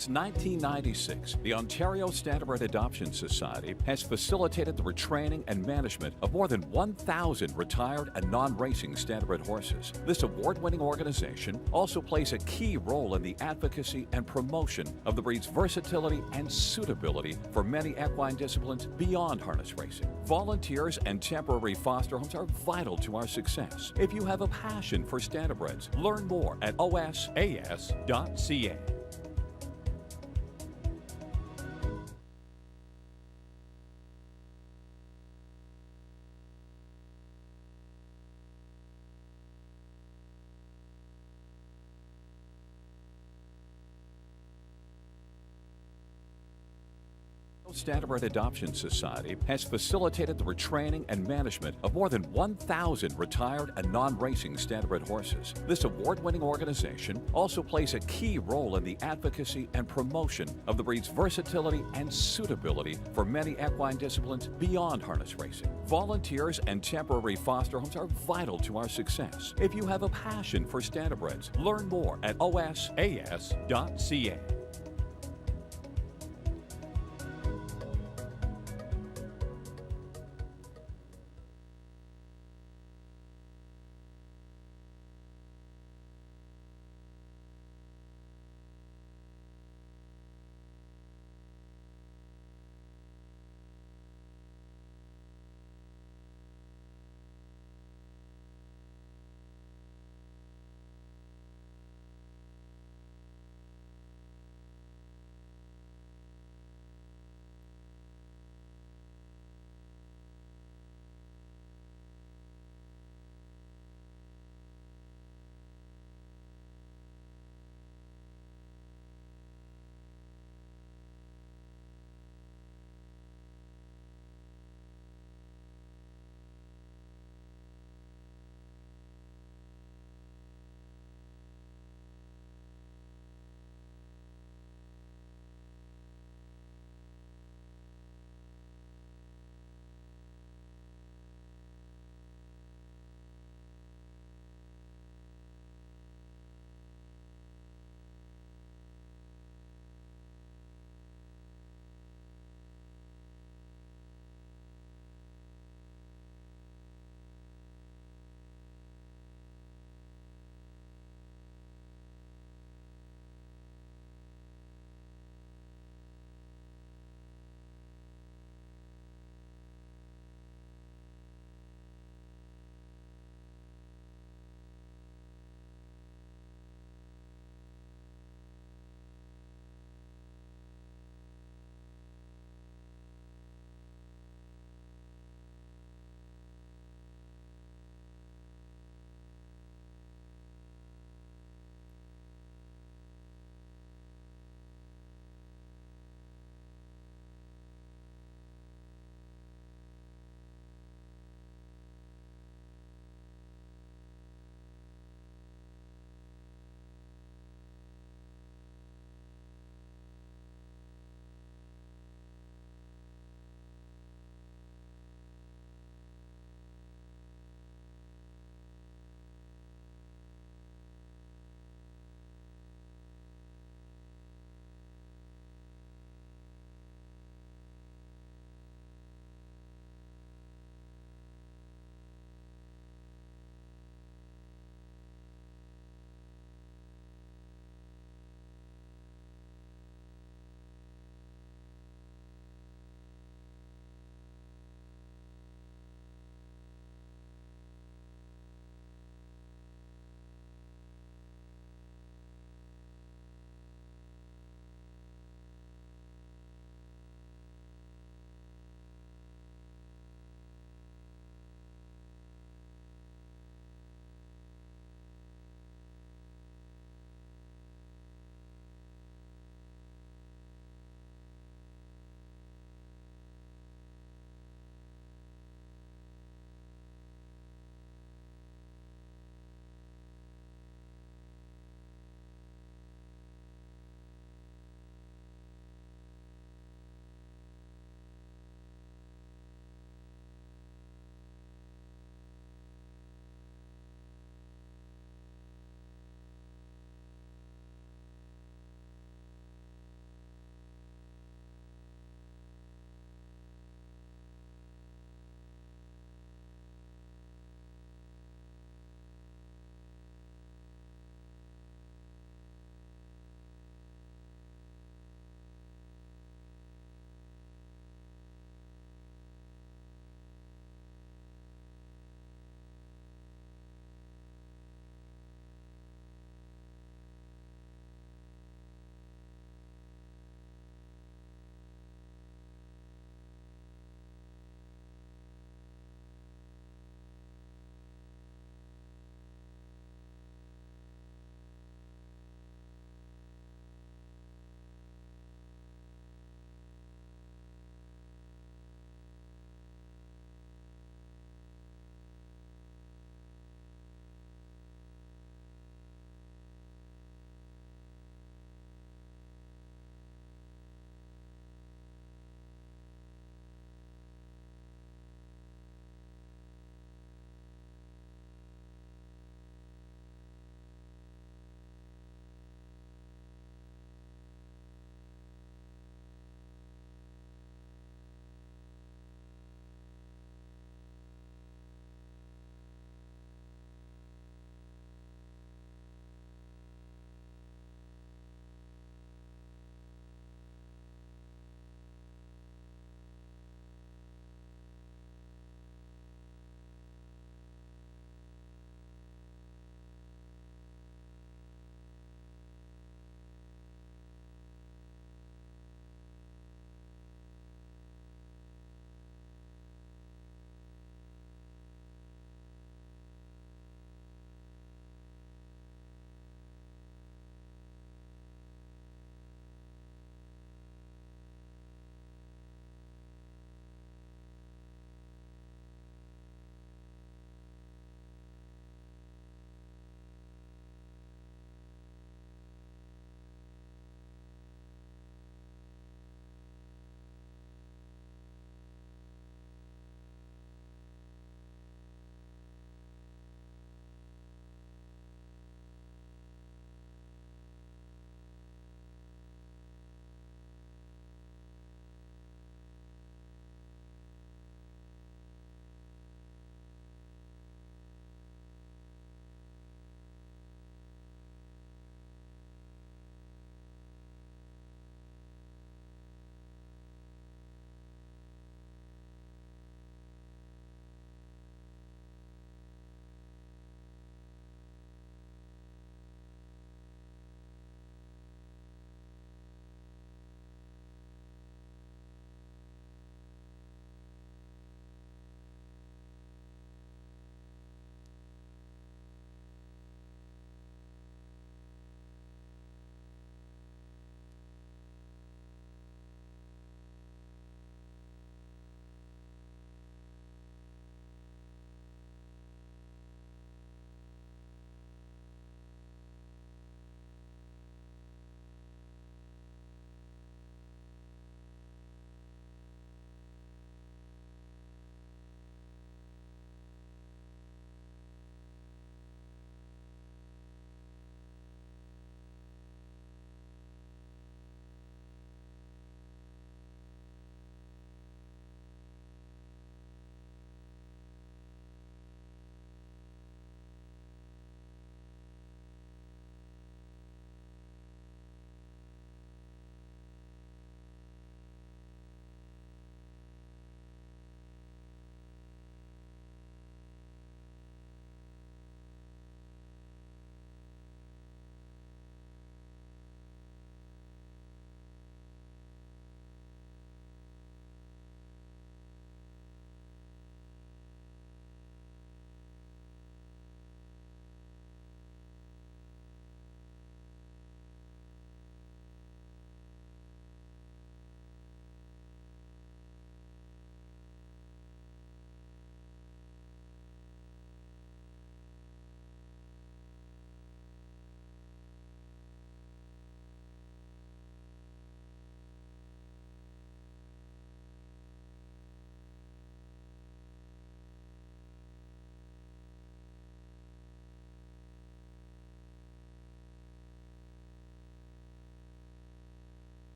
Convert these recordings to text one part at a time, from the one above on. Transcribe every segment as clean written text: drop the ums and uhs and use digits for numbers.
Since 1996, the Ontario Standardbred Adoption Society has facilitated the retraining and management of more than 1,000 retired and non-racing standardbred horses. This award-winning organization also plays a key role in the advocacy and promotion of the breed's versatility and suitability for many equine disciplines beyond harness racing. Volunteers and temporary foster homes are vital to our success. If you have a passion for standardbreds, learn more at osas.ca. Standardbred Adoption Society has facilitated the retraining and management of more than 1,000 retired and non-racing standardbred horses. This award-winning organization also plays a key role in the advocacy and promotion of the breed's versatility and suitability for many equine disciplines beyond harness racing. Volunteers and temporary foster homes are vital to our success. If you have a passion for standardbreds, learn more at osas.ca.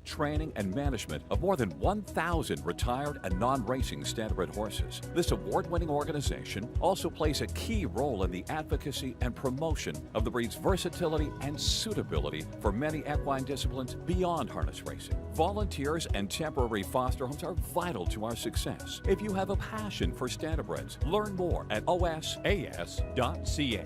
training, and management of more than 1,000 retired and non-racing standardbred horses. This award-winning organization also plays a key role in the advocacy and promotion of the breed's versatility and suitability for many equine disciplines beyond harness racing. Volunteers and temporary foster homes are vital to our success. If you have a passion for standardbreds, learn more at osas.ca.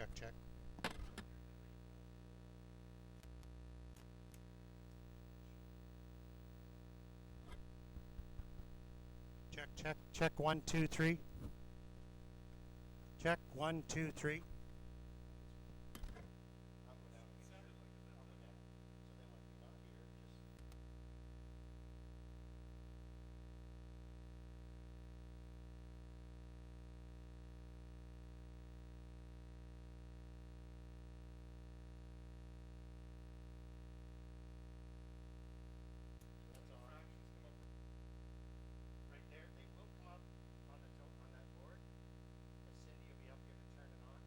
Check, check. Check, check, check. 1, 2, 3. Check. 1, 2, 3. Right there, they will come up on that board, but Cindy will be up here to turn it on.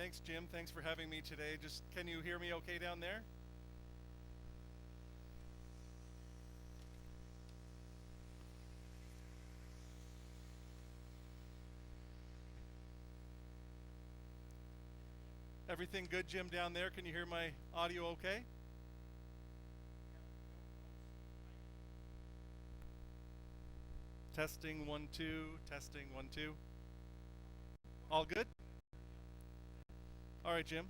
Thanks, Jim. Thanks for having me today. Just can you hear me okay down there? Everything good, Jim, down there? Can you hear my audio okay? Testing 1 2, testing 1 2. All good? All right, Jim.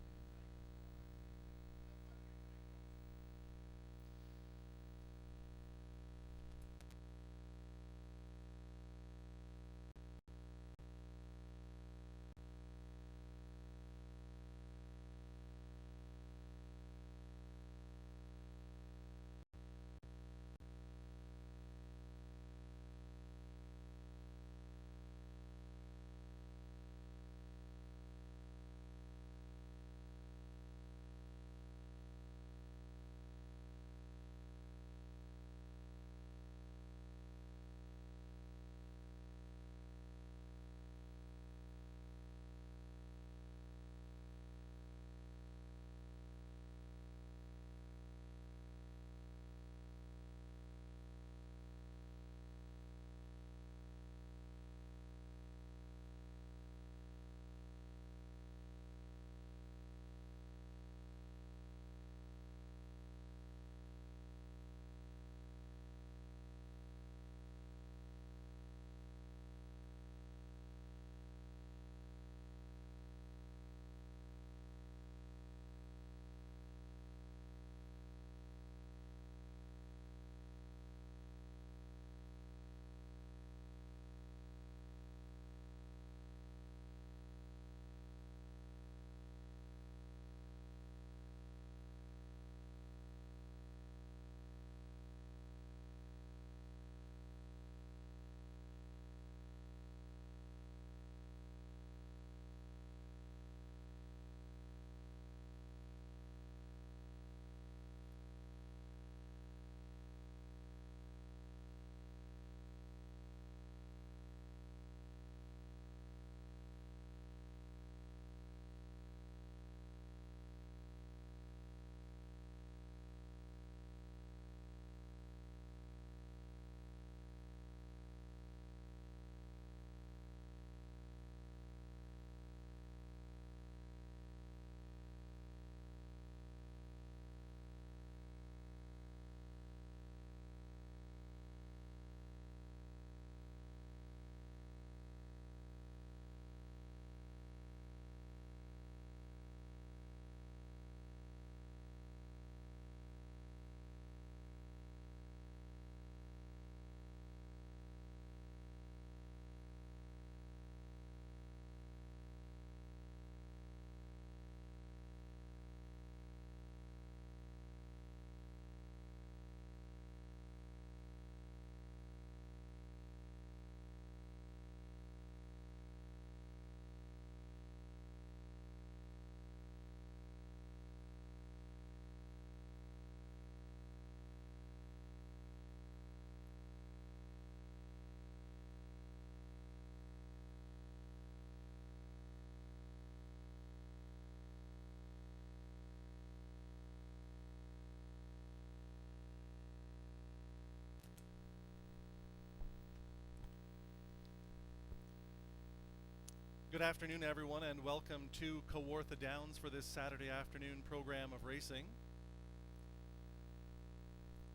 Good afternoon, everyone, and welcome to Kawartha Downs for this Saturday afternoon program of racing.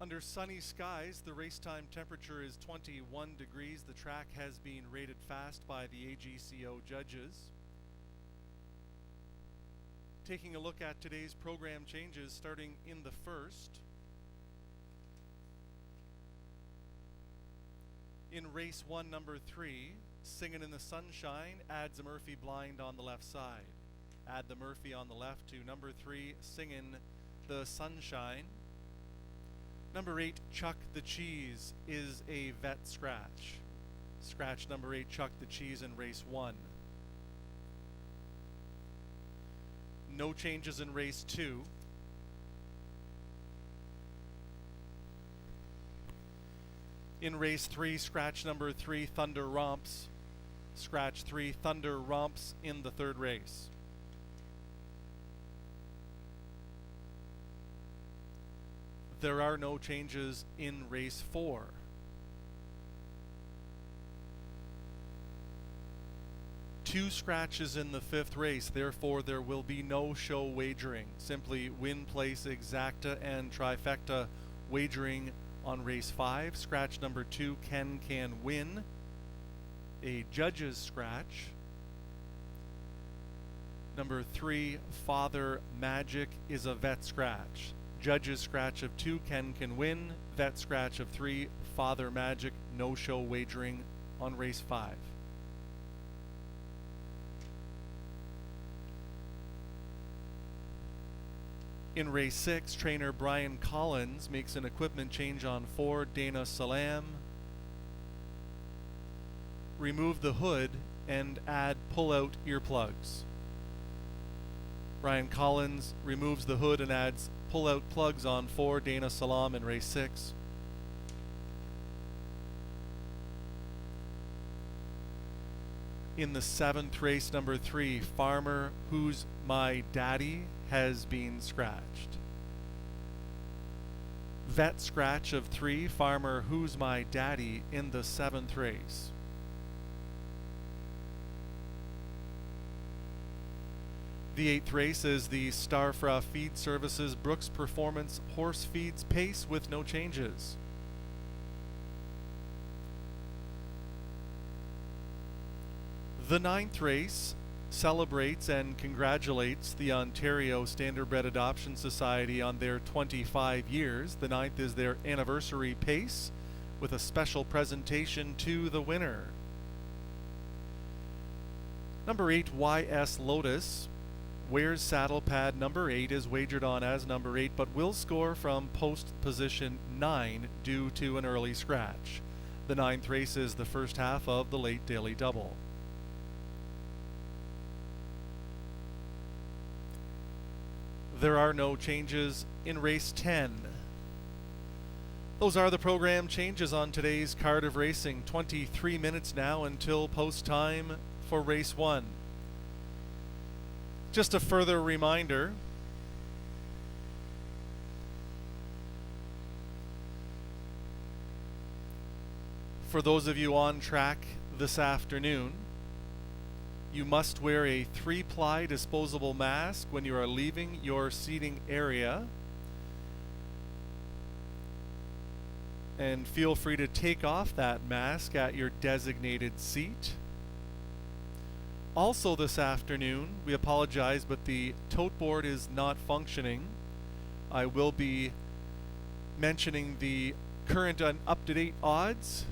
Under sunny skies, the race time temperature is 21 degrees. The track has been rated fast by the AGCO judges. Taking a look at today's program changes, starting in the first. In race 1, number 3, Singin' in the Sunshine adds a Murphy blind on the left side. Add the Murphy on the left to number 3, Singin' the Sunshine. Number 8, Chuck the Cheese is a vet scratch. Scratch number 8, Chuck the Cheese in race 1. No changes in race 2. In race 3, scratch number 3, Thunder Romps. Scratch 3, Thunder Romps in the third race. There are no changes in race 4. Two scratches in the 5th race, therefore there will be no show wagering. Simply win, place, exacta, and trifecta wagering on race 5. Scratch number 2, can win. A judge's scratch. Number 3, Father Magic, is a vet scratch. Judge's scratch of 2, can win. Vet scratch of 3, Father Magic, no show wagering on race 5. In race 6, trainer Brian Collins makes an equipment change on 4, Dana Salam. Remove the hood and add pull-out earplugs. Brian Collins removes the hood and adds pull-out plugs on 4, Dana Salam, in race 6. In the 7th race, number 3, Farmer Who's My Daddy, has been scratched. Vet scratch of 3, Farmer Who's My Daddy, in the 7th race. The 8th race is the Starfra Feed Services Brooks Performance Horse Feeds Pace with no changes. The 9th race celebrates and congratulates the Ontario Standardbred Adoption Society on their 25 years. The 9th is their anniversary pace with a special presentation to the winner. Number 8, YS Lotus, wears saddle pad number 8, is wagered on as number 8, but will score from post position 9 due to an early scratch. The 9th race is the first half of the late daily double. There are no changes in race 10. Those are the program changes on today's card of racing. 23 minutes now until post time for race 1. Just a further reminder, for those of you on track this afternoon, you must wear a 3-ply disposable mask when you are leaving your seating area. And feel free to take off that mask at your designated seat. Also this afternoon, we apologize, but the tote board is not functioning. I will be mentioning the current and up-to-date odds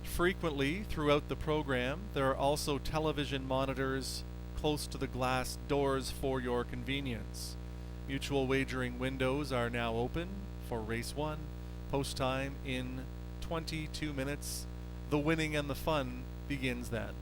frequently throughout the program. There are also television monitors close to the glass doors for your convenience. Mutual wagering windows are now open for race 1. Post time in 22 minutes. The winning and the fun begins then.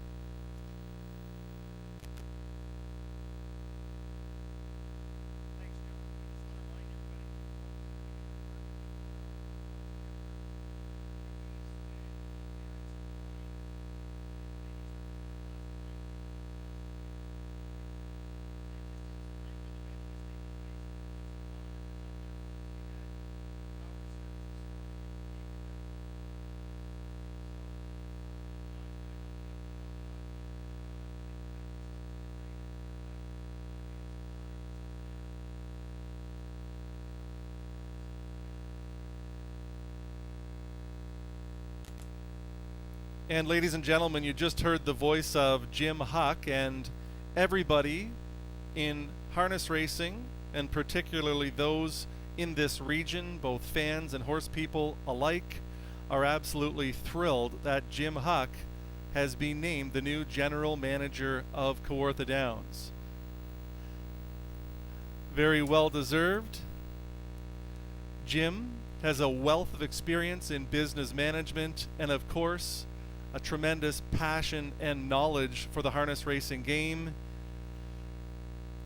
And ladies and gentlemen, you just heard the voice of Jim Huck, and everybody in harness racing, and particularly those in this region, both fans and horse people alike, are absolutely thrilled that Jim Huck has been named the new general manager of Kawartha Downs. Very well deserved. Jim has a wealth of experience in business management and, of course, a tremendous passion and knowledge for the harness racing game.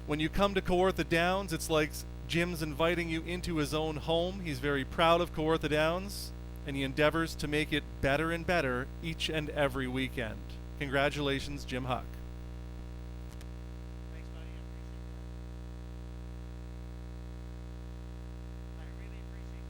When you come to Kawartha Downs, it's like Jim's inviting you into his own home. He's very proud of Kawartha Downs, and he endeavors to make it better and better each and every weekend. Congratulations, Jim Huck. Thanks, buddy. I appreciate that. I really appreciate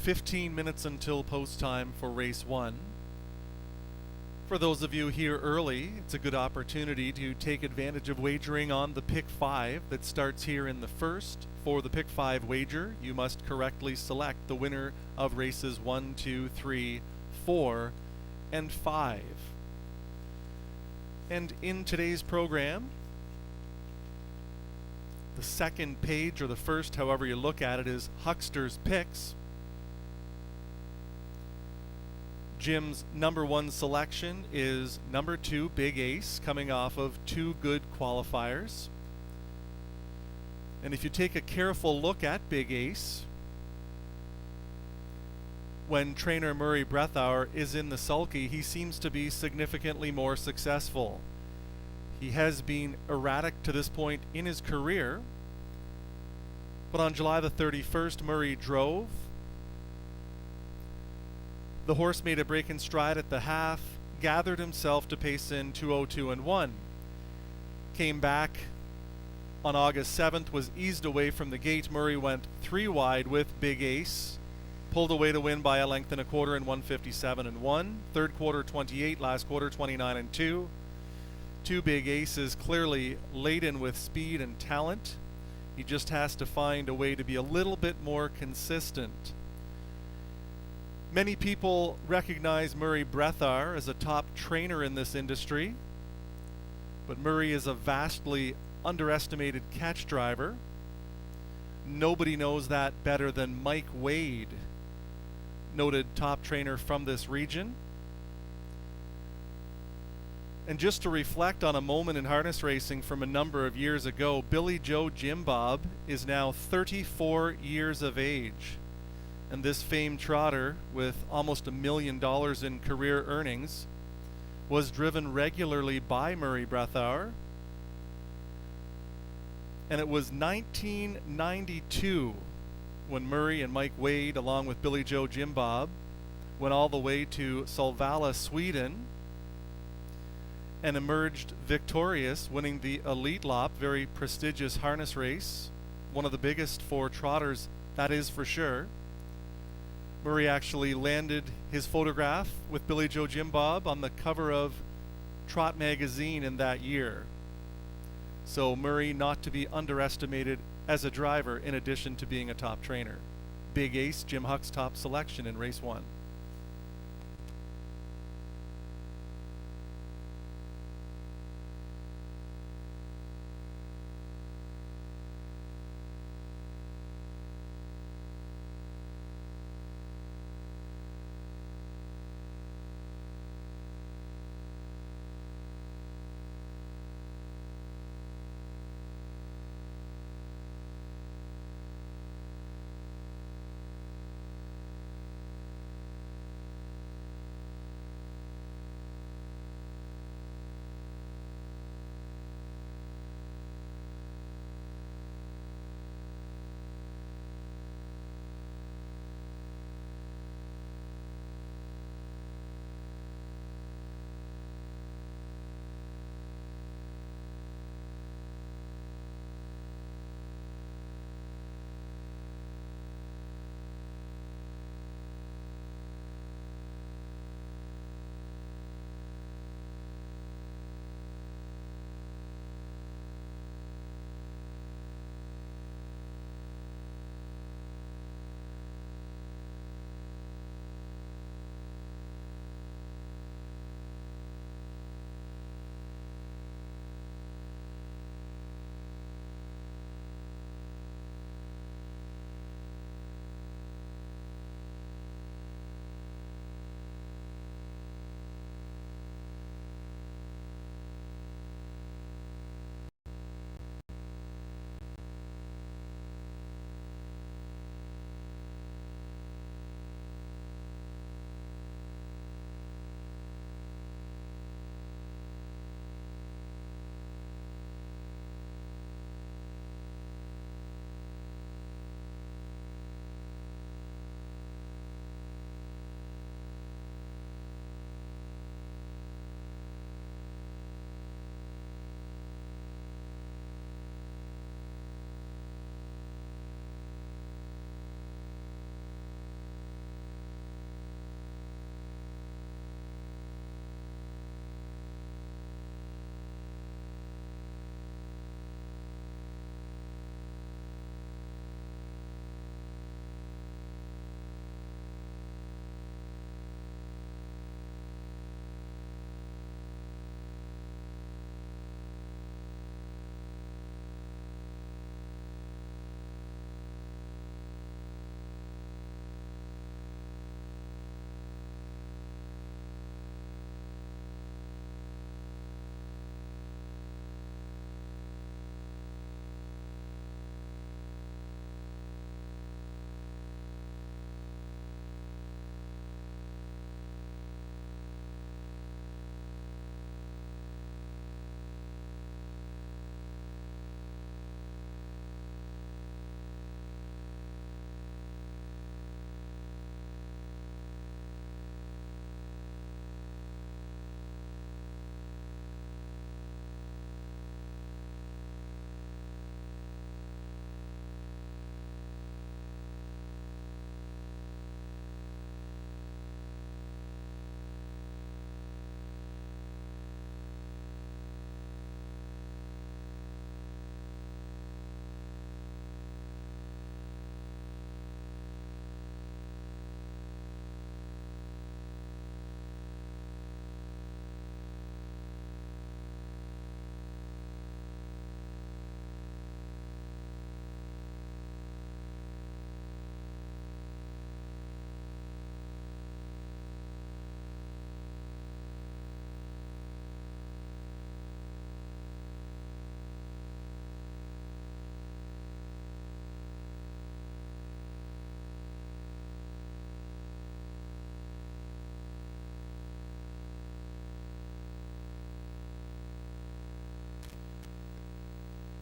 15 minutes until post time for race 1. For those of you here early, it's a good opportunity to take advantage of wagering on the pick 5 that starts here in the first. For the pick 5 wager, you must correctly select the winner of races 1, 2, 3, 4, and 5. And in today's program, the second page, or the first, however you look at it, is Huckster's Picks. Jim's number 1 selection is number 2, Big Ace, coming off of 2 good qualifiers. And if you take a careful look at Big Ace, when trainer Murray Breathour is in the sulky, he seems to be significantly more successful. He has been erratic to this point in his career, but on July the 31st, Murray drove. The horse made a break in stride at the half, gathered himself to pace in 2:02 and 1. Came back on August 7th, was eased away from the gate. Murray went 3 wide with Big Ace, pulled away to win by a length and a quarter in 157 and 1. Third quarter 28, last quarter 29 and 2. 2 Big Aces, clearly laden with speed and talent. He just has to find a way to be a little bit more consistent. Many people recognize Murray Breathour as a top trainer in this industry, but Murray is a vastly underestimated catch driver. Nobody knows that better than Mike Wade, noted top trainer from this region. And just to reflect on a moment in harness racing from a number of years ago, Billy Joe Jim Bob is now 34 years of age. And this famed trotter, with almost $1 million in career earnings, was driven regularly by Murray Breathour. And it was 1992 when Murray and Mike Wade, along with Billy Joe Jim Bob, went all the way to Solvalla, Sweden, and emerged victorious, winning the Elite Lopp, very prestigious harness race, one of the biggest for trotters, that is for sure. Murray actually landed his photograph with Billy Joe Jim Bob on the cover of Trot magazine in that year. So Murray not to be underestimated as a driver in addition to being a top trainer. Big Ace, Jim Huck's top selection in race 1.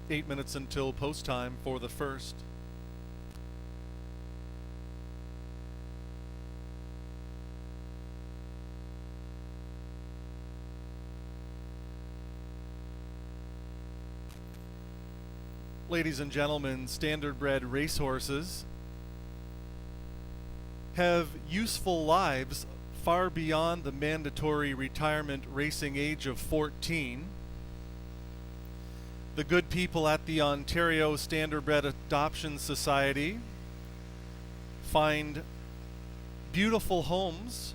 8 minutes until post time for the first. Ladies and gentlemen, standardbred racehorses have useful lives far beyond the mandatory retirement racing age of 14. The good people at the Ontario Standardbred Adoption Society find beautiful homes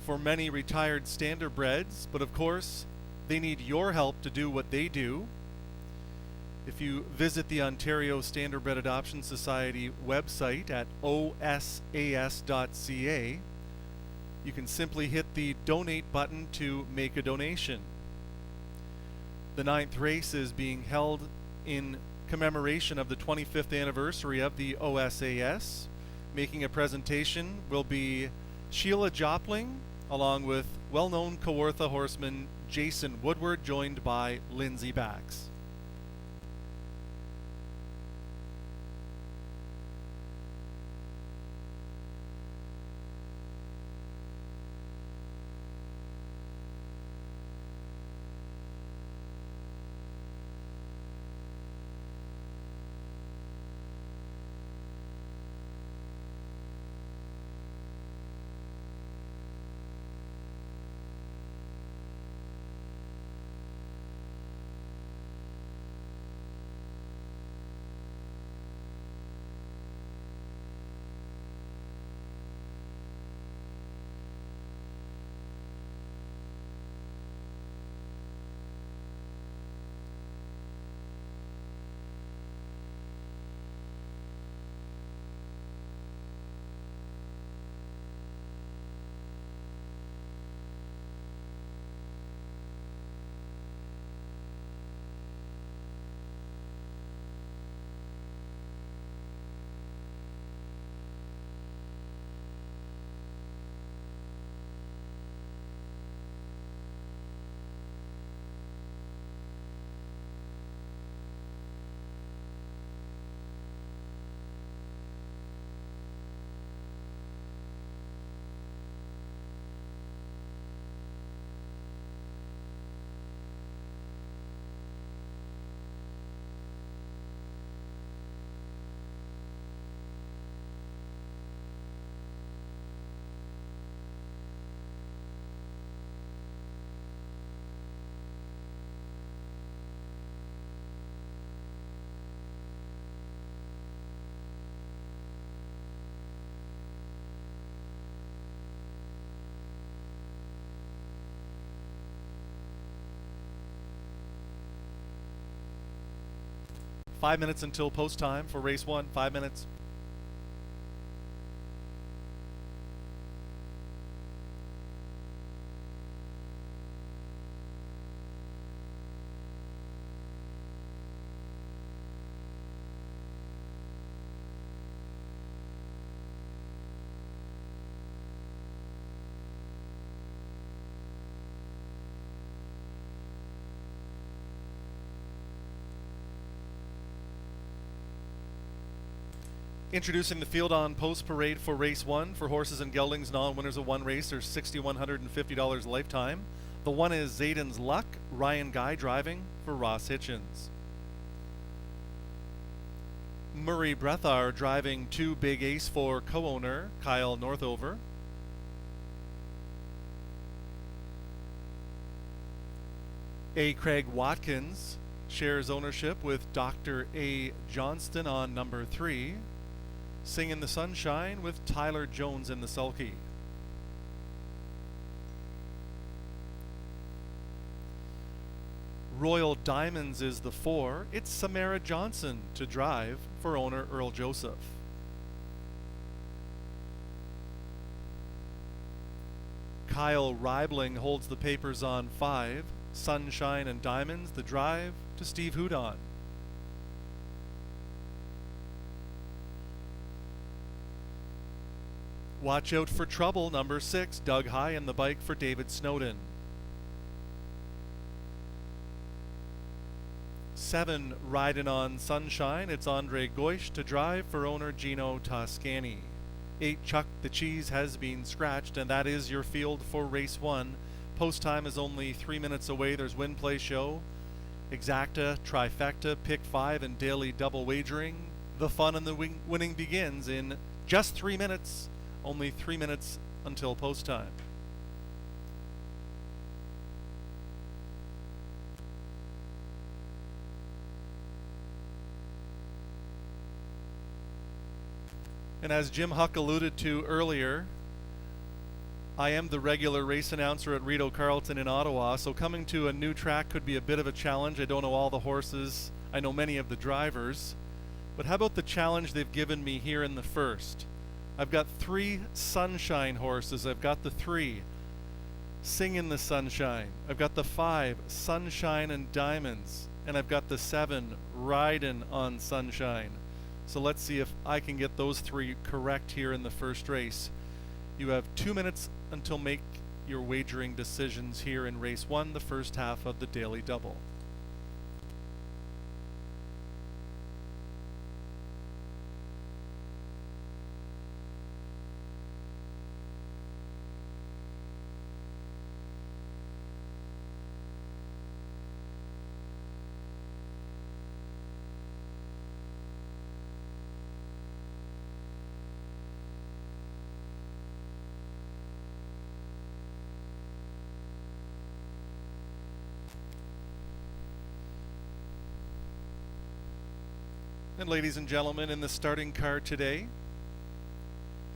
for many retired standardbreds, but of course they need your help to do what they do. If you visit the Ontario Standardbred Adoption Society website at osas.ca, you can simply hit the donate button to make a donation. The 9th race is being held in commemoration of the 25th anniversary of the OSAS. Making a presentation will be Sheila Jopling, along with well-known Kawartha horseman Jason Woodward, joined by Lindsay Bax. Five minutes until post time for race 1. 5 minutes. Introducing the field on post parade for race 1 for horses and geldings, non-winners of one race are $6,150 lifetime. The one is Zayden's Luck, Ryan Guy driving for Ross Hitchens. Murray Brethar driving 2 Big Ace for co-owner Kyle Northover. A. Craig Watkins shares ownership with Dr. A. Johnston on number 3. Sing in the Sunshine with Tyler Jones in the sulky. Royal Diamonds is the 4. It's Samara Johnson to drive for owner Earl Joseph. Kyle Reibling holds the papers on 5. Sunshine and Diamonds, the drive to Steve Houdon. Watch Out for Trouble, number 6, Doug High in the bike for David Snowden. 7 riding on Sunshine. It's Andre Goish to drive for owner Gino Toscani. 8 Chuck the Cheese has been scratched, and that is your field for race 1. Post time is only 3 minutes away. There's Win Play Show, Exacta, Trifecta, Pick 5, and Daily Double Wagering. The fun and the winning begins in just 3 minutes. Only 3 minutes until post time. And as Jim Huck alluded to earlier, I am the regular race announcer at Rideau Carleton in Ottawa, so coming to a new track could be a bit of a challenge. I don't know all the horses. I know many of the drivers. But how about the challenge they've given me here in the first? I've got 3 Sunshine horses. I've got the 3 Sing in the Sunshine. I've got the 5 Sunshine and Diamonds. And I've got the 7 Ridin' on Sunshine. So let's see if I can get those 3 correct here in the first race. You have 2 minutes until make your wagering decisions here in race 1, the first half of the Daily Double. And ladies and gentlemen, in the starting car today,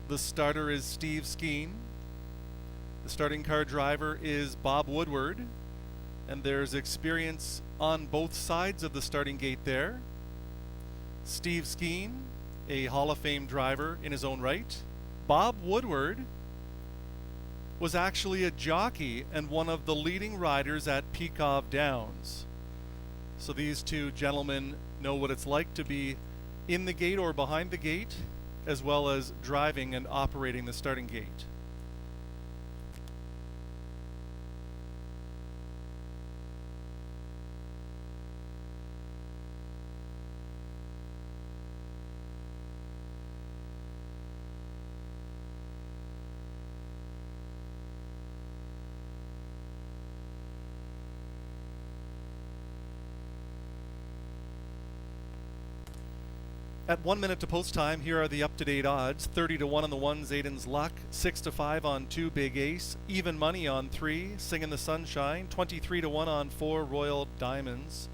the starter is Steve Skeen. The starting car driver is Bob Woodward. And there's experience on both sides of the starting gate there. Steve Skeen, a Hall of Fame driver in his own right. Bob Woodward was actually a jockey and one of the leading riders at Peakov Downs. So these two gentlemen know what it's like to be in the gate or behind the gate, as well as driving and operating the starting gate. At 1 minute to post time, here are the up-to-date odds. 30 to 1 on the 1, Zayden's Luck. 6 to 5 on 2, Big Ace. Even money on 3, Sing in the Sunshine. 23 to 1 on 4, Royal Diamonds.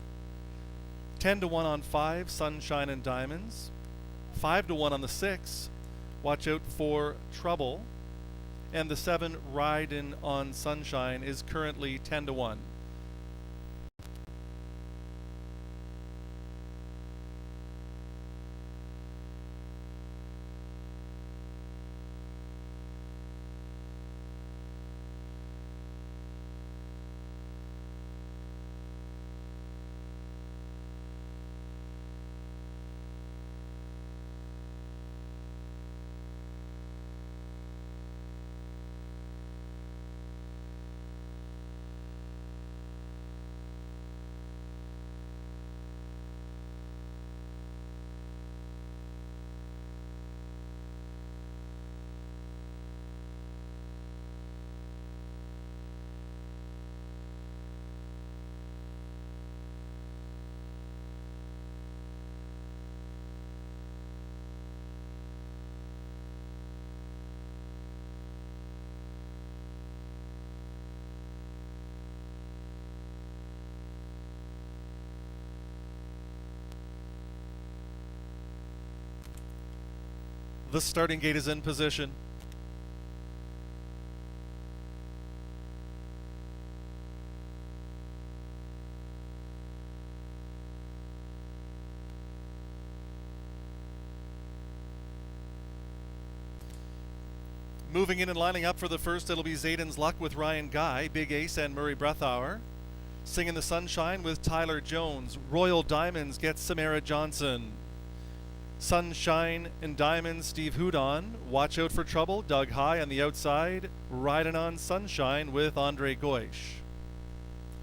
10 to 1 on 5, Sunshine and Diamonds. 5 to 1 on the 6, watch out for Trouble. And the 7, Ridin' on Sunshine, is currently 10 to 1. The starting gate is in position. Moving in and lining up for the first, it'll be Zayden's Luck with Ryan Guy, Big Ace and Murray Breathauer. Sing in the Sunshine with Tyler Jones. Royal Diamonds gets Samara Johnson. Sunshine and Diamonds, Steve Houdon. Watch Out for Trouble, Doug High on the outside. Riding on Sunshine with Andre Goish.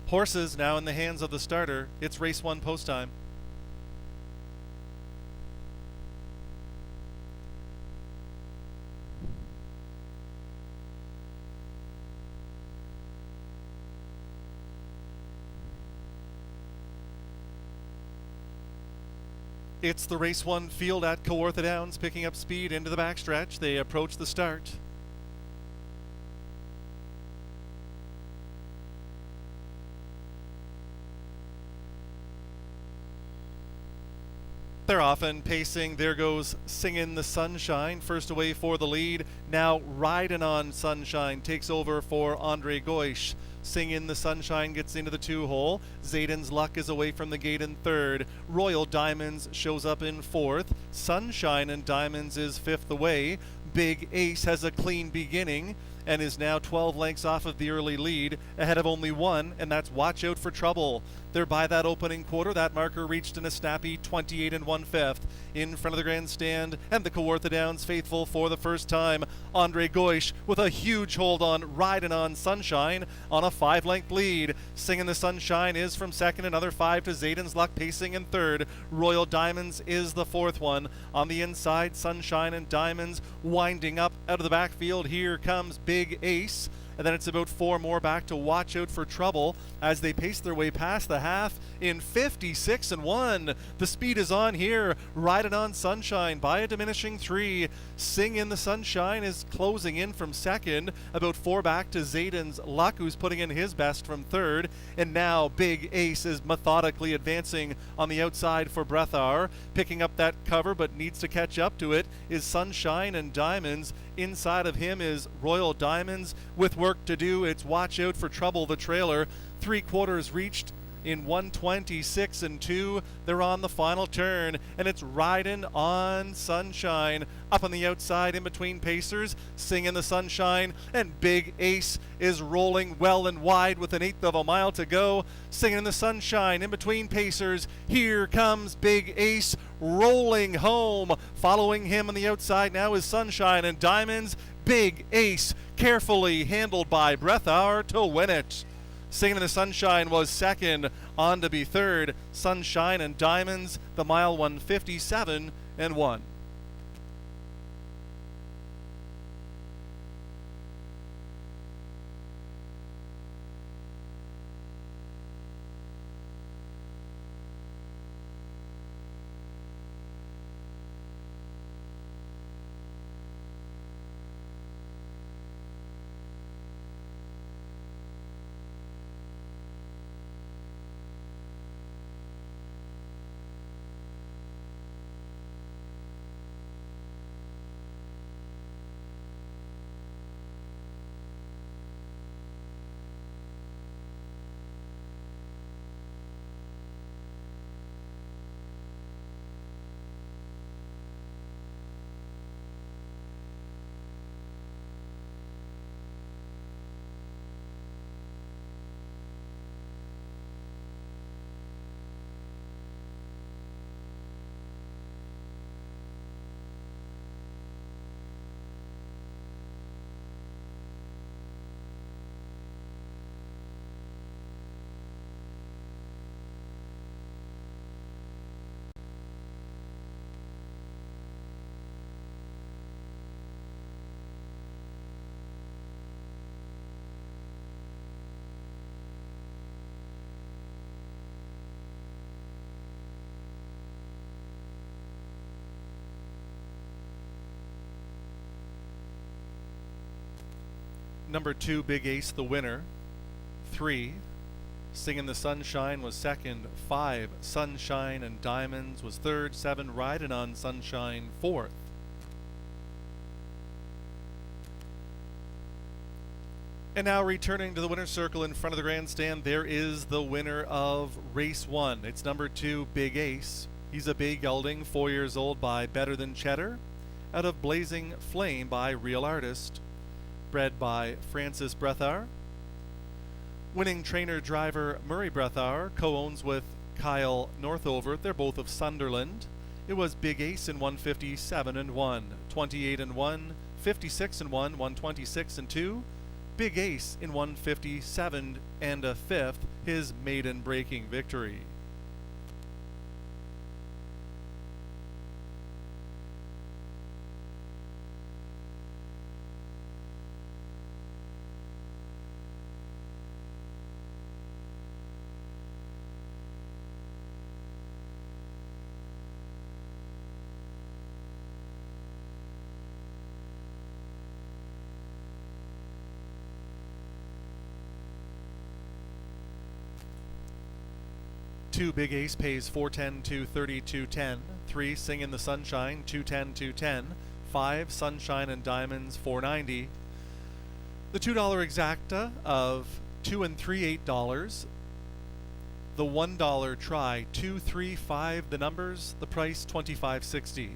Horses now in the hands of the starter. It's race 1 post time. It's the race 1 field at Kawartha Downs, picking up speed into the backstretch. They approach the start. They're often pacing. There goes Singin' the Sunshine, first away for the lead. Now Ridin' on Sunshine takes over for Andre Goish. Singin' the Sunshine gets into the 2-hole. Zayden's Luck is away from the gate in 3rd. Royal Diamonds shows up in 4th. Sunshine and Diamonds is 5th away. Big Ace has a clean beginning and is now 12 lengths off of the early lead, ahead of only one, and that's Watch Out for Trouble. They're by that opening quarter. That marker reached in a snappy 28 1/5 in front of the grandstand, and the Kawartha Downs faithful for the first time. Andre Goish with a huge hold on Ridin' on Sunshine on a 5-length lead. Singin' the Sunshine is from second, another 5 to Zayden's Luck pacing in 3rd. Royal Diamonds is the 4th one. On the inside, Sunshine and Diamonds winding up out of the backfield. Here comes Big Ace. And then it's about 4 more back to Watch Out for Trouble as they pace their way past the half in 56 1. The speed is on here. Ridin' on Sunshine by a diminishing 3. Singin' the Sunshine is closing in from second. About 4 back to Zayden's Luck, who's putting in his best from 3rd. And now Big Ace is methodically advancing on the outside for Breathar. Picking up that cover but needs to catch up to it is Sunshine and Diamonds. Inside of him is Royal Diamonds. With work to do, it's Watch Out for Trouble, the trailer. 3/4 reached in 126 2. They're on the final turn, and it's Ridin' on Sunshine. Up on the outside in between pacers, Singin' the Sunshine, and Big Ace is rolling well and wide with 1/8 of a mile to go. Singin' the Sunshine in between pacers. Here comes Big Ace rolling home. Following him on the outside now is Sunshine and Diamonds. Big Ace carefully handled by Breathar to win it. Singin' in the Sunshine was second, on to be third. Sunshine and Diamonds, the mile 157 1. Number 2, Big Ace, the winner. 3, Singin' the Sunshine was second. 5, Sunshine and Diamonds was third. 7, Ridin' on Sunshine, 4th. And now returning to the winner's circle in front of the grandstand, there is the winner of race 1. It's number 2, Big Ace. He's a bay gelding, 4 years old, by Better Than Cheddar, out of Blazing Flame by Real Artist, bred by Francis Breathar. Winning trainer driver Murray Breathar co-owns with Kyle Northover. They're both of Sunderland. It was Big Ace in 157 1, 28 1, 56 1, 126 2, Big Ace in 157 and a fifth, his maiden breaking victory. Two Big Ace pays 410 230 210. 3 Sing in the Sunshine 210 210. 5 Sunshine and Diamonds 490. The $2 exacta of 2 and 3 $8. The $1 try 2 3 5 the numbers, the price $25.60.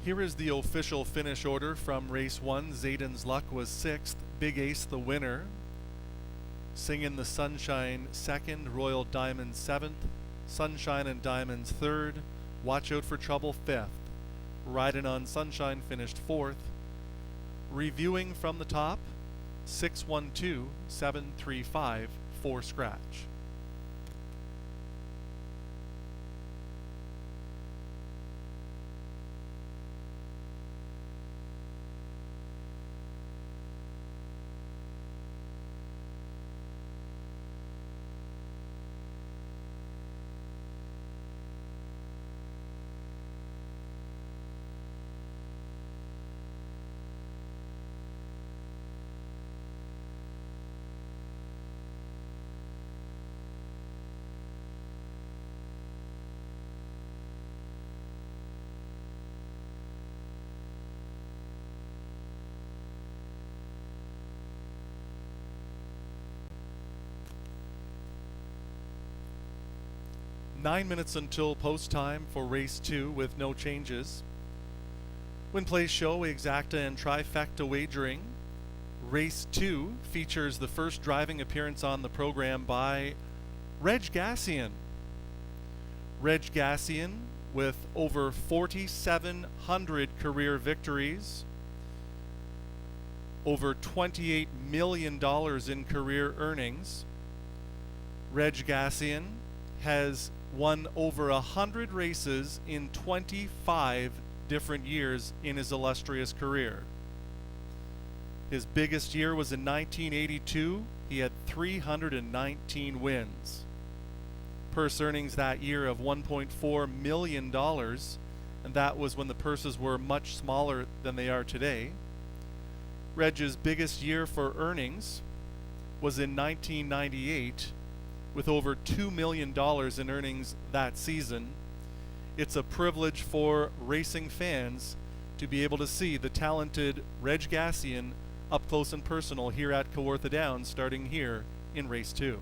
Here is the official finish order from race 1. Zayden's Luck was 6th, Big Ace the winner. Sing in the Sunshine 2nd, Royal Diamond 7th, Sunshine and Diamonds 3rd, Watch Out for Trouble 5th. Riding on Sunshine finished 4th. Reviewing from the top, 612 735 for scratch. Nine minutes until post time for race 2 with no changes. Win Place Show, Exacta and Trifecta wagering. Race 2 features the first driving appearance on the program by Reg Gassian. Reg Gassian with over 4,700 career victories, over $28 million in career earnings. Reg Gassian has won over 100 races in 25 different years in his illustrious career. His biggest year was in 1982. He had 319 wins. Purse earnings that year of $1.4 million, and that was when the purses were much smaller than they are today. Reg's biggest year for earnings was in 1998, with over $2 million in earnings that season. It's a privilege for racing fans to be able to see the talented Reg Gassian up close and personal here at Kawartha Downs, starting here in race 2.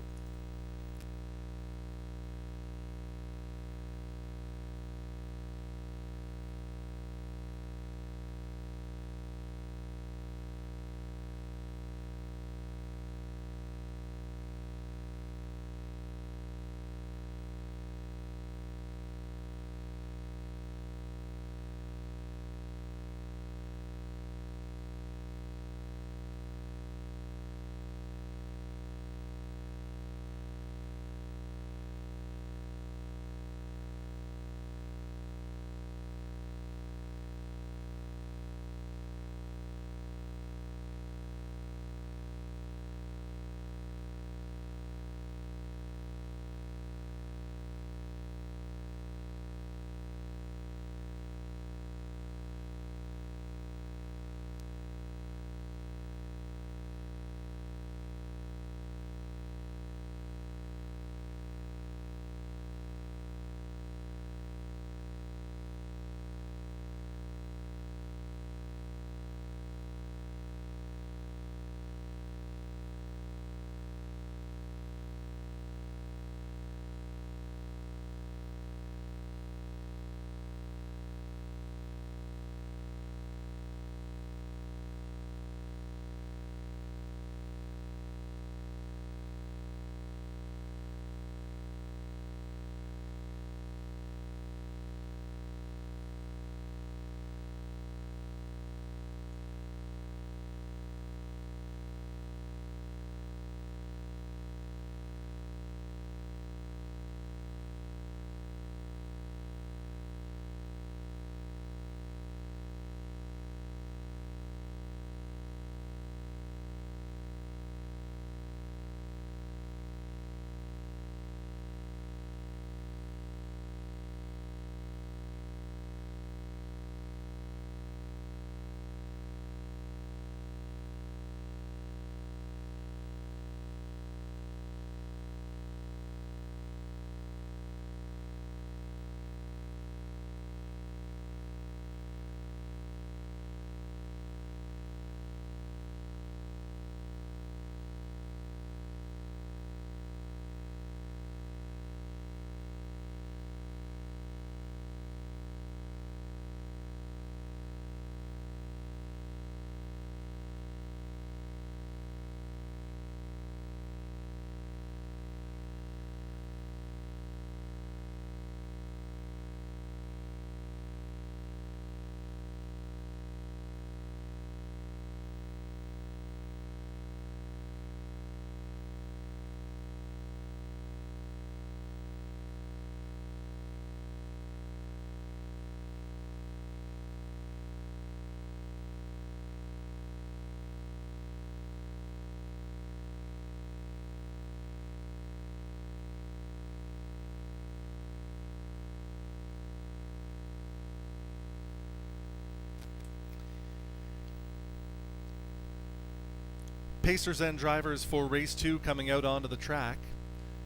Pacers and drivers for race 2 coming out onto the track.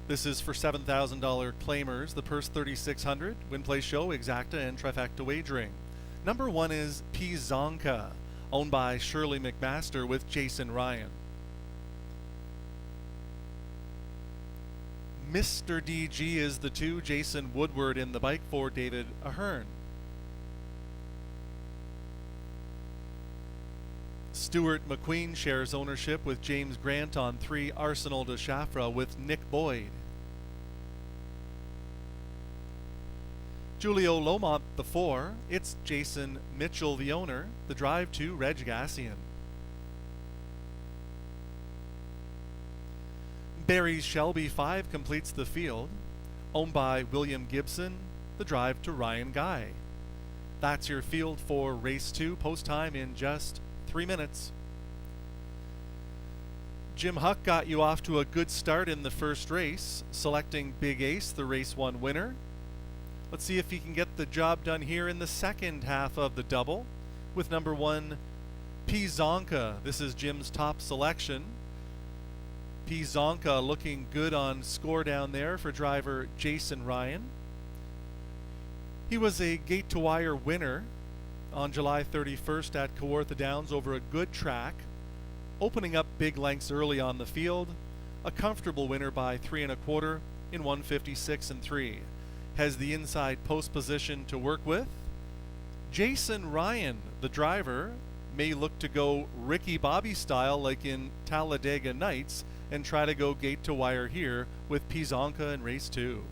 This is for $7,000 claimers. The purse $3,600. Win, play, show, exacta, and trifecta wagering. Number 1 is P. Zonka, owned by Shirley McMaster with Jason Ryan. Mr. DG is the 2, Jason Woodward in the bike for David Ahern. Stuart McQueen shares ownership with James Grant on 3, Arsenal de Chafra with Nick Boyd. Julio Lomont, the 4. It's Jason Mitchell, the owner. The drive to Reg Gassian. Barry's Shelby 5 completes the field. Owned by William Gibson. The drive to Ryan Guy. That's your field for race 2. Post time in just 3 minutes. Jim Huck got you off to a good start in the first race, selecting Big Ace, the race 1 winner. Let's see if he can get the job done here in the second half of the double with number 1, P. Zonka. This is Jim's top selection. P. Zonka looking good on score down there for driver Jason Ryan. He was a gate-to-wire winner on July 31st at Kawartha Downs over a good track, opening up big lengths early on the field. A comfortable winner by 3 1/4 in 1:56 3. Has the inside post position to work with. Jason Ryan, the driver, may look to go Ricky Bobby style like in Talladega Nights and try to go gate to wire here with Pizonka in race 2.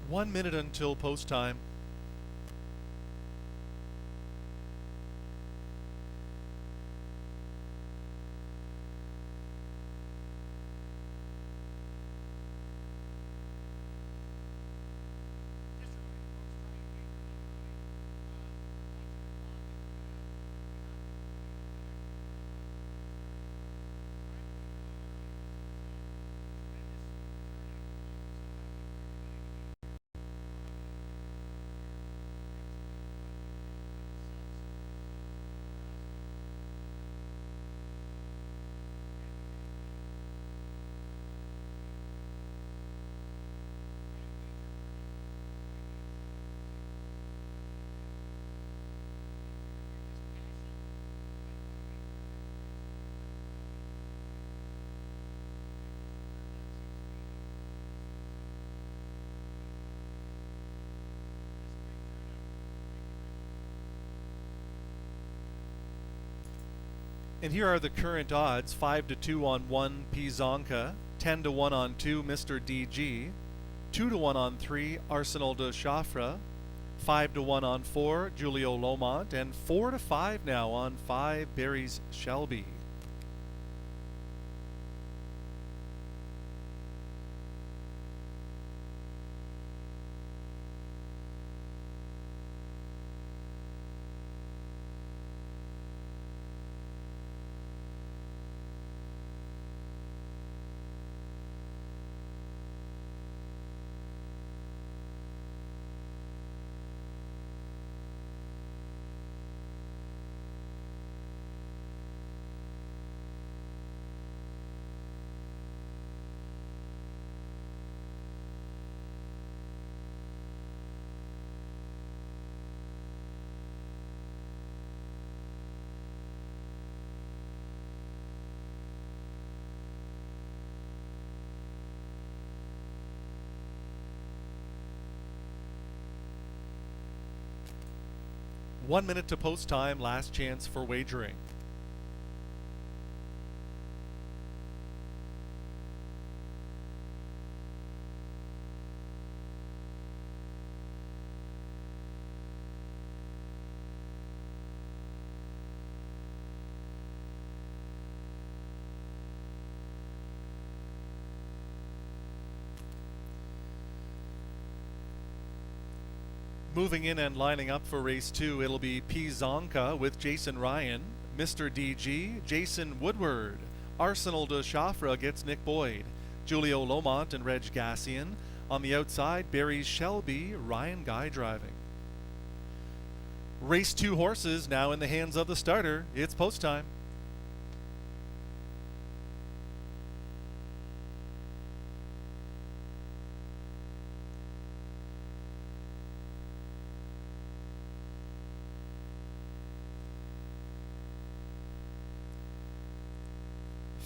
One minute until post time. And here are the current odds: 5-2 on 1 Pizonka, 10-1 on 2 Mr. DG, 2-1 on 3 Arsenal de Chafra, 5-1 on 4 Julio Lomont, and 4-5 now on 5 Barry's Shelby. One minute to post time, last chance for wagering. Moving in and lining up for race 2, it'll be P. Zonka with Jason Ryan, Mr. DG, Jason Woodward. Arsenal de Chafra gets Nick Boyd, Julio Lomont and Reg Gassian. On the outside, Barry Shelby, Ryan Guy driving. Race 2 horses now in the hands of the starter. It's post time.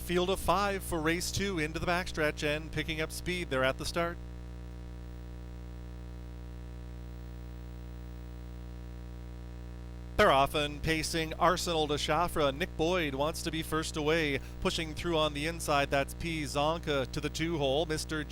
Field of 5 for race 2 into the backstretch and picking up speed. They're at the start. They're off and pacing Arsenal de Chafra. Nick Boyd wants to be first away. Pushing through on the inside, that's P. Zonka to the 2-hole. Mr.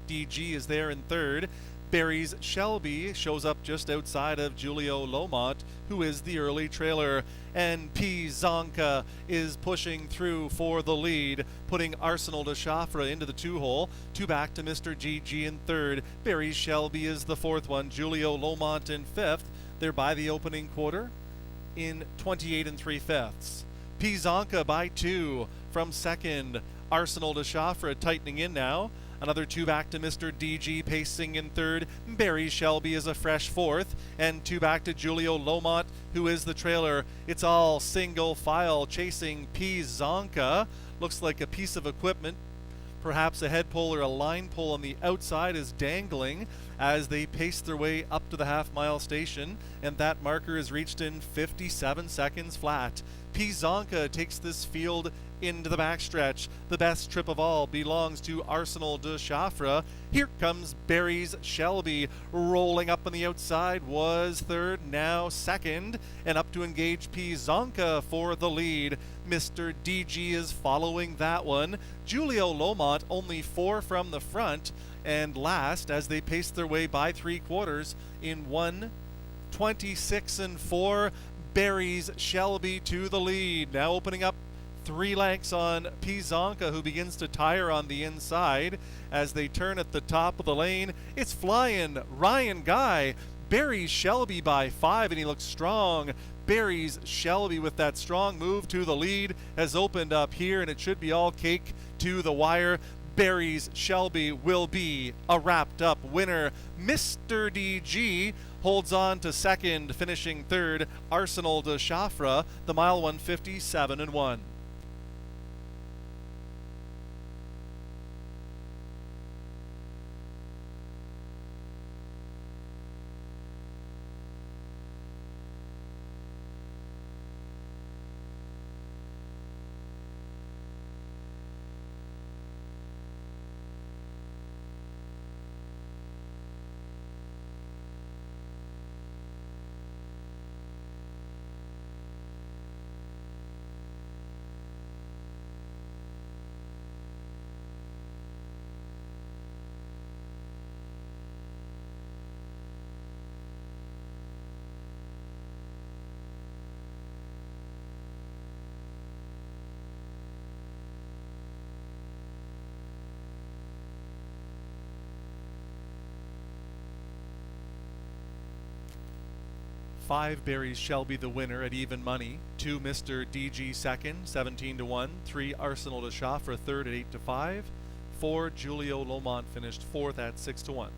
DG is there in third. Barry's Shelby shows up just outside of Julio Lomont, who is the early trailer. And P. Zonka is pushing through for the lead, putting Arsenal de Chafra into the 2-hole. 2 back to Mr. GG in third. Barry's Shelby is the 4th one. Julio Lomont in 5th. They're by the opening quarter in 28 3/5. P. Zonka by 2 from 2nd. Arsenal de Chafra tightening in now. Another 2 back to Mr. DG pacing in 3rd. Barry Shelby is a fresh 4th. And 2 back to Julio Lomont, who is the trailer. It's all single file chasing P. Zonka. Looks like a piece of equipment. Perhaps a head pole or a line pole on the outside is dangling as they pace their way up to the half-mile station, and that marker is reached in 57 seconds flat. P. Zonka takes this field into the backstretch. The best trip of all belongs to Arsenal de Chafra. Here comes Barry's Shelby. Rolling up on the outside was 3rd, now 2nd, and up to engage P. Zonka for the lead. Mr. DG is following that one. Julio Lomont only 4 from the front, and last as they pace their way by 3/4 in 1:26 4. Barry's Shelby to the lead. Now opening up 3 lengths on P. Zonka, who begins to tire on the inside as they turn at the top of the lane. It's flying Ryan Guy. Barry's Shelby by 5, and he looks strong. Barry's Shelby with that strong move to the lead has opened up here, and it should be all cake to the wire. Barry's Shelby will be a wrapped up winner. Mr. DG holds on to 2nd, finishing 3rd. Arsenal de Chafra, the mile 1:57 1. Five, Barry's Shelby the winner at even money. 2, Mr. DG second, 17 1. 3, Arsenal de Chafra third at 8 5. 4, Julio Lomont finished 4th at 6 1.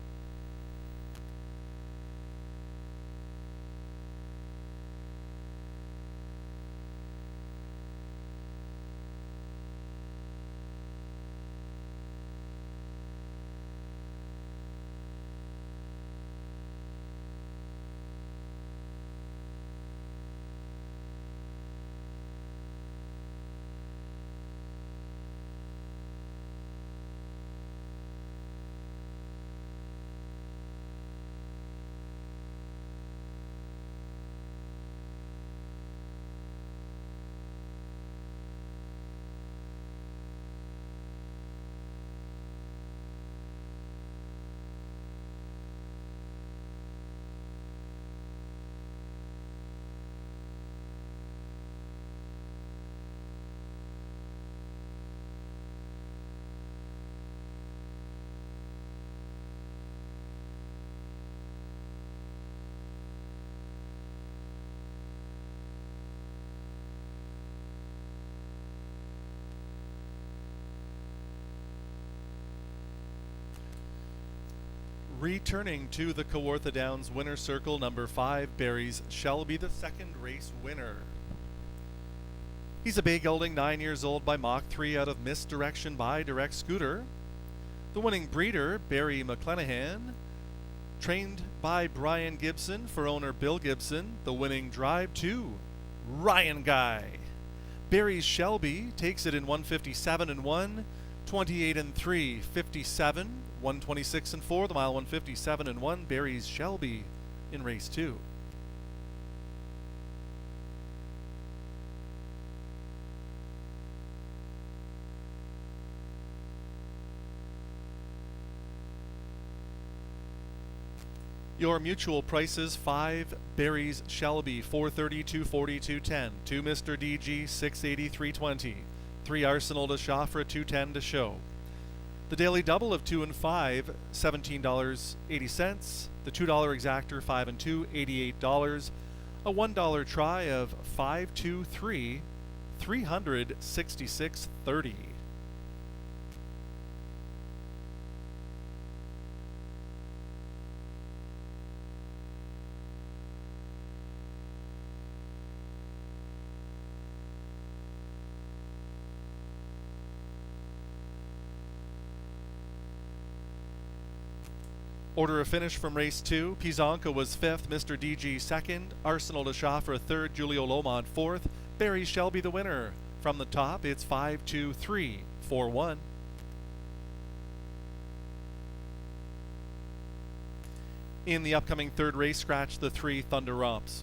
Returning to the Kawartha Downs winner circle, number 5, Barry's Shelby, the second race winner. He's a bay gelding, 9 years old by Mach 3 out of Misdirection by Direct Scooter. The winning breeder, Barry McClenahan, trained by Brian Gibson for owner Bill Gibson. The winning Drive 2, Ryan Guy. Barry's Shelby takes it in 157 and 1, 28 and 3, 57, 126 and 4, the mile 157 and 1, Barry's Shelby in race 2. Your mutual prices: 5 Barry's Shelby 430 240 210, 2 Mr. DG 680 320, 3 Arsenal de Chaffre 210 to show. The daily double of 2 and 5 $17.80, the $2 exactor 5 and 2 $88, a $1 try of 5 2 3 $366.30. Order of finish from race 2. Pizanca was 5th, Mr. DG 2nd, Arsenal de Chaffre 3rd, Julio Lomond 4th, Barry Shelby the winner. From the top, it's 5 2 3 4 1. In the upcoming third race, scratch the 3 Thunder Romps.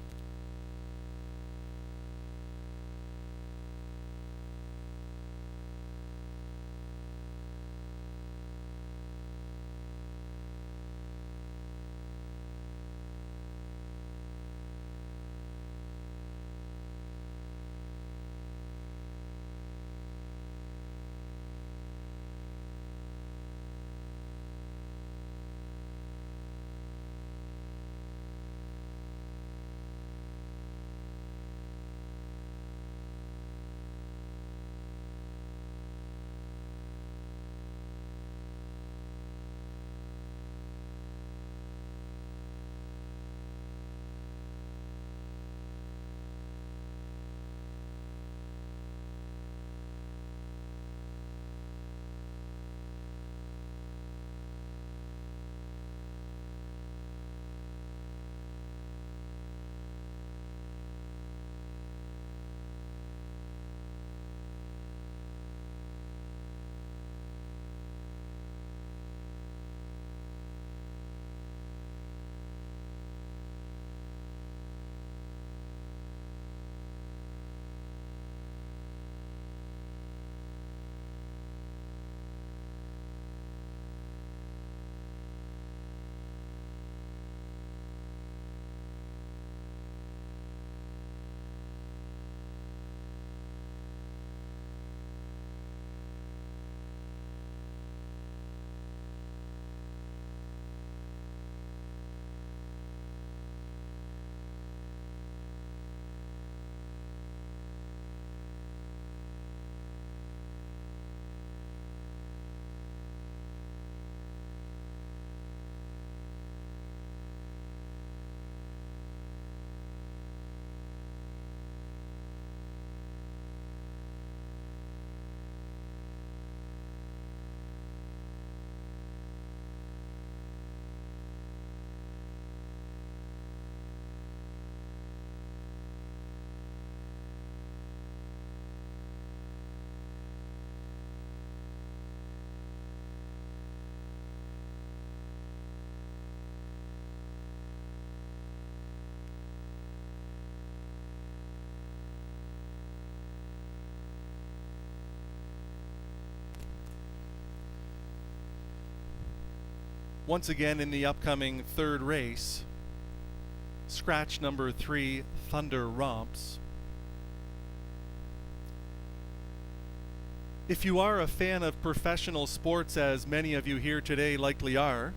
Once again in the upcoming third race, scratch number 3 Thunder Romps. If you are a fan of professional sports, as many of you here today likely are,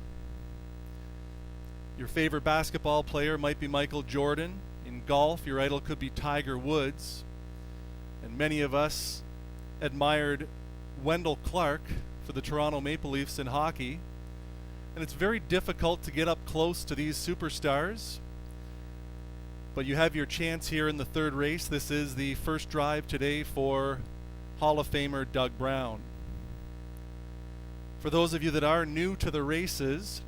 your favorite basketball player might be Michael Jordan. In golf, your idol could be Tiger Woods. And many of us admired Wendell Clark for the Toronto Maple Leafs in hockey. And it's very difficult to get up close to these superstars. But you have your chance here in the third race. This is the first drive today for Hall of Famer Doug Brown. For those of you that are new to the races,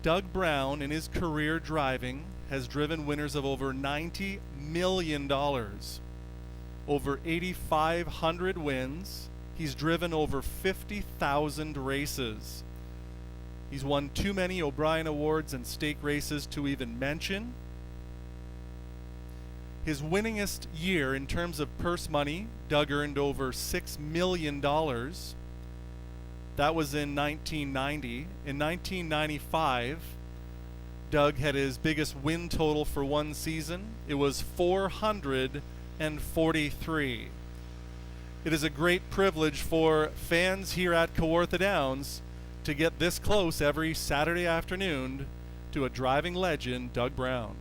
Doug Brown in his career driving has driven winners of over $90 million, over 8,500 wins. He's driven over 50,000 races. He's won too many O'Brien Awards and stake races to even mention. His winningest year in terms of purse money, Doug earned over $6 million. That was in 1990. In 1995, Doug had his biggest win total for one season. It was 443. It is a great privilege for fans here at Kawartha Downs to get this close every Saturday afternoon to a driving legend, Doug Brown.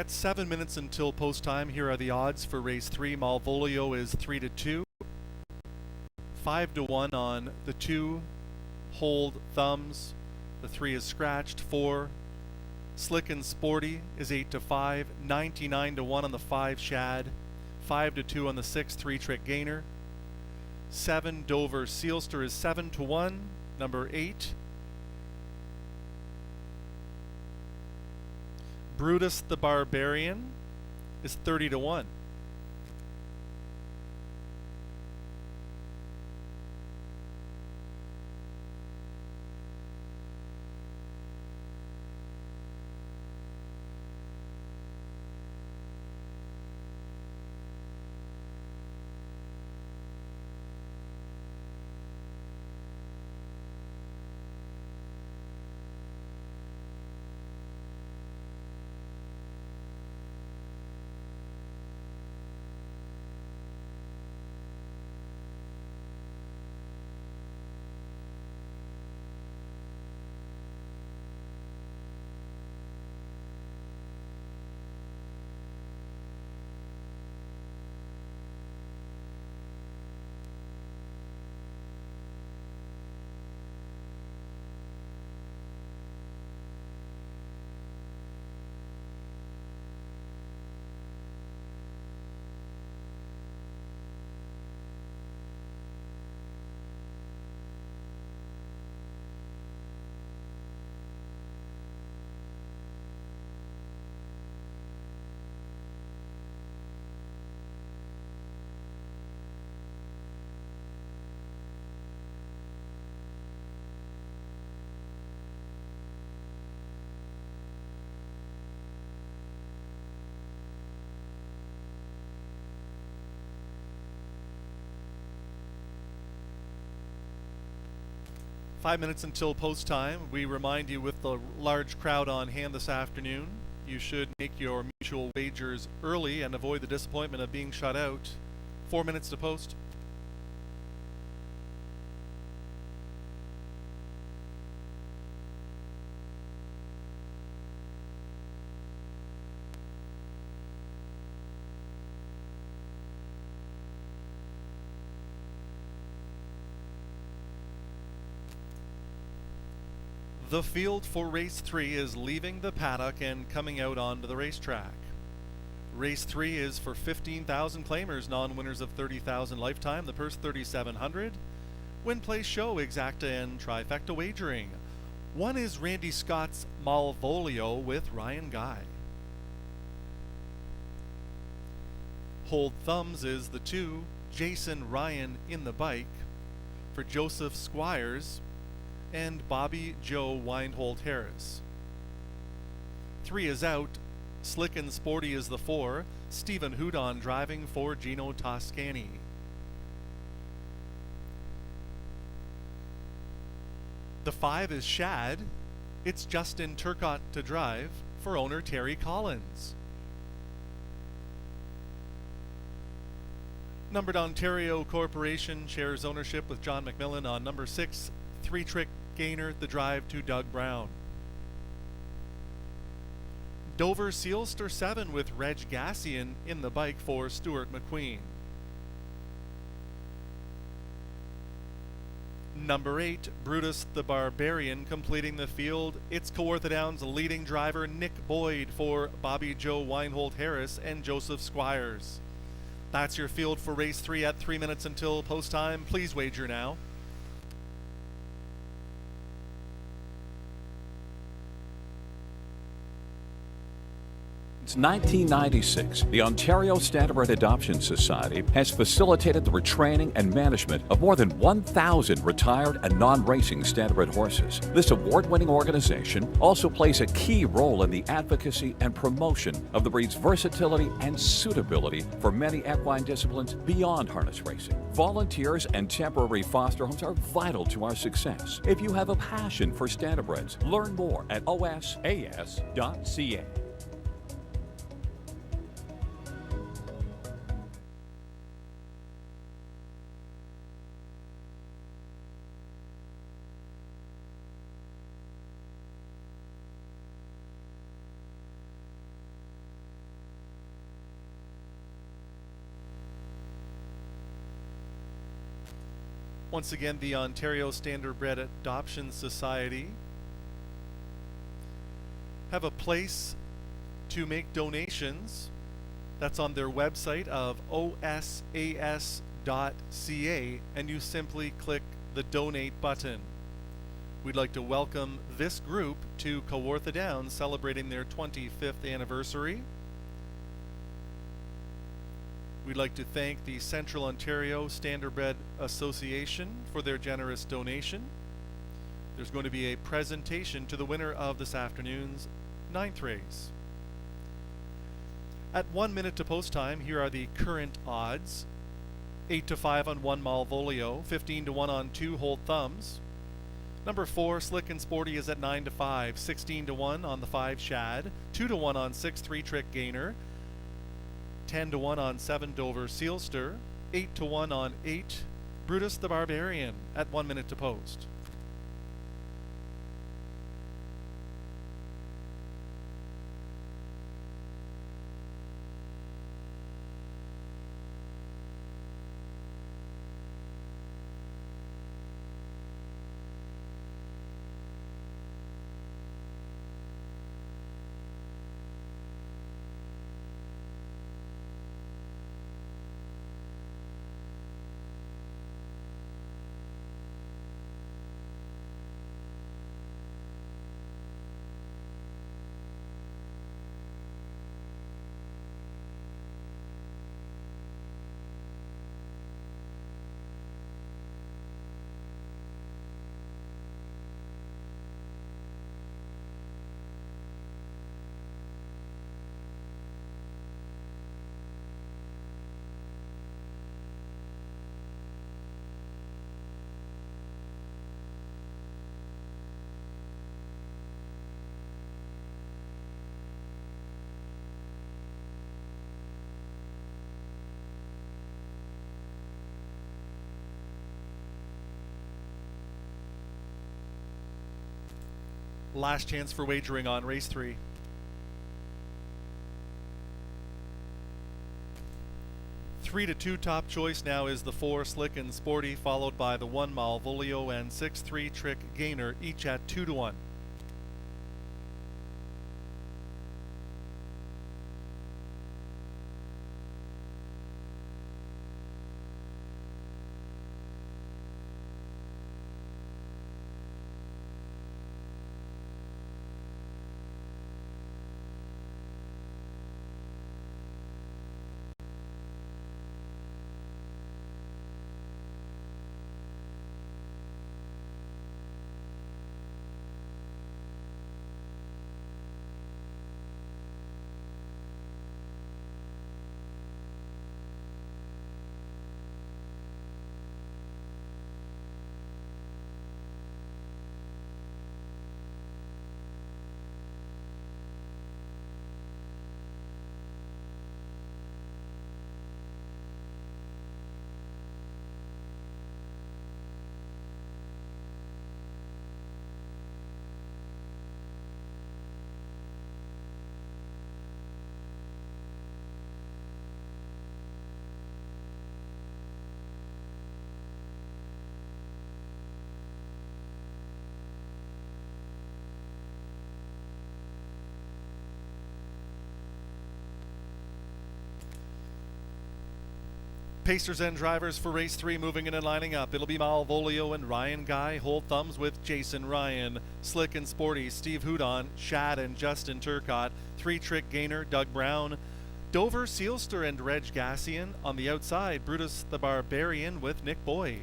At 7 minutes until post time, here are the odds for race 3. Malvolio is 3-2, 5-1 on the 2 hold thumbs. The 3 is scratched. 4 Slick and Sporty is 8-5, 99-1 on the 5 Shad, 5-2 on the 6 3-trick gainer. 7 Dover Sealster is 7-1. Number 8 Brutus the Barbarian is 30-1. Five minutes until post time. We remind you, with the large crowd on hand this afternoon, you should make your mutual wagers early and avoid the disappointment of being shut out. 4 minutes to post. The field for race 3 is leaving the paddock and coming out onto the racetrack. Race 3 is for 15,000 claimers, non-winners of 30,000 lifetime. The purse $3,700. Win, play, show, exacta, and trifecta wagering. One is Randy Scott's Malvolio with Ryan Guy. Hold thumbs is the 2 Jason Ryan in the bike for Joseph Squires and Bobby Joe Weinhold Harris. 3 is out. Slick and Sporty is the 4. Stephen Houdon driving for Gino Toscani. The 5 is Shad. It's Justin Turcott to drive for owner Terry Collins. Numbered Ontario Corporation shares ownership with John McMillan on number 6, 3-trick gainer, the drive to Doug Brown. Dover Sealster 7 with Reg Gassian in the bike for Stuart McQueen. Number 8, Brutus the Barbarian completing the field. It's Kawartha Downs leading driver Nick Boyd for Bobby Joe Weinhold Harris and Joseph Squires. That's your field for race 3 at 3 minutes until post time. Please wager now. Since 1996, the Ontario Standardbred Adoption Society has facilitated the retraining and management of more than 1,000 retired and non-racing standardbred horses. This award-winning organization also plays a key role in the advocacy and promotion of the breed's versatility and suitability for many equine disciplines beyond harness racing. Volunteers and temporary foster homes are vital to our success. If you have a passion for standardbreds, learn more at osas.ca. Once again, the Ontario Standardbred Adoption Society have a place to make donations. That's on their website of osas.ca, and you simply click the donate button. We'd like to welcome this group to Kawartha Downs, celebrating their 25th anniversary. We'd like to thank the Central Ontario Standardbred Association for their generous donation. There's going to be a presentation to the winner of this afternoon's 9th race. At 1 minute to post time, here are the current odds. 8-5 on 1 Malvolio, 15-1 on 2 Hold Thumbs. Number 4, Slick and Sporty, is at 9-5, 16-1 on the 5 Shad, 2-1 on 6 3-trick gainer, 10-1 on 7 Dover Sealster, 8-1 on 8 Brutus the Barbarian at 1 minute to post. Last chance for wagering on race 3. Three to 2 top choice now is the 4 Slick and Sporty, followed by the 1 Malvolio and 6 3-trick gainer, each at 2-1. Pacers and drivers for race 3 moving in and lining up. It'll be Malvolio and Ryan Guy. Hold thumbs with Jason Ryan. Slick and Sporty, Steve Houdon, Shad and Justin Turcott. 3-trick gainer, Doug Brown. Dover Sealster and Reg Gassian. On the outside, Brutus the Barbarian with Nick Boyd.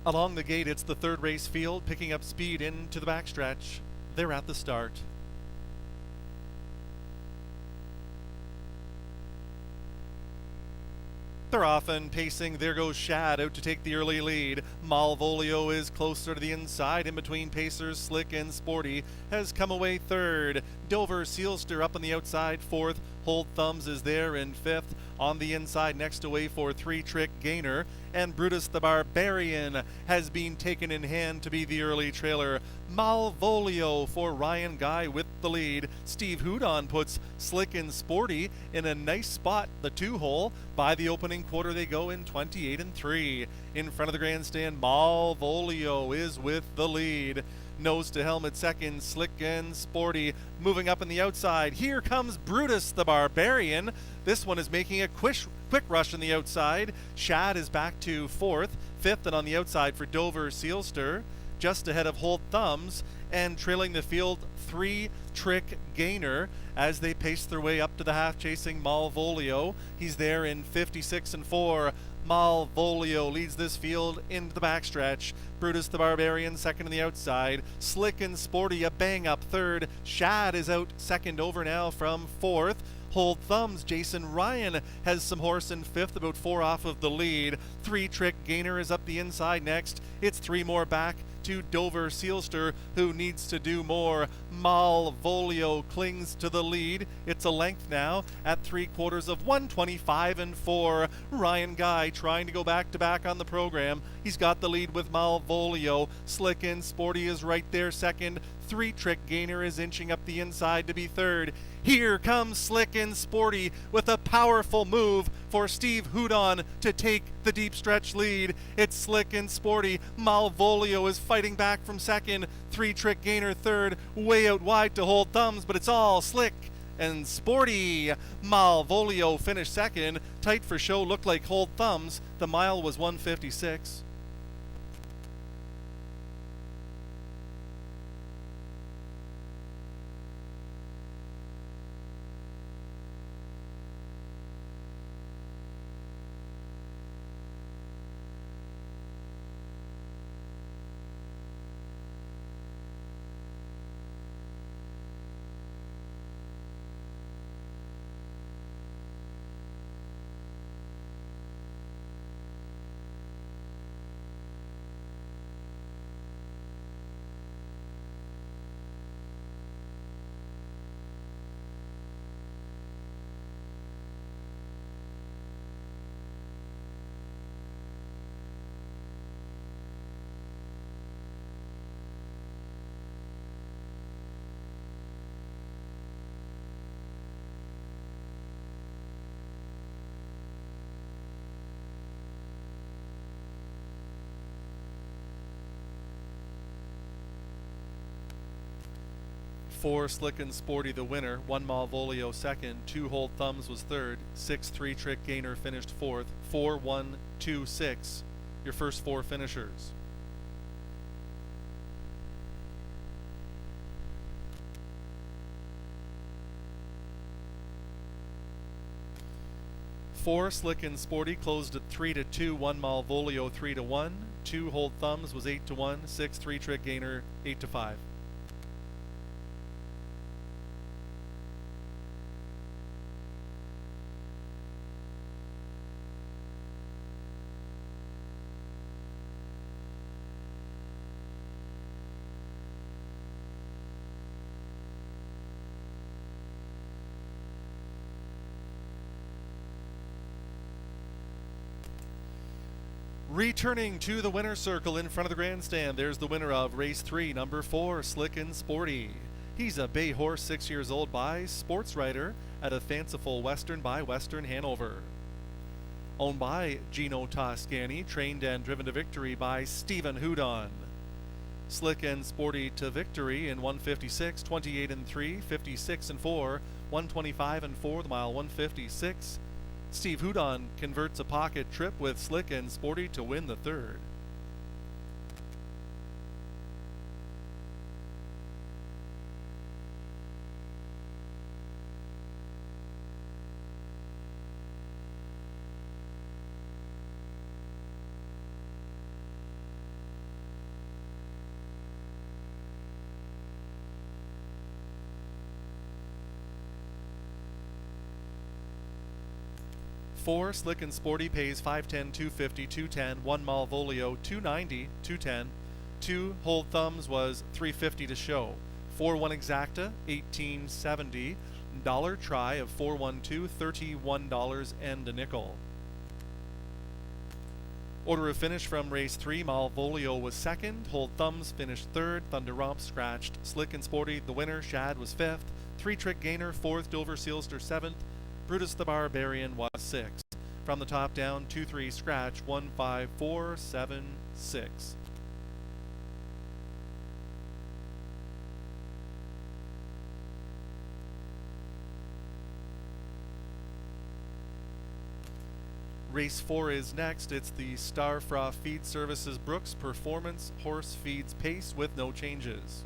Along the gate, it's the third race field, picking up speed into the backstretch. They're at the start. They're off and pacing. There goes Shad out to take the early lead. Malvolio is closer to the inside. In between Pacers, Slick and Sporty has come away third. Dover Sealster up on the outside fourth. Hold Thumbs is there in fifth. On the inside next away for 3-trick gainer. And Brutus the Barbarian has been taken in hand to be the early trailer. Malvolio for Ryan Guy with the lead. Steve Houdon puts Slick and Sporty in a nice spot, the 2-hole. By the opening quarter they go in 28-3. In front of the grandstand, Malvolio is with the lead. Nose to helmet second, Slick and Sporty moving up on the outside. Here comes Brutus the Barbarian. This one is making a quick rush on the outside. Shad is back to fourth, fifth and on the outside for Dover Sealster. Just ahead of Hold Thumbs and trailing the field 3-trick gainer as they pace their way up to the half chasing Malvolio. He's there in 56-4. Malvolio leads this field into the backstretch. Brutus the Barbarian second on the outside. Slick and Sporty a bang up third. Shad is out second over now from fourth. Hold Thumbs, Jason Ryan has some horse in fifth, about 4 off of the lead. 3-trick gainer is up the inside next. It's 3 more back to Dover Sealster, who needs to do more. Malvolio clings to the lead. It's a length now at 3/4 of 125-4. Ryan Guy trying to go back to back on the program. He's got the lead with Malvolio. Slick and Sporty is right there second. 3-trick gainer is inching up the inside to be third. Here comes Slick and Sporty with a powerful move for Steve Houdon to take the deep stretch lead. It's Slick and Sporty. Malvolio is fighting back from second. 3-trick gainer third. Way out wide to Hold Thumbs, but it's all Slick and Sporty. Malvolio finished second. Tight for show, looked like Hold Thumbs. The mile was 1:56. Four Slick and Sporty the winner, 1 Malvolio second, 2 Hold Thumbs was third, 6 3-trick gainer finished fourth, 4 1 2 6 your first 4 finishers. Four Slick and Sporty closed at 3-2, 1 Malvolio 3-1, 2 Hold Thumbs was 8-1, 6 3-trick gainer 8-5. Returning to the winner's circle in front of the grandstand, there's the winner of race 3, number 4, Slick and Sporty. He's a bay horse, 6 years old, by Sports Writer at a Fanciful Western by Western Hanover. Owned by Gino Toscani, trained and driven to victory by Stephen Houdon. Slick and Sporty to victory in 156, 28 and 3, 56 and 4, 125 and 4, the mile 156. Steve Houdon converts a pocket trip with Slick and Sporty to win the third. Four, Slick and Sporty pays 510, 250, 210. One, Malvolio, 290, 210. Two, Hold Thumbs was 350 to show. 4-1 Exacta, 1870. Dollar try of 412, $31 and a nickel. Order of finish from race 3, Malvolio was second. Hold Thumbs finished third. Thunder Romp scratched. Slick and Sporty, the winner. Shad was fifth. Three Trick Gainer, fourth. Dover Sealster, seventh. Brutus the Barbarian was sixth. From the top down, 2-3 scratch, 1-5-4-7-6. Race 4 is next. It's the Starfra Feed Services Brooks Performance Horse Feeds Pace with no changes.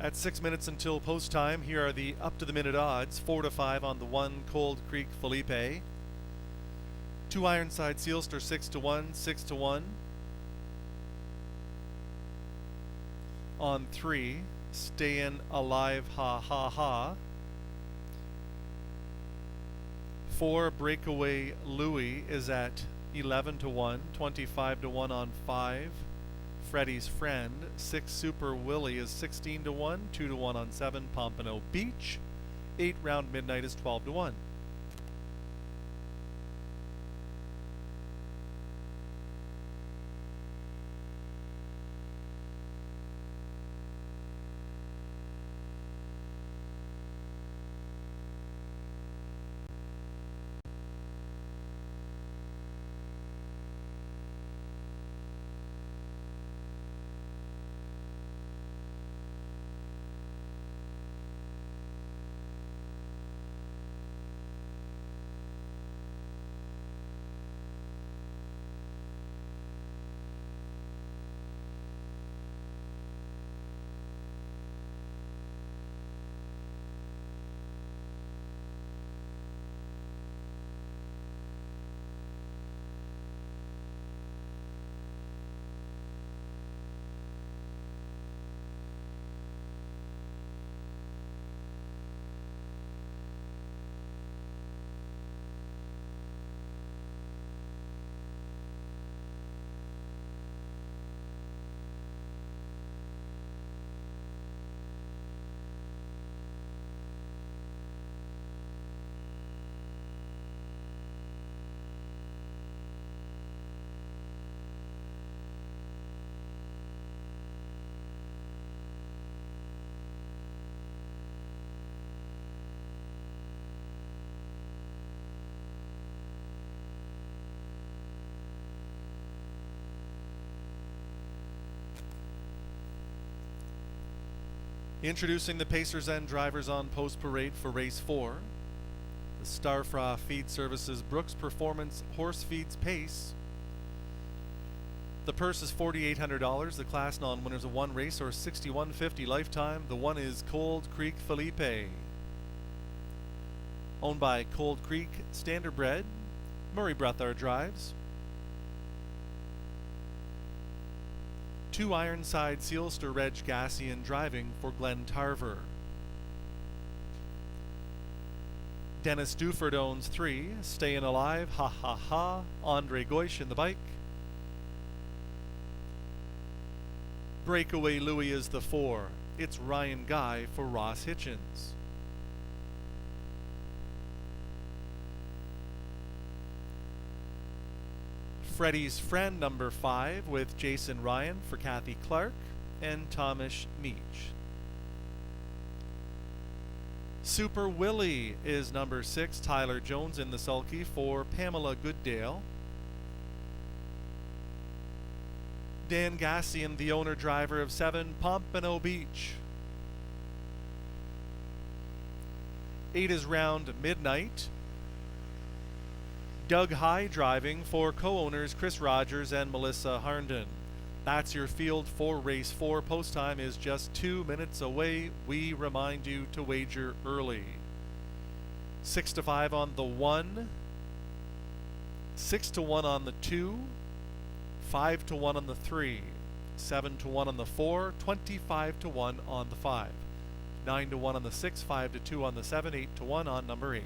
At 6 minutes until post time, here are the up to the minute odds. 4-5 on the 1 Cold Creek Felipe. 2 Ironside Sealster 6-1, 6-1. On 3, Stayin' Alive Ha Ha Ha. 4 Breakaway Louie is at 11-1, 25-1 on 5. Freddie's Friend. 6 Super Willie is 16-1, 2-1 on 7 Pompano Beach. 8 Round Midnight is 12-1. Introducing the Pacers and drivers on post parade for race 4. The Starfra Feed Services Brooks Performance Horse Feeds Pace. The purse is $4,800. The class non-winners of 1 race or $61.50 lifetime. The one is Cold Creek Felipe. Owned by Cold Creek Standardbred. Murray Brethar drives. 2 Ironside Sealster Reg Gassian driving for Glenn Tarver. Dennis Duford owns 3. Stayin' Alive, Ha Ha Ha. Andre Goish in the bike. Breakaway Louie is the 4. It's Ryan Guy for Ross Hitchens. Freddie's Friend number 5 with Jason Ryan for Kathy Clark and Thomas Meach. Super Willie is number 6, Tyler Jones in the sulky for Pamela Gooddale. Dan Gassian, the owner driver of 7, Pompano Beach. 8 is Round Midnight. Doug High driving for co-owners Chris Rogers and Melissa Harnden. That's your field for race 4. Post time is just 2 minutes away. We remind you to wager early. 6-5 on the 1, 6-1 on the 2, 5-1 on the 3, 7-1 on the 4, 25-1 on the 5, 9-1 on the 6, 5-2 on the 7, 8-1 on number 8.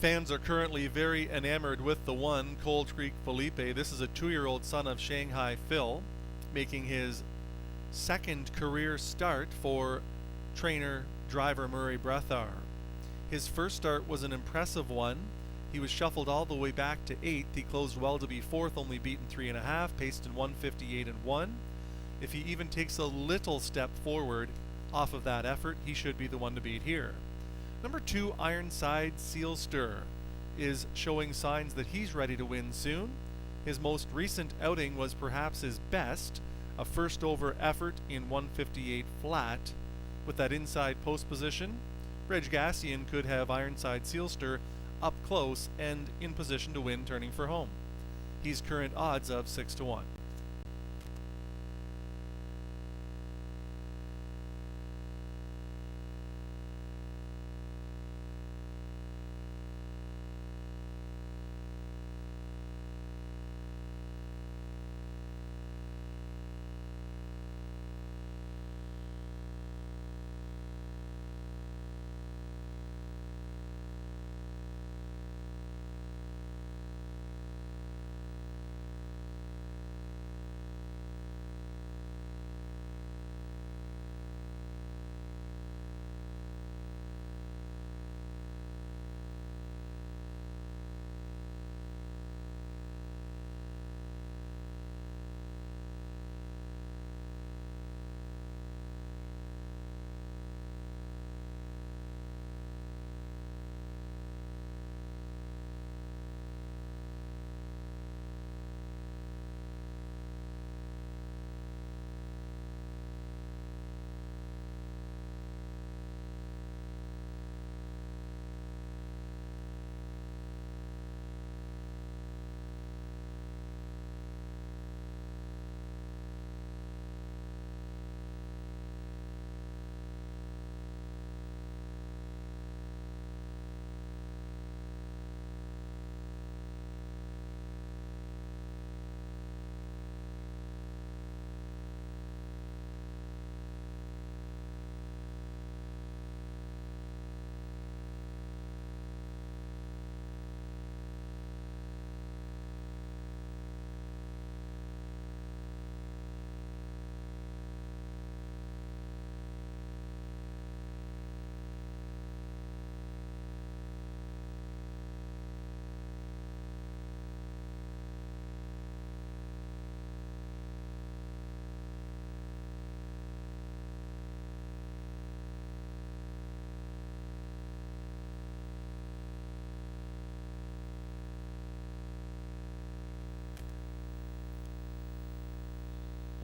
Fans are currently very enamored with the 1, Cold Creek Felipe. This is a 2-year-old son of Shanghai Phil, making his 2nd career start for trainer driver Murray Brethar. His first start was an impressive one. He was shuffled all the way back to 8th. He closed well to be 4th, only beaten 3.5, paced in 158 and 1. If he even takes a little step forward off of that effort, he should be the one to beat here. Number 2, Ironside Sealster, is showing signs that he's ready to win soon. His most recent outing was perhaps his best, a first over effort in 158 flat. With that inside post position, Reg Gassian could have Ironside Sealster up close and in position to win turning for home. He's current odds of 6 to 1.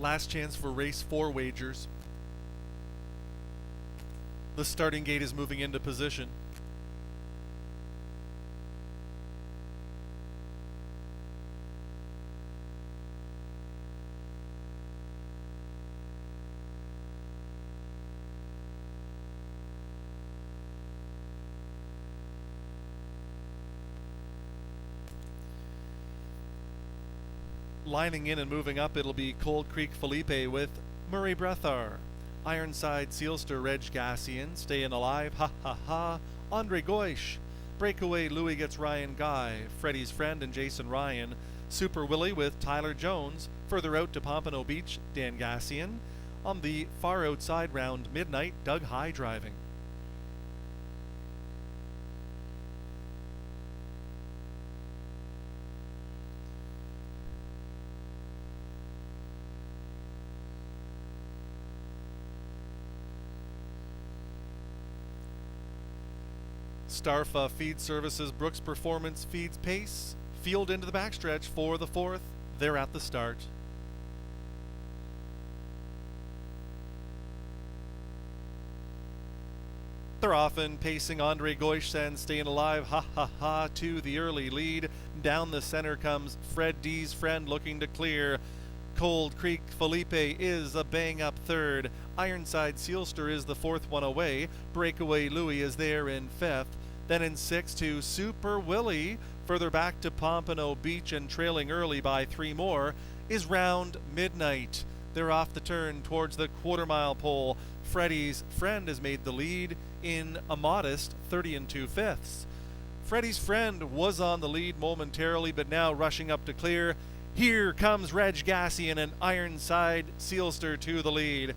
Last chance for race 4 wagers. The starting gate is moving into position. Lining in and moving up, it'll be Cold Creek Felipe with Murray Brethar. Ironside Sealster Reg Gassian, Staying Alive, Ha Ha Ha, Andre Goish. Breakaway Louis gets Ryan Guy, Freddie's Friend and Jason Ryan. Super Willie with Tyler Jones. Further out to Pompano Beach, Dan Gassian. On the far outside round Midnight, Doug High driving. Starfa Feed Services, Brooks Performance feeds pace. Field into the backstretch for the 4th. They're at the start. They're often pacing Andre Goish and Staying Alive, Ha Ha Ha, to the early lead. Down the center comes Fred D's Friend looking to clear. Cold Creek Felipe is a bang-up 3rd. Ironside Sealster is the 4th one away. Breakaway Louis is there in 5th. Then in 6th to Super Willie. Further back to Pompano Beach and trailing early by 3 more is Round Midnight. They're off the turn towards the quarter-mile pole. Freddie's Friend has made the lead in a modest 30 2/5. Freddie's Friend was on the lead momentarily, but now rushing up to clear. Here comes Reg Gassian and Ironside Sealster to the lead.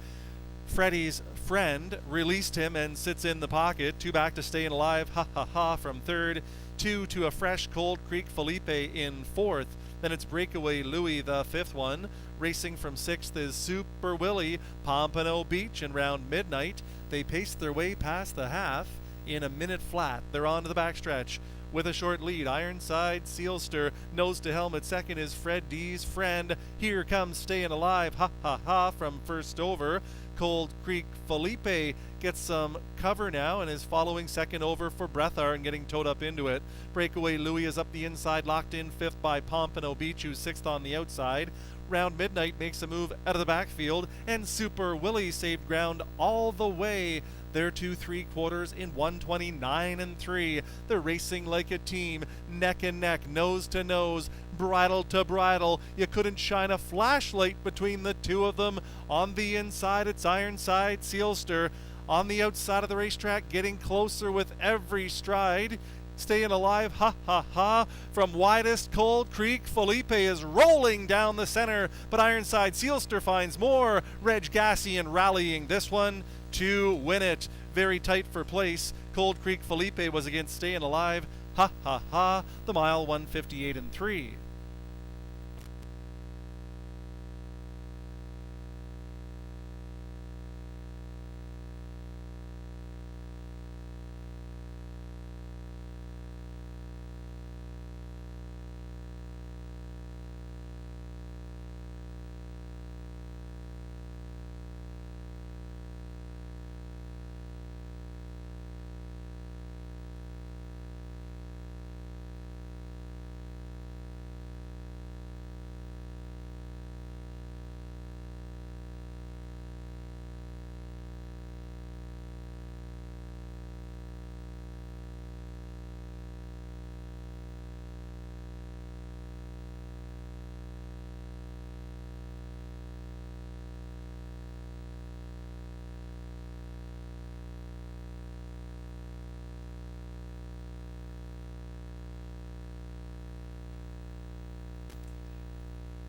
Freddie's Friend released him and sits in the pocket. 2 back to Staying Alive, ha ha ha from third. 2 to a fresh Cold Creek Felipe in fourth. Then it's Breakaway Louie, the fifth one. Racing from sixth is Super Willie, Pompano Beach, and round midnight they paced their way past the half in a minute flat. They're on to the backstretch with a short lead. Ironside Sealster, nose to helmet. Second is Fred D's Friend. Here comes Staying Alive, ha ha ha from first over. Cold Creek Felipe gets some cover now and is following second over for Breathar and getting towed up into it. Breakaway Louie is up the inside, locked in fifth by Pompano Beach, who's sixth on the outside. Round Midnight makes a move out of the backfield, and Super Willie saved ground all the way. They're 2 3/4 in 1:29 and 3. They're racing like a team, neck and neck, nose to nose, bridle to bridle. You couldn't shine a flashlight between the two of them. On the inside, it's Ironside Sealster. On the outside of the racetrack, getting closer with every stride. Staying Alive, ha ha ha, from widest Cold Creek. Felipe is rolling down the center, but Ironside Sealster finds more. Reg Gassian rallying this one to win it. Very tight for place. Cold Creek Felipe was against Staying Alive, ha ha ha, the mile 1:58 and 3.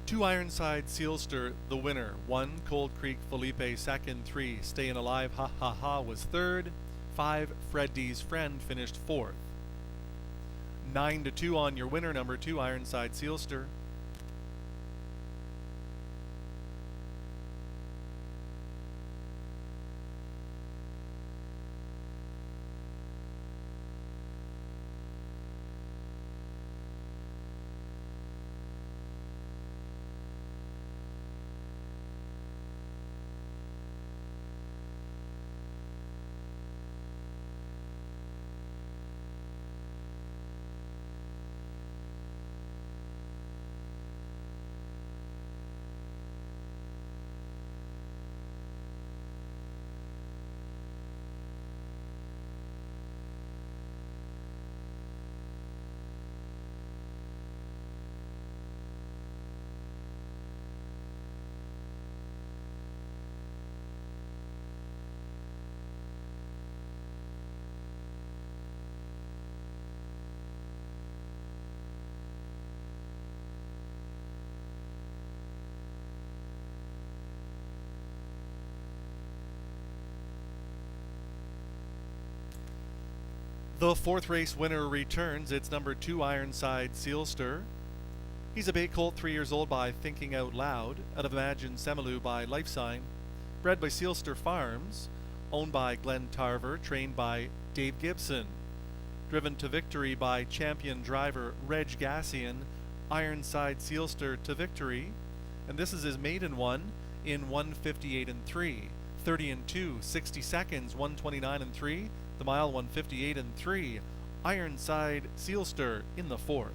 Two Ironside Sealster, the winner. 1 Cold Creek Felipe second. 3 Staying Alive, ha ha ha was third. 5 Fred D's Friend finished fourth. 9-2 on your winner, number 2 Ironside Sealster. The fourth race winner returns. It's number 2 Ironside Sealster. He's a bay colt, 3 years old, by Thinking Out Loud, out of Imagine Semelu by Lifesign. Bred by Sealster Farms, owned by Glenn Tarver, trained by Dave Gibson. Driven to victory by champion driver Reg Gassian. Ironside Sealster to victory. And this is his maiden one in 1:58 and 3. 30 and 2, 60 seconds, 1:29 and 3. The mile 1:58 and 3. Ironside Sealster in the fourth.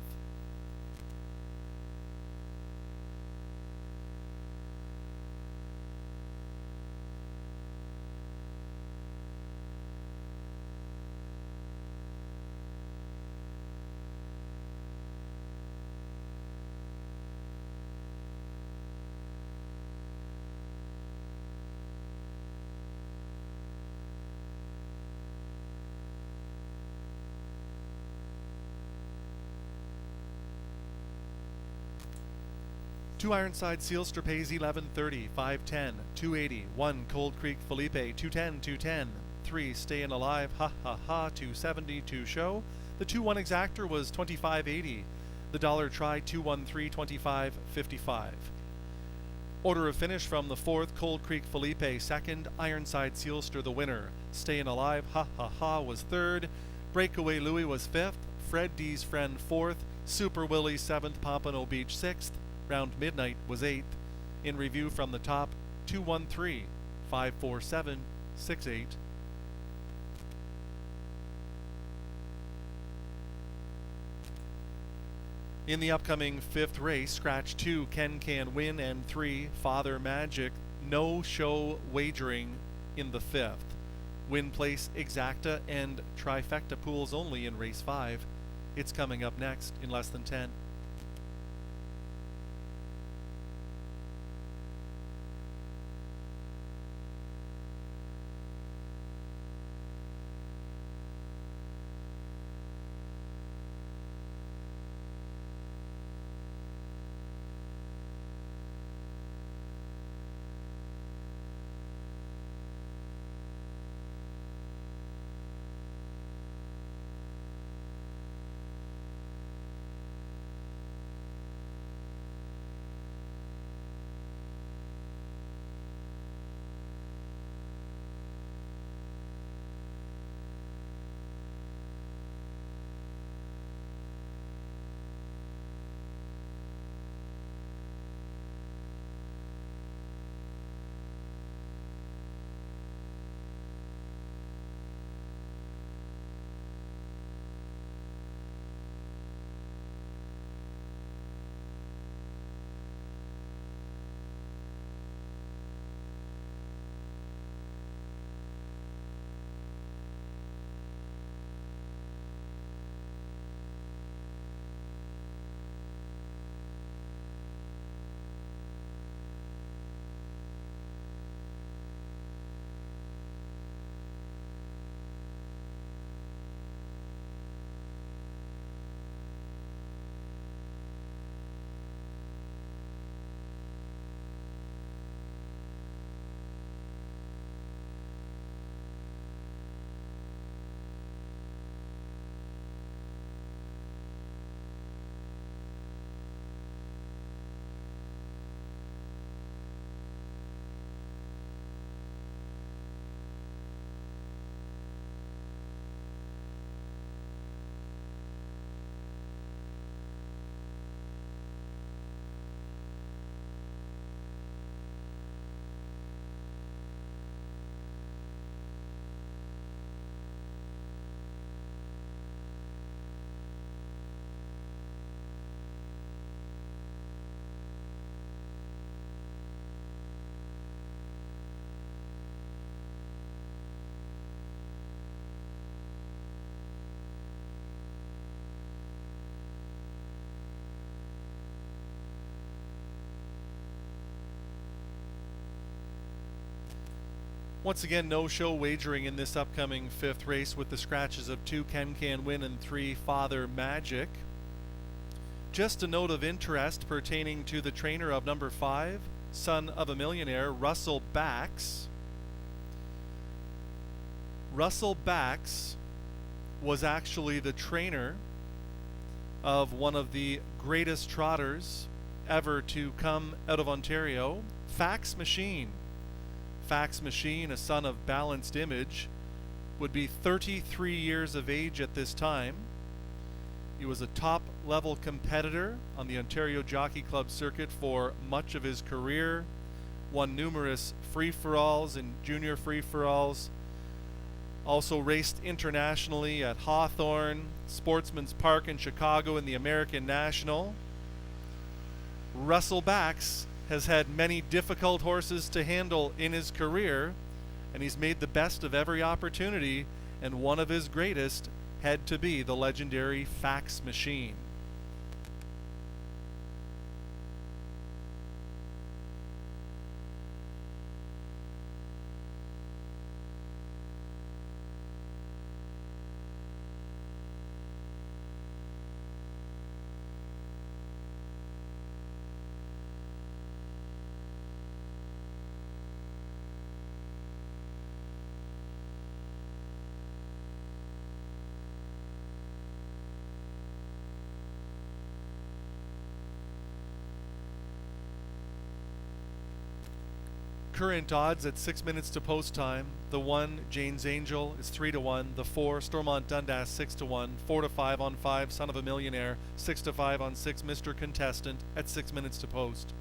2 Ironside Sealster pays 11.30, 5.10, 2.80, 1 Cold Creek Felipe, 2.10, 2.10, 3 Stayin' Alive, ha ha ha, 2.70, 2 Show. The 2-1 exactor was 25.80. The dollar try 213, 25.55. Order of finish from the 4th, Cold Creek Felipe 2nd, Ironside Sealster the winner. Stayin' Alive, ha ha ha was 3rd, Breakaway Louie was 5th, Fred D's Friend 4th, Super Willie 7th, Pompano Beach 6th, Round Midnight was 8th. In review from the top, 213, 547, 68. In the upcoming 5th race, scratch 2, Ken Can Win, and 3, Father Magic. No show wagering in the 5th. Win place exacta and trifecta pools only in race 5. It's coming up next in less than 10. Once again, no show wagering in this upcoming 5th race with the scratches of 2 Ken Can Win and 3 Father Magic. Just a note of interest pertaining to the trainer of number 5, Son of a Millionaire, Russell Bax. Russell Bax was actually the trainer of one of the greatest trotters ever to come out of Ontario, Fax Machine. Fax Machine, a son of Balanced Image, would be 33 years of age at this time. He was a top-level competitor on the Ontario Jockey Club circuit for much of his career, won numerous free-for-alls and junior free-for-alls, also raced internationally at Hawthorne, Sportsman's Park in Chicago, and the American National. Russell Bax has had many difficult horses to handle in his career, and he's made the best of every opportunity, and one of his greatest had to be the legendary Fax Machine. Current odds at 6 minutes to post time. The 1, Jane's Angel, is 3-1. The 4, Stormont Dundas, 6-1. 4-5 on 5, Son of a Millionaire. 6-5 on 6, Mr. Contestant, at 6 minutes to post.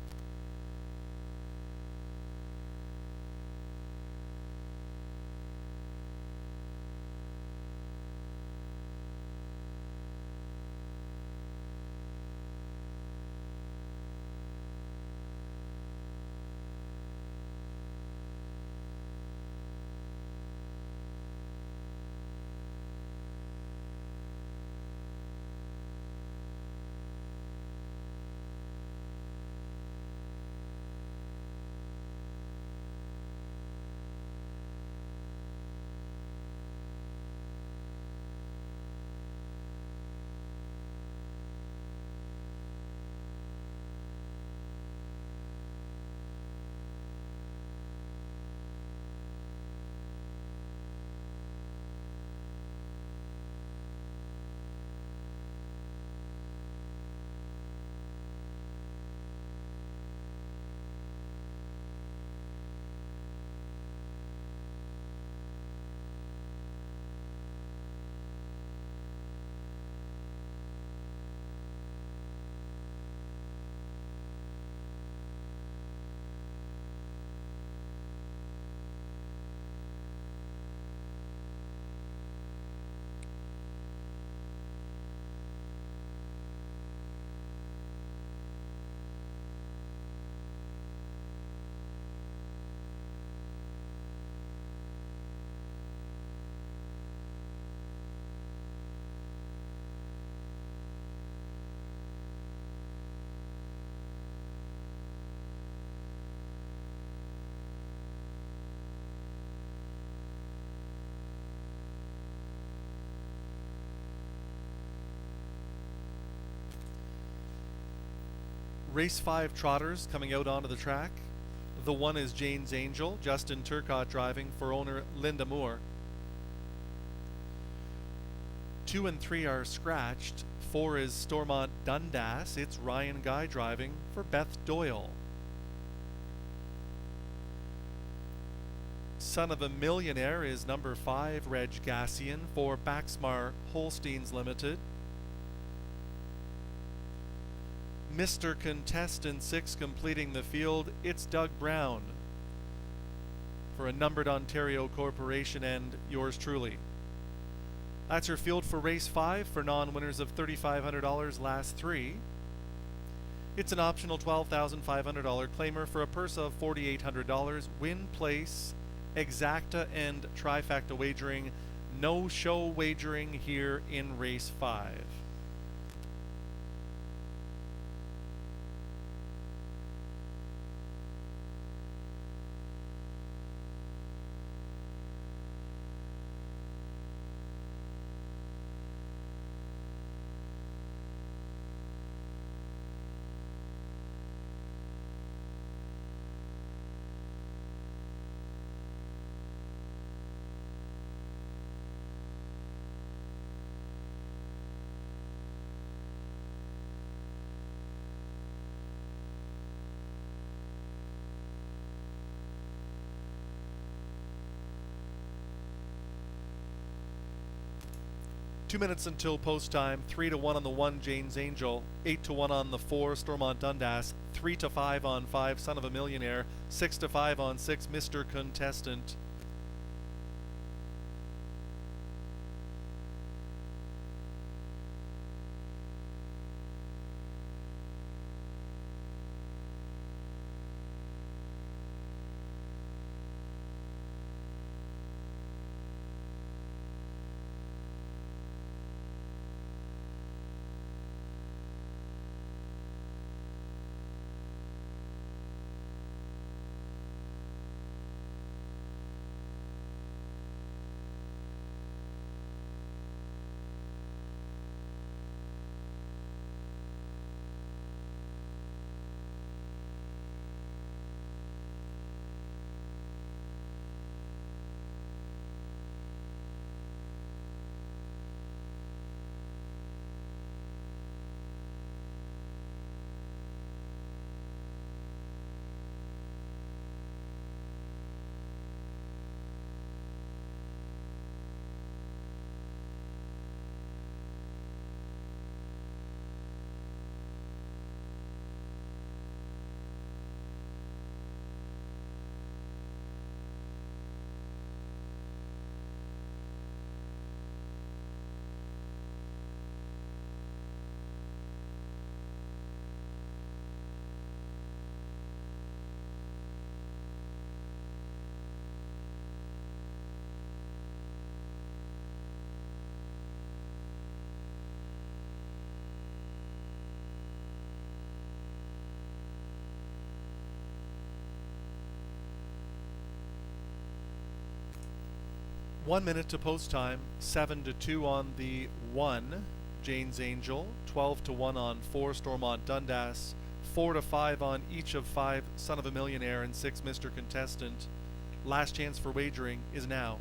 Race 5 trotters coming out onto the track. The 1 is Jane's Angel, Justin Turcott driving for owner Linda Moore. 2 and 3 are scratched. 4 is Stormont Dundas, it's Ryan Guy driving for Beth Doyle. Son of a Millionaire is number 5, Reg Gassian for Baxmar Holsteins Limited. Mr. Contestant 6 completing the field, it's Doug Brown for a Numbered Ontario Corporation and yours truly. That's your field for race 5 for non-winners of $3,500 last 3. It's an optional $12,500 claimer for a purse of $4,800. Win, place, exacta and trifecta wagering. No show wagering here in race 5. 2 minutes until post time. 3-1 on the 1, Jane's Angel. 8-1 on the 4, Stormont Dundas. 3-5 on 5, Son of a Millionaire. 6-5 on 6, Mr. Contestant. 1 minute to post time. 7-2 on the 1, Jane's Angel. 12-1 on 4, Stormont Dundas. 4-5 on each of 5, Son of a Millionaire, and 6, Mr. Contestant. Last chance for wagering is now.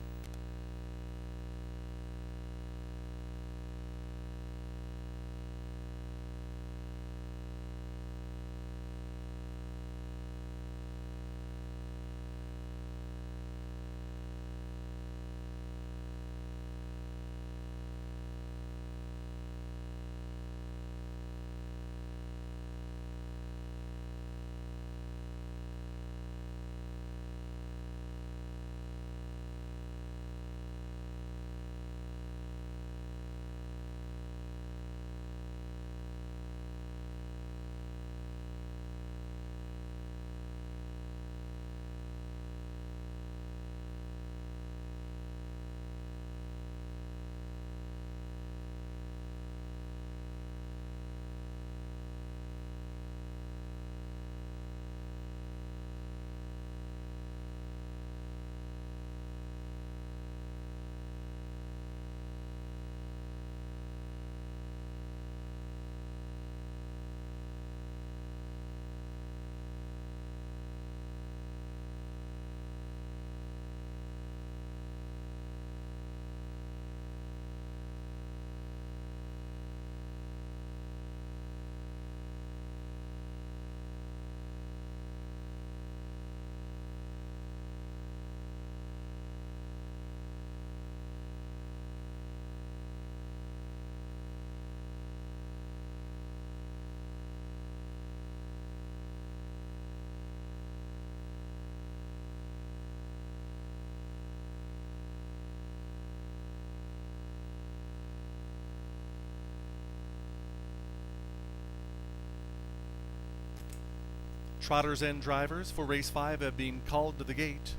Trotters and drivers for race 5 have been called to the gate.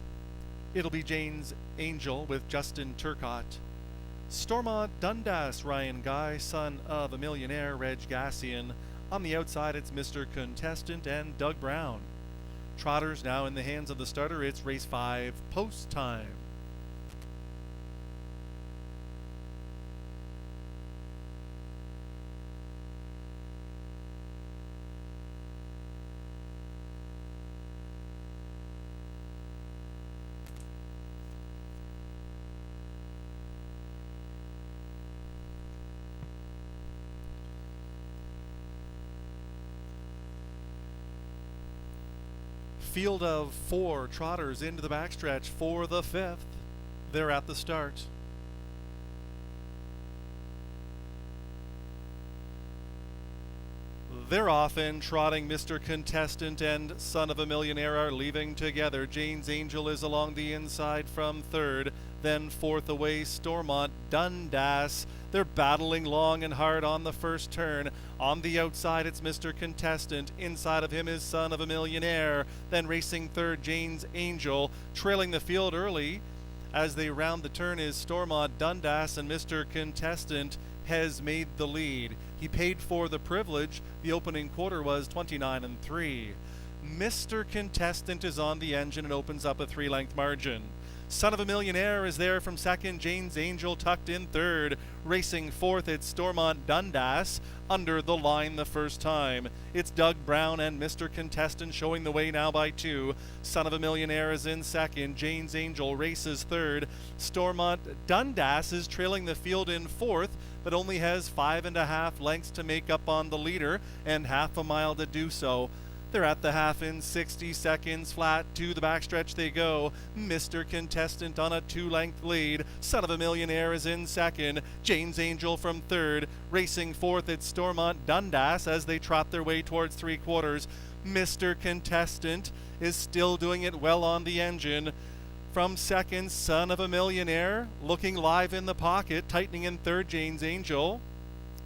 It'll be Jane's Angel with Justin Turcott. Stormont Dundas, Ryan Guy, Son of a Millionaire, Reg Gassian. On the outside, it's Mr. Contestant and Doug Brown. Trotters now in the hands of the starter. It's race 5 post time. Field of 4 trotters into the backstretch for the 5th. They're at the start. They're off and trotting. Mr. Contestant and Son of a Millionaire are leaving together. Jane's Angel is along the inside from 3rd. Then 4th away, Stormont Dundas. They're battling long and hard on the first turn. On the outside, it's Mr. Contestant. Inside of him is Son of a Millionaire. Then racing 3rd, Jane's Angel. Trailing the field early as they round the turn is Stormont Dundas, and Mr. Contestant has made the lead. He paid for the privilege. The opening quarter was 29-3. Mr. Contestant is on the engine and opens up a 3-length margin. Son of a Millionaire is there from 2nd. Jane's Angel tucked in 3rd. Racing 4th, it's Stormont Dundas under the line the first time. It's Doug Brown and Mr. Contestant showing the way now by 2. Son of a Millionaire is in 2nd. Jane's Angel races 3rd. Stormont Dundas is trailing the field in 4th, but only has 5.5 lengths to make up on the leader and half a mile to do so. They're at the half in 60 seconds flat. To the backstretch they go. Mr. Contestant on a 2-length lead. Son of a Millionaire is in 2nd. Jane's Angel from 3rd. Racing 4th, it's Stormont Dundas as they trot their way towards 3/4. Mr. Contestant is still doing it well on the engine. From 2nd, Son of a Millionaire looking live in the pocket, tightening in 3rd, Jane's Angel.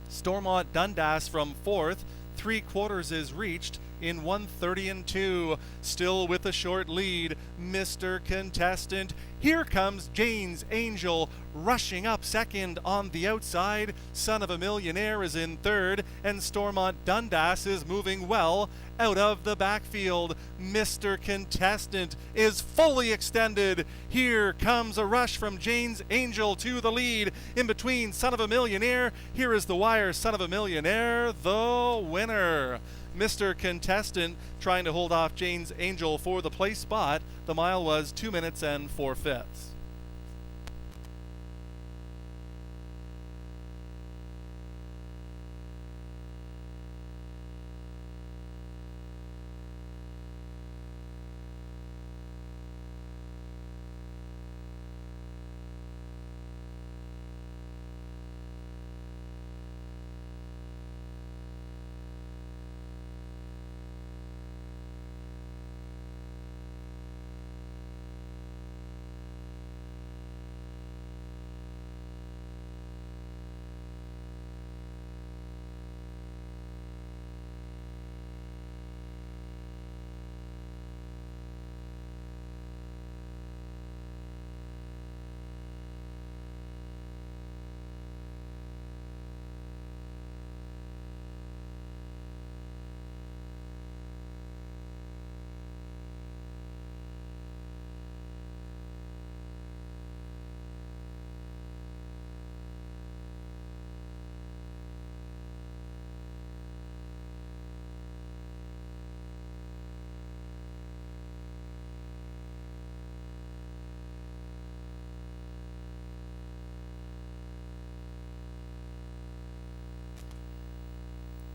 Stormont Dundas from 4th. 3/4 is reached in 1:30-2, still with a short lead. Mr. Contestant. Here comes Jane's Angel rushing up 2nd on the outside. Son of a Millionaire is in 3rd, and Stormont Dundas is moving well out of the backfield. Mr. Contestant is fully extended. Here comes a rush from Jane's Angel to the lead. In between Son of a Millionaire. Here is the wire, Son of a Millionaire, the winner. Mr. Contestant trying to hold off Jane's Angel for the place spot. The mile was 2 minutes and 4/5.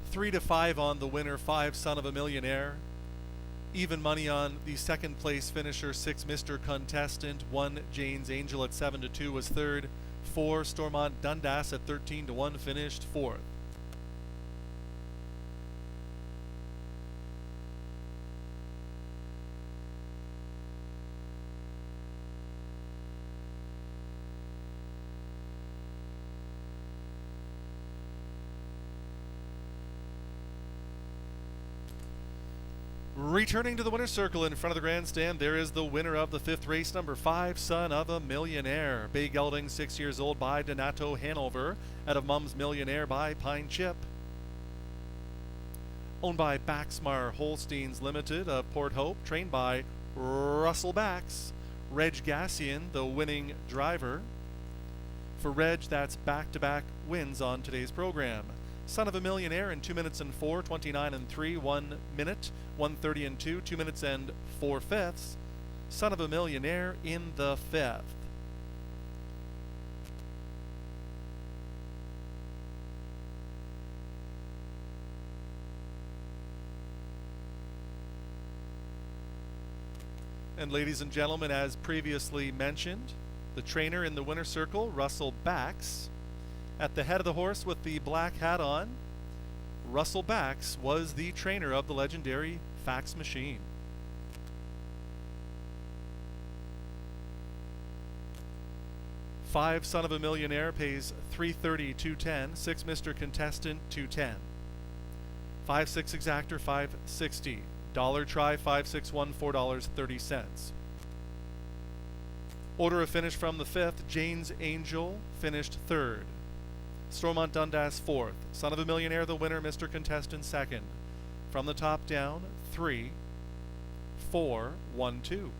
Three to 5 on the winner, 5 Son of a Millionaire. Even money on the second place finisher, 6 Mr. Contestant, 1 Jane's Angel at 7-2 was third, 4 Stormont Dundas at 13-1 finished fourth. Returning to the winner's circle in front of the grandstand, there is the winner of the 5th race, number 5, Son of a Millionaire. Bay Gelding, 6 years old, by Donato Hanover, out of Mum's Millionaire by Pine Chip. Owned by Baxmar Holsteins Limited of Port Hope, trained by Russell Bax. Reg Gassian, the winning driver. For Reg, that's back-to-back wins on today's program. Son of a Millionaire in 2 minutes and 4, 29 and 3, 1 minute, 1:30 and 2, 2 minutes and 4/5. Son of a Millionaire in the 5th. And ladies and gentlemen, as previously mentioned, the trainer in the winner's circle, Russell Bax. At the head of the horse with the black hat on, Russell Bax was the trainer of the legendary fax machine. Five Son of a Millionaire pays $330, $210. 6 Mr. Contestant, $210. 5-6 Exactor, $560. Dollar Try, 561, $4.30. Order of finish from the 5th, Jane's Angel finished 3rd. Stormont Dundas 4th. Son of a Millionaire, the winner, Mr. Contestant 2nd. From the top down, 3, 4, 1, 2.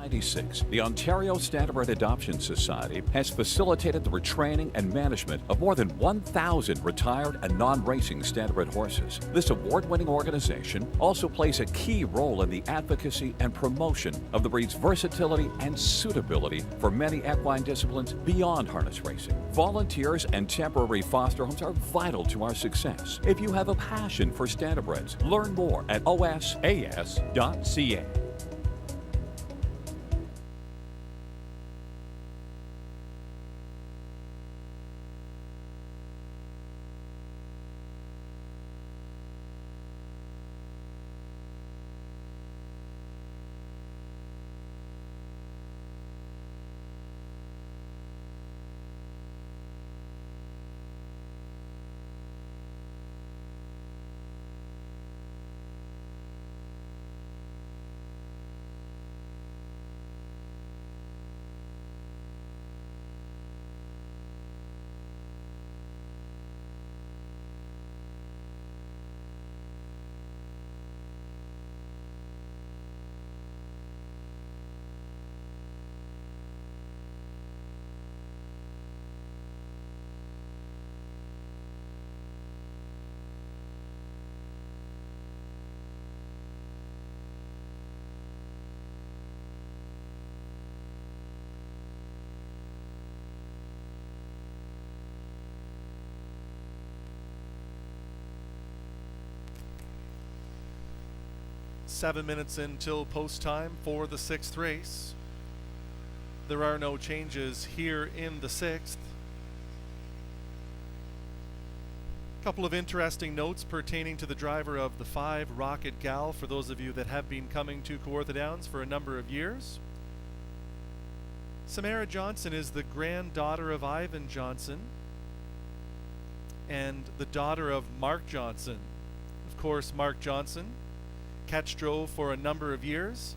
1996, the Ontario Standardbred Adoption Society has facilitated the retraining and management of more than 1,000 retired and non-racing standardbred horses. This award-winning organization also plays a key role in the advocacy and promotion of the breed's versatility and suitability for many equine disciplines beyond harness racing. Volunteers and temporary foster homes are vital to our success. If you have a passion for standardbreds, learn more at osas.ca. Seven minutes until post time for the sixth race. There are no changes here in the sixth. Couple of interesting notes pertaining to the driver of the 5 Rocket Gal for those of you that have been coming to Kawartha Downs for a number of years. Samara Johnson is the granddaughter of Ivan Johnson and the daughter of Mark Johnson. Of course, Mark Johnson catch drove for a number of years,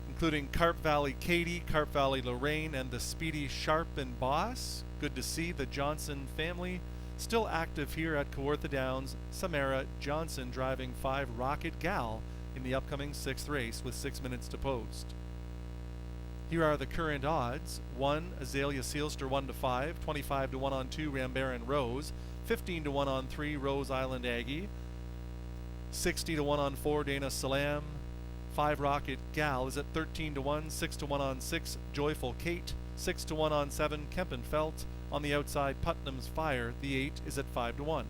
including Carp Valley Katie, Carp Valley Lorraine, and the speedy Sharp and Boss. Good to see the Johnson family still active here at Kawartha Downs. Samara Johnson driving 5 Rocket Gal in the upcoming 6th race with 6 minutes to post. Here are the current odds. 1, Azalea Sealster 1 to 5, 25 to 1 on 2, Rambaran Rose, 15 to 1 on 3, Rose Island Aggie, 60 to 1 on 4, Dana Salam. 5 Rocket Gal is at 13 to 1, 6 to 1 on 6, Joyful Kate, 6 to 1 on 7, Kempenfelt. On the outside, Putnam's Fire. The 8 is at 5 to 1.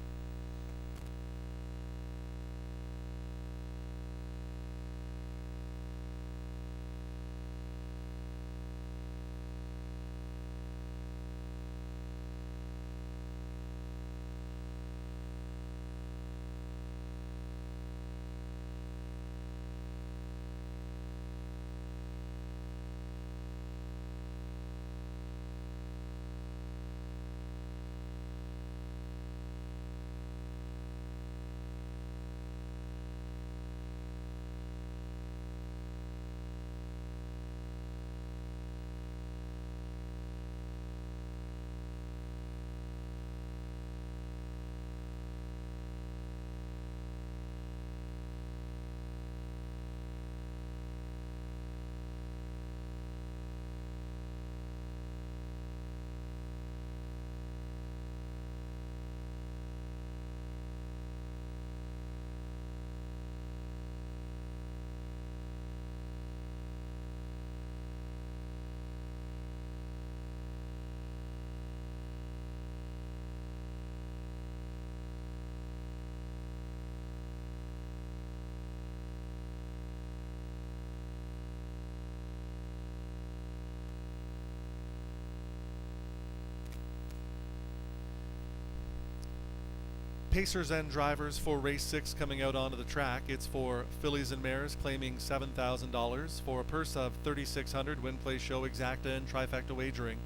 Pacers and drivers for race 6 coming out onto the track. It's for fillies and mares claiming $7,000 for a purse of $3,600. Win, play, show, exacta, and trifecta wagering.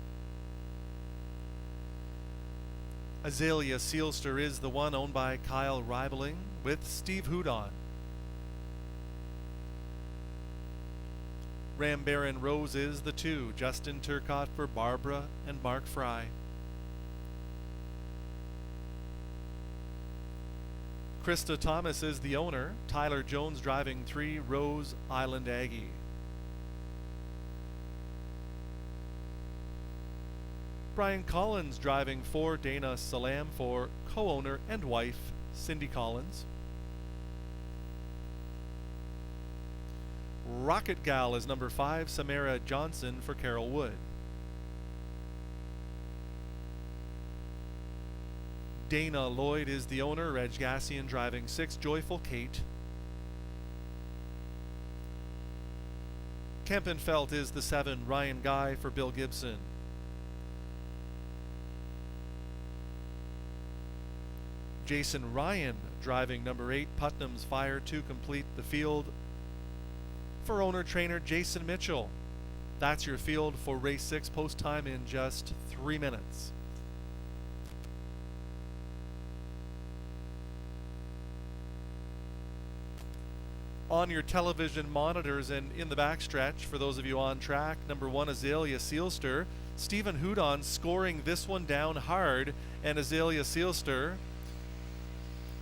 Azalea Sealster is the one, owned by Kyle Ribeling with Steve Houdon. Rambaran Rose is the 2, Justin Turcott for Barbara and Mark Fry. Krista Thomas is the owner. Tyler Jones driving 3, Rose Island Aggie. Brian Collins driving for Dana Salam for co-owner and wife Cindy Collins. Rocket Gal is number 5, Samara Johnson for Carol Wood. Dana Lloyd is the owner, Reg Gassian driving 6, Joyful Kate. Kempenfelt is the 7, Ryan Guy for Bill Gibson. Jason Ryan driving number 8, Putnam's Fire to complete the field for owner-trainer Jason Mitchell. That's your field for race 6, post time in just 3 minutes. On your television monitors and in the backstretch, for those of you on track, number 1, Azalea Sealster. Stephen Houdon scoring this one down hard, and Azalea Sealster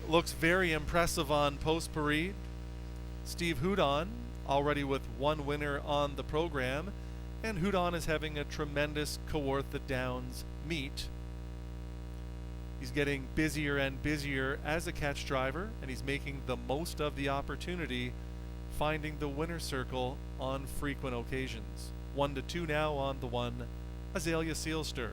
looks very impressive on post parade. Steve Houdon already with 1 winner on the program, and Houdon is having a tremendous Kawartha Downs meet. He's getting busier and busier as a catch driver, and he's making the most of the opportunity, finding the winner circle on frequent occasions. 1-2 now on the 1, Azalea Sealster.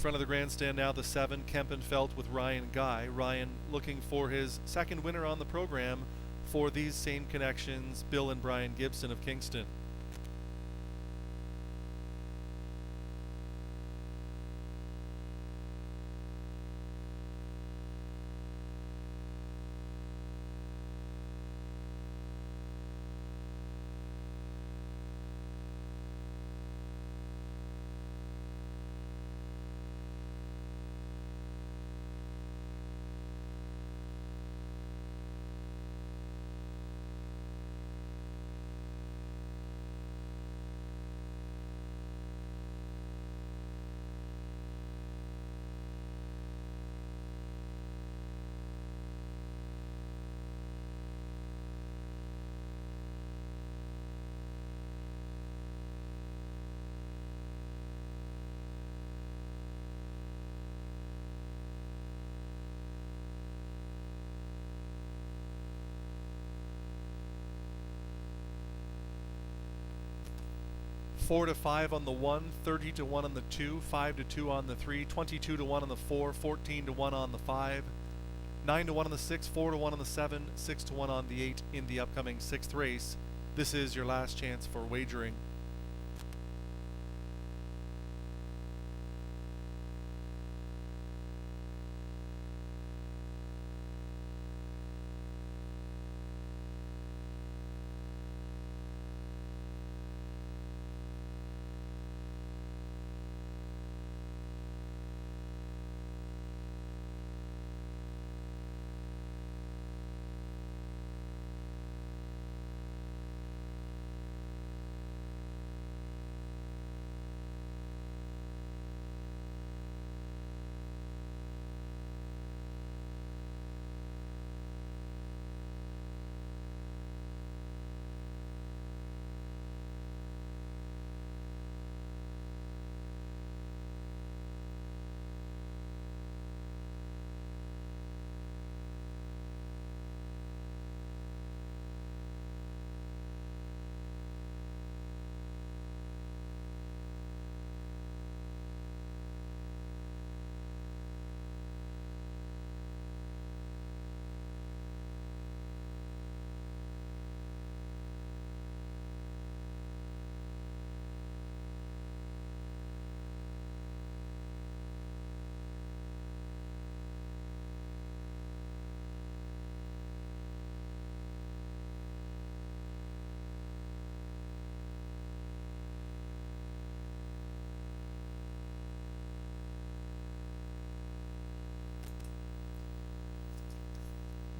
In front of the grandstand now, the 7, Kempenfelt with Ryan Guy. Ryan looking for his 2nd winner on the program for these same connections, Bill and Brian Gibson of Kingston. Four to 5 on the 1, 30 to 1 on the 2, 5 to 2 on the 3, 22 to 1 on the 4, 14 to 1 on the 5, 9 to 1 on the 6, 4 to 1 on the 7, 6 to 1 on the 8 in the upcoming 6th race. This is your last chance for wagering.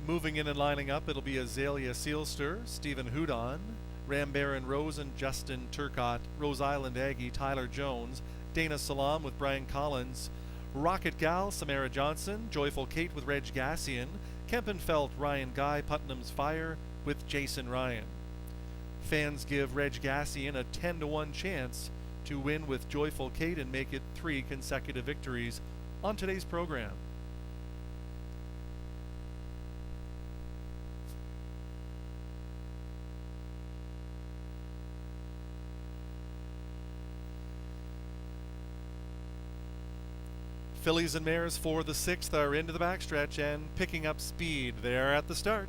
Moving in and lining up, it'll be Azalea Sealster, Stephen Houdon, Ram Baron Rosen, Justin Turcott, Rose Island Aggie, Tyler Jones, Dana Salam with Brian Collins, Rocket Gal, Samara Johnson, Joyful Kate with Reg Gassian, Kempenfelt, Ryan Guy, Putnam's Fire with Jason Ryan. Fans give Reg Gassian a 10-1 chance to win with Joyful Kate and make it 3 consecutive victories on today's program. Fillies and mares for the 6th are into the backstretch and picking up speed. They're at the start.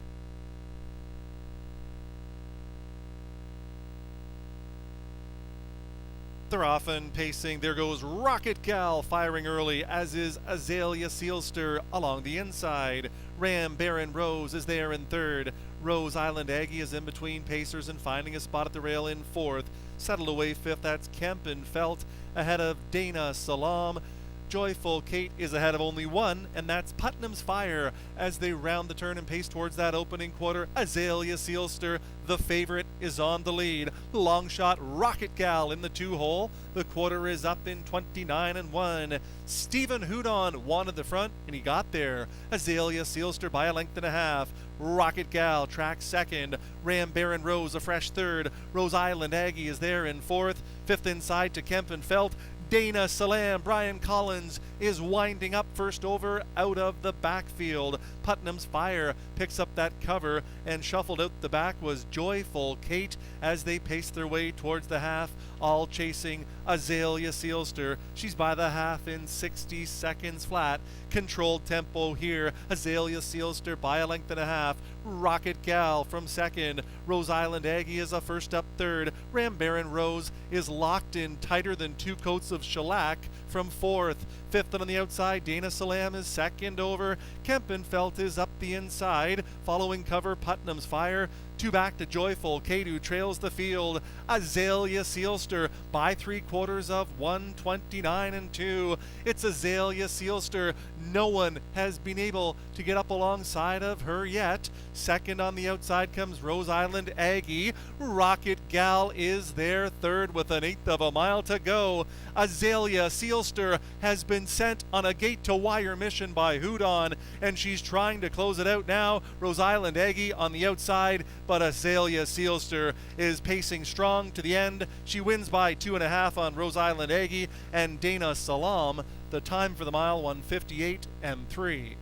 They're off and pacing. There goes Rocket Gal firing early, as is Azalea Sealster along the inside. Ram Baron Rose is there in 3rd. Rose Island Aggie is in between pacers and finding a spot at the rail in 4th. Settled away 5th, that's Kempenfelt ahead of Dana Salam. Joyful Kate is ahead of only 1, and that's Putnam's Fire as they round the turn and pace towards that opening quarter. Azalea Sealster, the favorite, is on the lead. Long shot Rocket Gal in the 2-hole. The quarter is up in 29-1. Stephen Houdon wanted the front, and he got there. Azalea Sealster by a length and a half. Rocket Gal tracks 2nd. Ram Baron Rose a fresh 3rd. Rose Island Aggie is there in 4th. 5th inside to Kempenfelt. Dana Salam, Brian Collins is winding up first over out of the backfield. Putnam's Fire picks up that cover, and shuffled out the back was Joyful Kate as they pace their way towards the half, all chasing Azalea Sealster. She's by the half in 60 seconds flat. Controlled tempo here. Azalea Sealster by a length and a half. Rocket Gal from 2nd. Rose Island Aggie is a first up 3rd. Ram Baron Rose is locked in tighter than 2 coats of shellac from 4th. 5th and on the outside, Dana Salam is 2nd over. Kempenfelt is up the inside. Following cover, Putnam's Fire. 2 back to Joyful Kate, who trails the field. Azalea Sealster by 3/4 of 129-2. It's Azalea Sealster. No one has been able to get up alongside of her yet. 2nd on the outside comes Rose Island Aggie. Rocket Gal is there 3rd with 1/8 of a mile to go. Azalea Sealster has been sent on a gate-to-wire mission by Houdon, and she's trying to close it out now. Rose Island Aggie on the outside, but Azalea Sealster is pacing strong to the end. She wins by 2.5 on Rose Island Aggie and Dana Salam. The time for the mile, 1:58.3.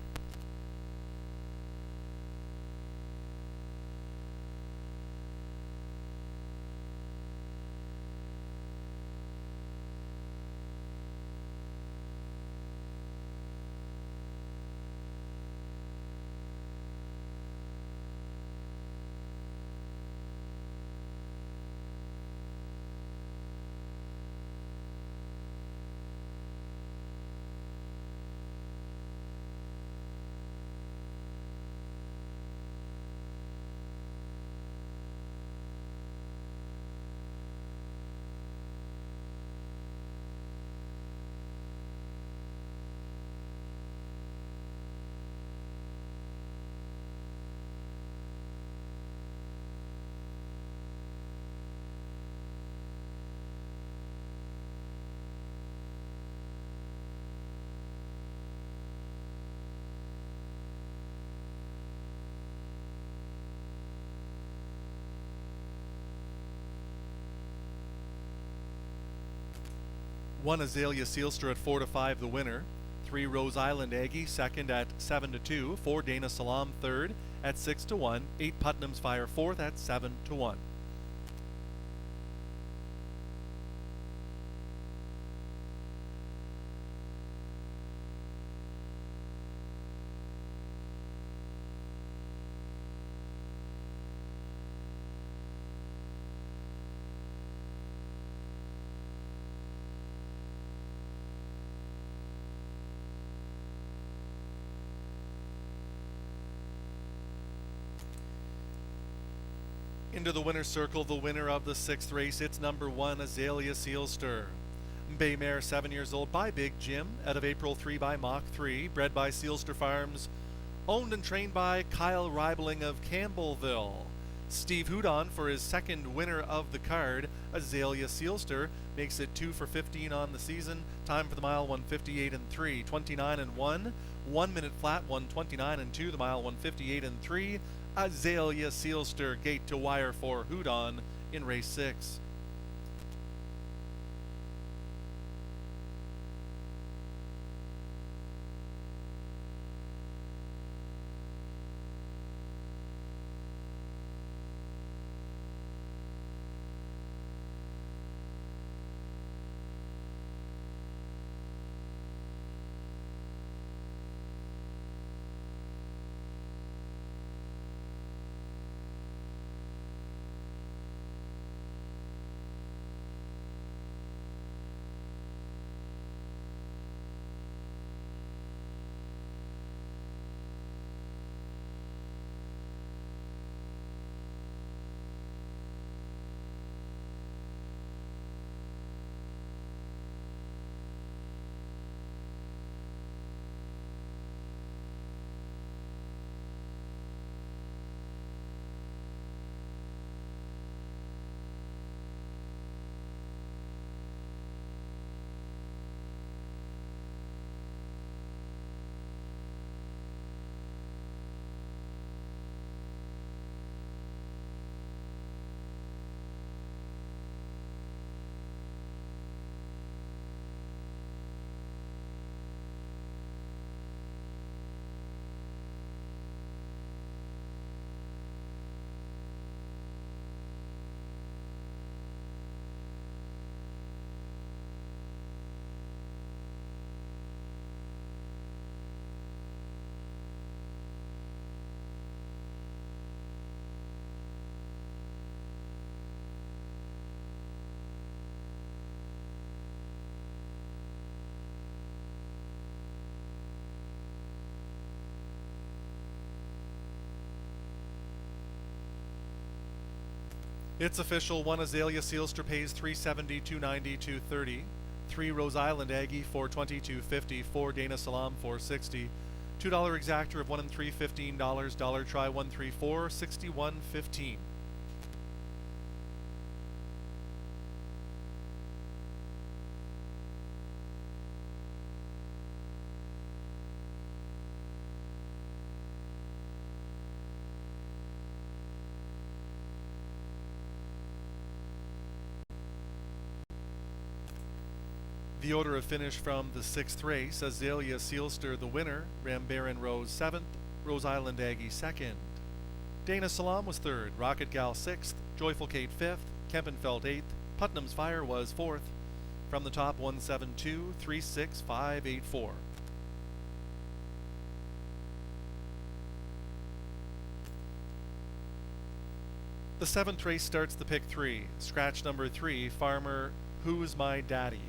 One Azalea Sealster at 4-5, the winner. 3 Rose Island Aggie, 2nd at 7-2. 4 Dana Salam, 3rd at 6-1. 8 Putnam's Fire, 4th at 7-1. Into the winner's circle, the winner of the 6th race. It's number 1, Azalea Sealster. Bay mare, 7 years old, by Big Jim, out of April 3 by Mach 3, bred by Sealster Farms Owned and trained by Kyle Reibling of Campbellville. Steve Houdon for his second winner of the card. Azalea Sealster makes it 2 for 15 on the season. Time for the mile 158 and 3, 29 and 1. 1 minute flat, 129 and 2. The mile 158 and 3. Azalea Sealster, gate to wire for Houdon in race 6. It's official. 1 Azalea Sealster pays $370, $290, $230. 3 Rose Island Aggie $420, $250. 4 Dana Salam $460. $2 exactor of 1 and 3 $15. Dollar try 134 $61.15. The order of finish from the 6th race: Azalea Sealster the winner, Rambaran Rose 7th, Rose Island Aggie 2nd. Dana Salam was 3rd, Rocket Gal 6th, Joyful Kate 5th, Kempenfeld 8th, Putnam's Fire was 4th. From the top, 172, 36584. The 7th race starts the pick 3. Scratch number 3, Farmer Who's My Daddy.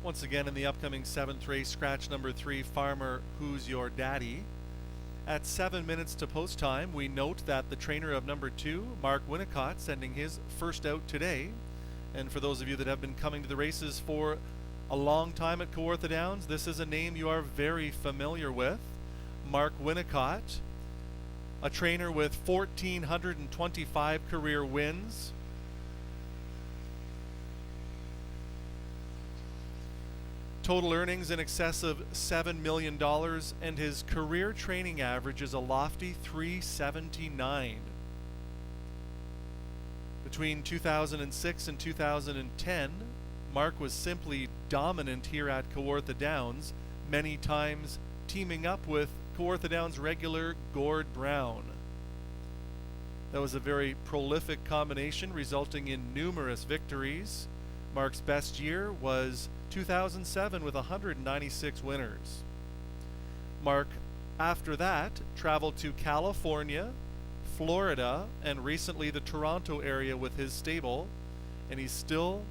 Once again, in the upcoming 7th race, scratch number 3, Farmer Who's Your Daddy. At 7 minutes to post time, we note that the trainer of number 2, Mark Winnicott, sending his first out today. And for those of you that have been coming to the races for a long time at Kawartha Downs, this is a name you are very familiar with. Mark Winnicott, a trainer with 1,425 career wins. Total earnings in excess of $7 million, and his career training average is a lofty 379. Between 2006 and 2010, Mark was simply dominant here at Kawartha Downs, many times teaming up with Kawartha Downs regular Gord Brown. That was a very prolific combination, resulting in numerous victories. Mark's best year was 2007 with 196 winners. Mark, after that, traveled to California, Florida, and recently the Toronto area with his stable, and he's still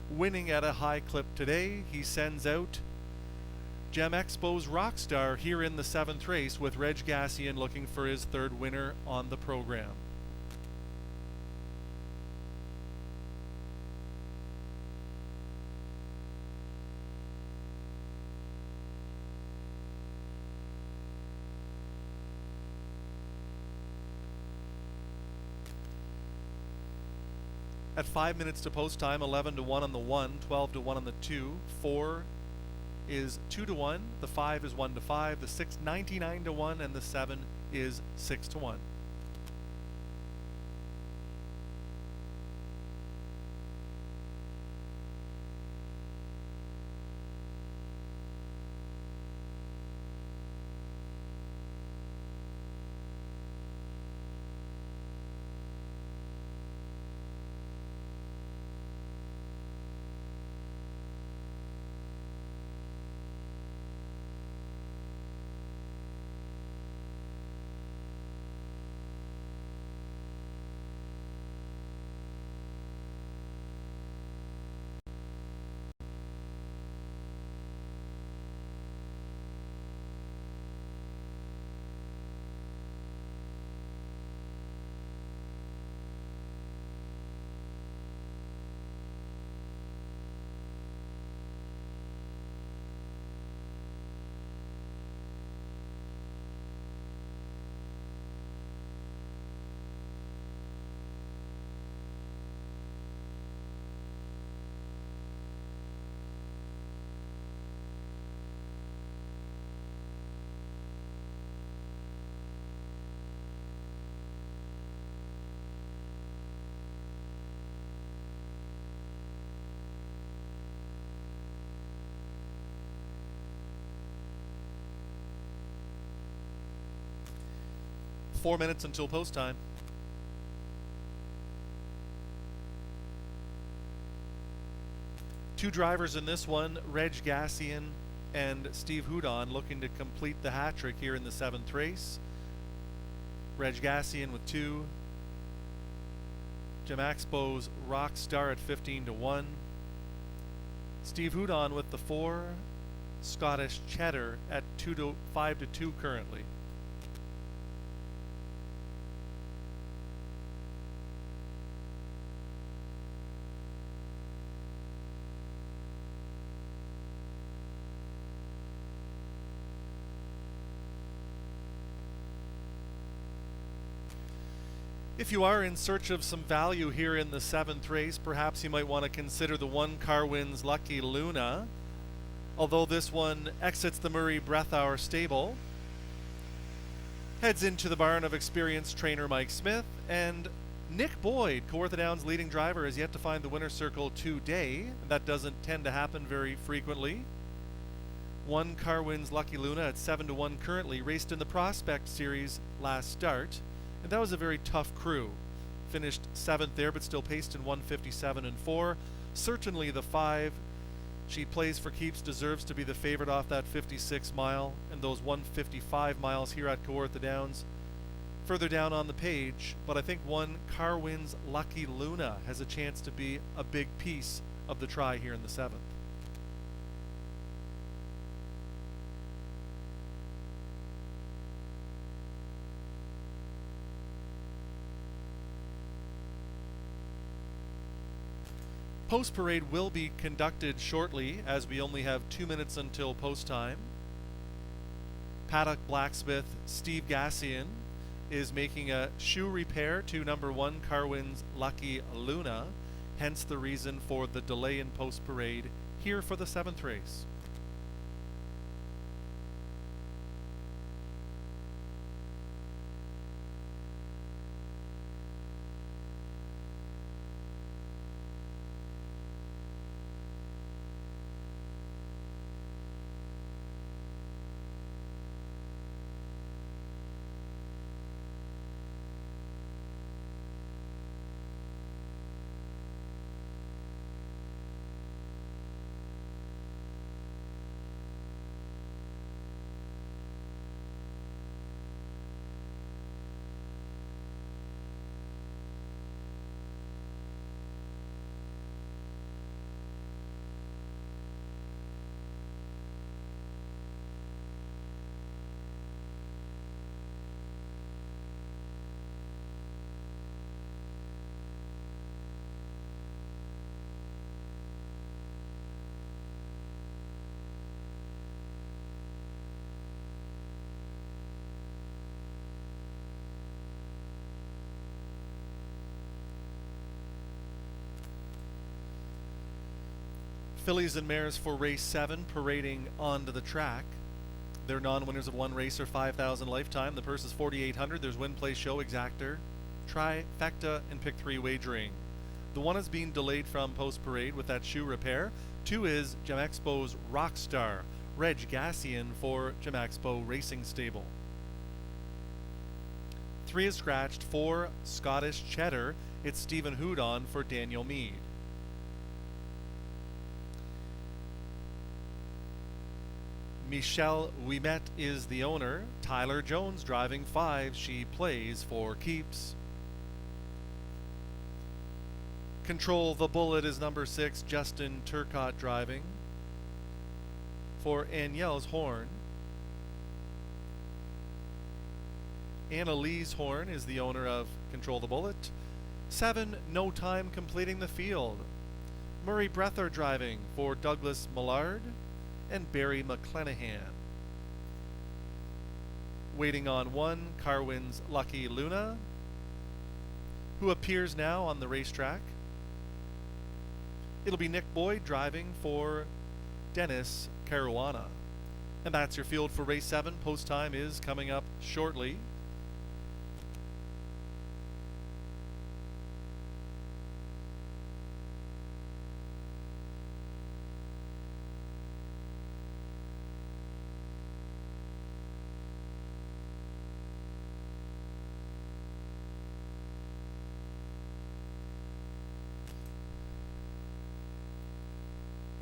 winning at a high clip today. He sends out Gem Expo's Rockstar here in the 7th race, with Reg Gassian looking for his 3rd winner on the program. At 5 minutes to post time, 11 to 1 on the 1, 12 to 1 on the 2, 4 is 2 to 1, the 5 is 1 to 5, the 6 99 to 1, and the 7 is 6 to 1. Four minutes until post time. Two drivers in this one, Reg Gassian and Steve Houdon, looking to complete the hat trick here in the 7th race. Reg Gassian with 2. Gem Expo's Rockstar at 15 to 1. Steve Houdon with the 4. Scottish Cheddar at 5 to 2 currently. If you are in search of some value here in the 7th race, perhaps you might want to consider the 1 Car Wins Lucky Luna, although this one exits the Murray Breathour stable, heads into the barn of experienced trainer Mike Smith, and Nick Boyd, Kawartha Downs' leading driver, has yet to find the winner's circle today. That doesn't tend to happen very frequently. 1 Car Wins Lucky Luna at 7 to 1 currently, raced in the Prospect Series last start. And that was a very tough crew. Finished 7th there, but still paced in 157 and 4. Certainly the 5 she plays for keeps deserves to be the favorite off that 56 mile and those 155 miles here at Kawartha Downs. Further down on the page, but I think 1 Car Wins Lucky Luna has a chance to be a big piece of the try here in the 7th. Post parade will be conducted shortly, as we only have 2 minutes until post time. Paddock blacksmith Steve Gassian is making a shoe repair to number 1 Carwin's Lucky Luna, hence the reason for the delay in post parade here for the 7th race. Fillies and mares for race 7 parading onto the track. Their non-winners of one race are $5,000 lifetime. The purse is $4,800. There's win, play, show, exactor, trifecta, and pick 3 wagering. The 1 is being delayed from post parade with that shoe repair. 2 is Gemexpo's Rockstar, Reg Gassian for Gemexpo Racing Stable. 3 is scratched for Scottish Cheddar. It's Stephen Houdon for Daniel Meade. Michelle Ouimet is the owner. Tyler Jones driving 5. She plays for keeps. Control the Bullet is number 6. Justin Turcott driving for Aniel's Horn. Annalise Horn is the owner of Control the Bullet. 7, No Time completing the field. Murray Breather driving for Douglas Millard and Barry McClenahan. Waiting on 1, Carwin's Lucky Luna, who appears now on the racetrack. It'll be Nick Boyd driving for Dennis Caruana. And that's your field for race 7. Post time is coming up shortly.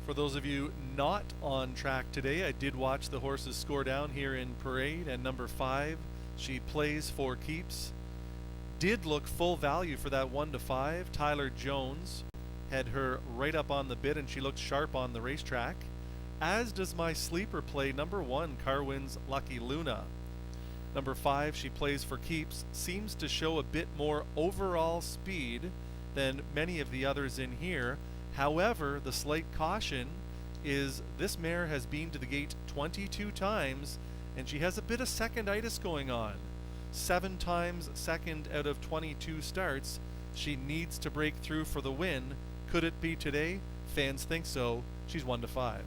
For those of you not on track today, I did watch the horses score down here in parade, and number 5, She Plays for Keeps, did look full value for that 1 to 5. Tyler Jones had her right up on the bid, and she looked sharp on the racetrack, as does my sleeper play, number 1, Carwin's Lucky Luna. Number 5, She Plays for Keeps, seems to show a bit more overall speed than many of the others in here. However, the slight caution is this mare has been to the gate 22 times, and she has a bit of seconditis going on. 7 times second out of 22 starts. She needs to break through for the win. Could it be today? Fans think so. She's 1 to 5.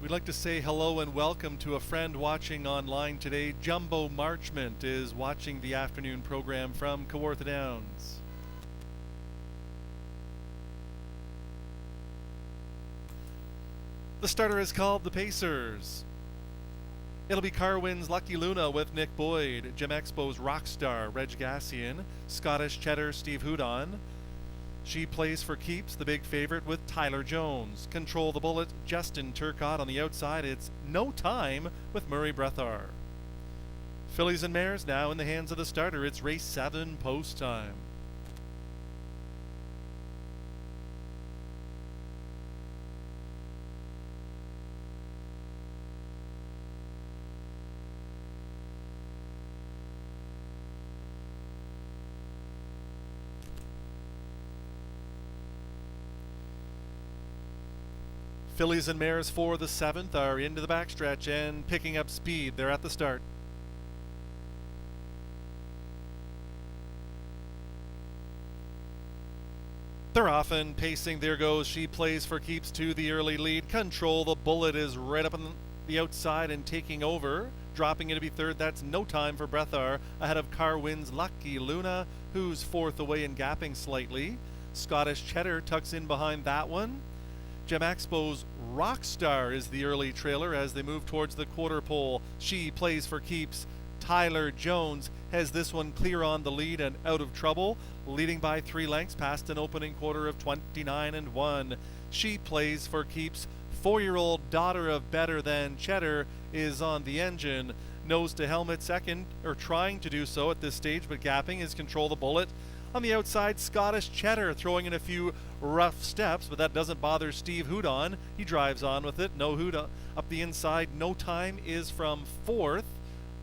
We'd like to say hello and welcome to a friend watching online today. Jumbo Marchment is watching the afternoon program from Kawartha Downs. The starter is called the Pacers. It'll be Carwin's Lucky Luna with Nick Boyd, Gem Expo's Rockstar, Reg Gassian, Scottish Cheddar, Steve Houdon. She plays for keeps, the big favorite with Tyler Jones. Control the Bullet, Justin Turcotte on the outside. It's No Time with Murray Brethar. Fillies and Mares now in the hands of the starter. It's race 7 post time. Fillies and Mares for the 7th are into the backstretch and picking up speed. They're at the start. They're off and pacing. There goes She Plays for Keeps to the early lead. Control the Bullet is right up on the outside and taking over. Dropping in to be third. That's No Time for Brethar ahead of Carwin's Lucky Luna, who's fourth away and gapping slightly. Scottish Cheddar tucks in behind that one. Gem Expo's Rockstar is the early trailer as they move towards the quarter pole. She Plays for Keeps. Tyler Jones has this one clear on the lead and out of trouble, leading by 3 lengths past an opening quarter of 29-1. She Plays for Keeps. 4-year-old daughter of Better Than Cheddar is on the engine. Nose to helmet second, or trying to do so at this stage, but gapping is Control the Bullet. On the outside, Scottish Cheddar throwing in a few rough steps, but that doesn't bother Steve Houdon. He drives on with it. No Houdon up the inside. No Time is from 4th.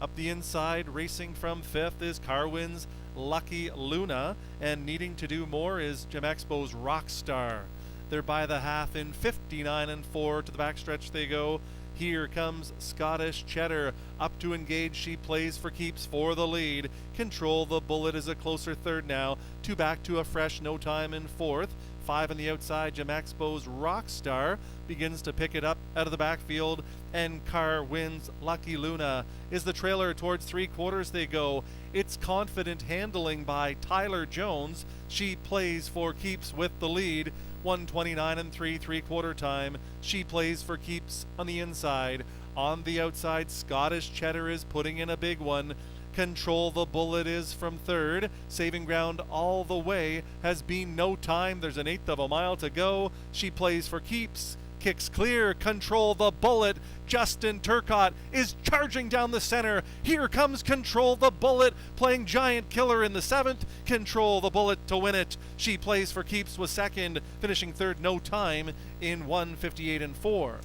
Up the inside, racing from 5th is Carwin's Lucky Luna, and needing to do more is Gem Expo's Rockstar. They're by the half in 59-4. To the backstretch they go. Here comes Scottish Cheddar up to engage. She Plays for Keeps for the lead. Control the Bullet is a closer third now. 2 back to a fresh No Time in 4th. 5 on the outside. Gem Expo's Rockstar begins to pick it up out of the backfield, and Carwin's Lucky Luna is the trailer. Towards 3/4 they go. It's confident handling by Tyler Jones. She Plays for Keeps with the lead. 1:29 3/4 time. She Plays for Keeps on the inside. On the outside, Scottish Cheddar is putting in a big one. Control the Bullet is from 3rd. Saving ground all the way has been No Time. There's an 1/8 of a mile to go. She Plays for Keeps. Kicks clear. Control the Bullet. Justin Turcotte is charging down the center. Here comes Control the Bullet playing giant killer in the 7th. Control the Bullet to win it. She Plays for Keeps was second, finishing third No Time in 1:58-4.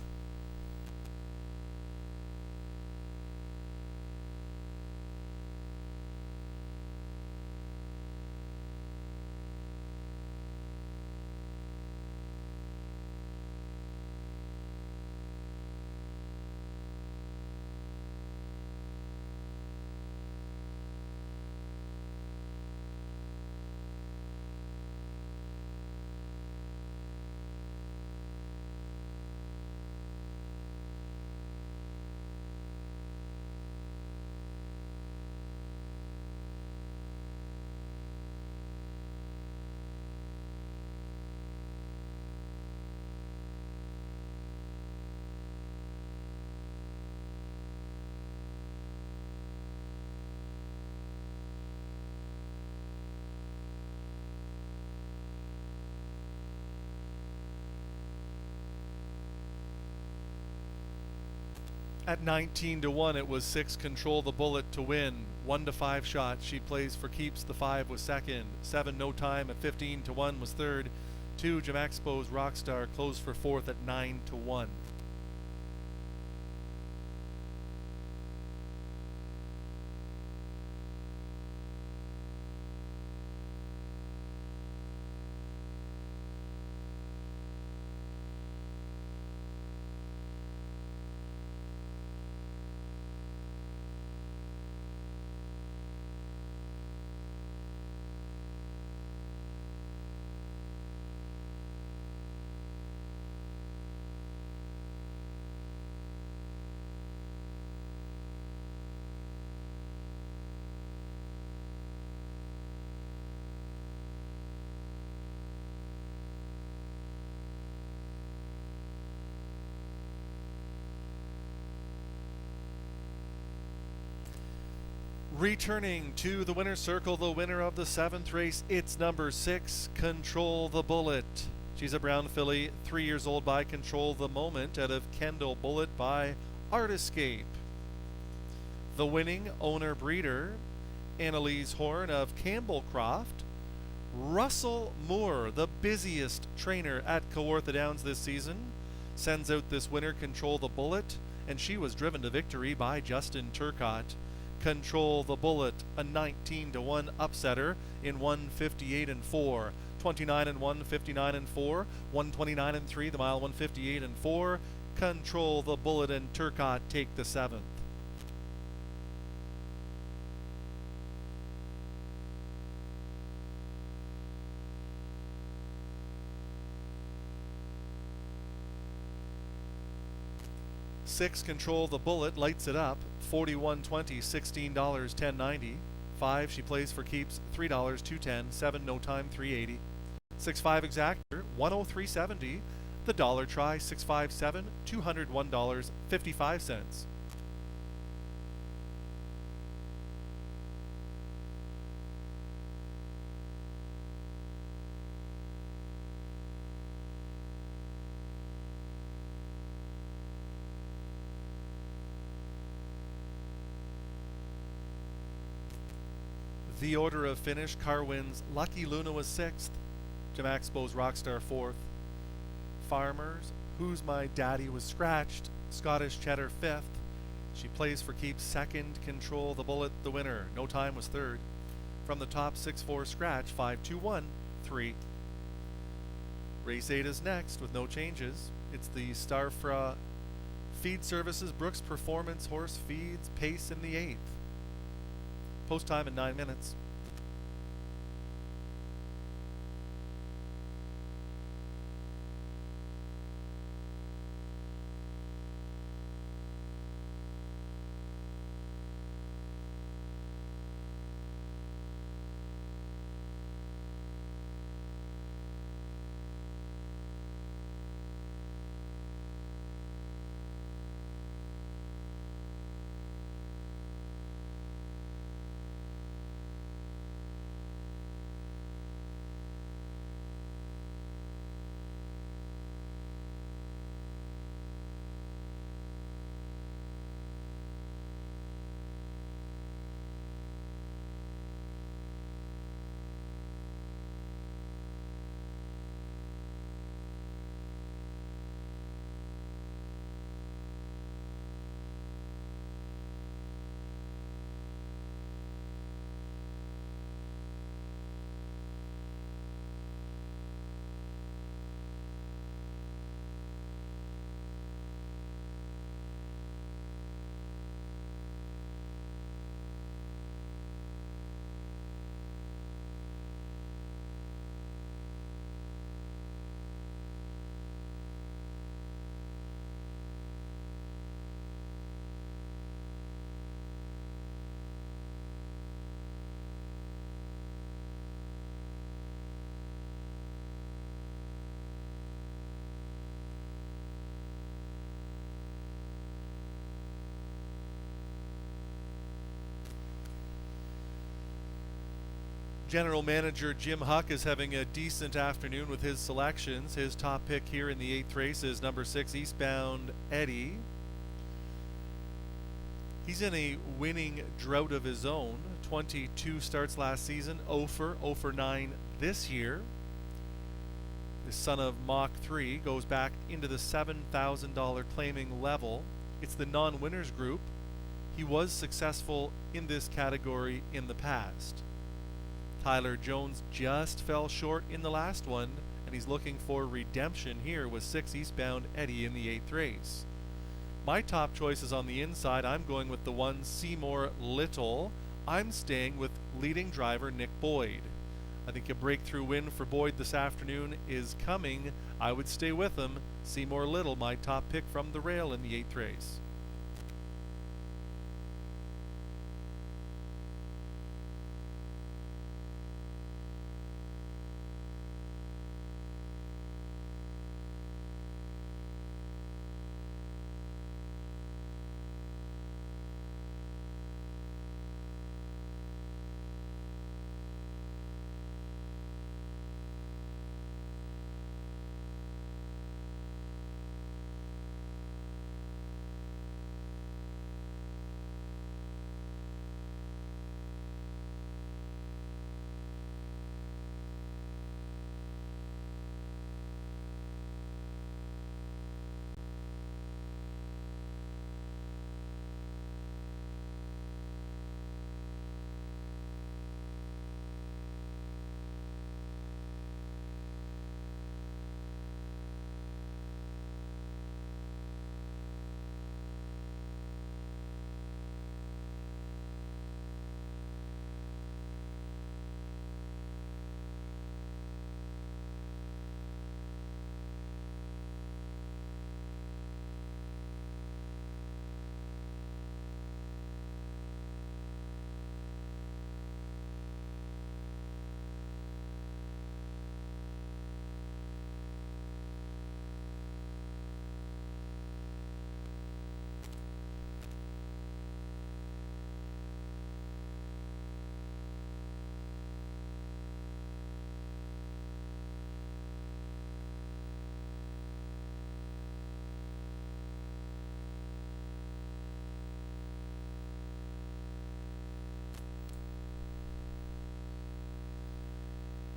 At 19-1, it was 6 Control the Bullet to win. 1-5 shot. She Plays for Keeps. The 5 was second. 7 No Time at 15-1 was third. 2 Gem Expo's Rockstar closed for 4th at 9-1. Returning to the winner's circle, the winner of the 7th race, it's number 6, Control the Bullet. She's a brown filly, 3 years old by Control the Moment, out of Kendall Bullet by Art Escape. The winning owner breeder, Annalise Horn of Campbellcroft. Russell Moore, the busiest trainer at Kawartha Downs this season, sends out this winner, Control the Bullet, and she was driven to victory by Justin Turcotte. Control the Bullet, a 19-1 upsetter in 158 and 4, 29 and 1, 59 and 4, 129 and 3, the mile 158 and 4. Control the Bullet and Turcotte take the 7th. Six, Control the Bullet, lights it up, $41.20, $16, $10.90. 5, she plays for keeps, $3, $2.10. 7, no time, $3.80. 6-5 exactor, $103.70. The dollar try, 657, $201.55. The order of finish, Carwin's Lucky Luna was 6th, Jim Expo's Rockstar 4th, Farmers, Who's My Daddy was scratched, Scottish Cheddar 5th, she plays for keeps 2nd, Control the Bullet the winner, no time was 3rd. From the top, 6-4 scratch, 5-2-1, 3. Race 8 is next with no changes. It's the Starfra Feed Services Brooks Performance Horse Feeds Pace in the 8th. Post time in 9 minutes. General Manager Jim Huck is having a decent afternoon with his selections. His top pick here in the 8th race is number 6, Eastbound Eddie. He's in a winning drought of his own. 22 starts last season, 0 for 9 this year. The son of Mach 3 goes back into the $7,000 claiming level. It's the non-winners group. He was successful in this category in the past. Tyler Jones just fell short in the last one, and he's looking for redemption here with 6, Eastbound Eddie in the 8th race. My top choice is on the inside. I'm going with the 1, Seymour Little. I'm staying with leading driver Nick Boyd. I think a breakthrough win for Boyd this afternoon is coming. I would stay with him. Seymour Little, my top pick from the rail in the 8th race.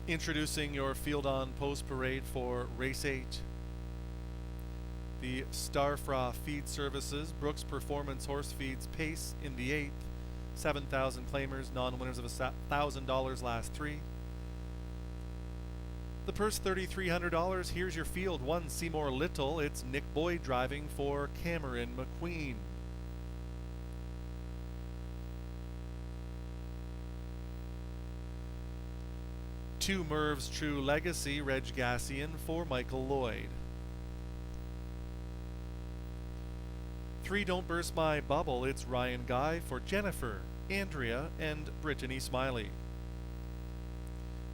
Introducing your field on post parade for race 8. The Starfra Feed Services Brooks Performance Horse Feeds Pace in the 8th. 7,000 claimers, non-winners of $1,000 last 3. The purse $3,300. Here's your field. 1 Seymour Little. It's Nick Boyd driving for Cameron McQueen. Two Merv's True Legacy, Reg Gassian for Michael Lloyd. 3 Don't Burst My Bubble, it's Ryan Guy for Jennifer, Andrea, and Brittany Smiley.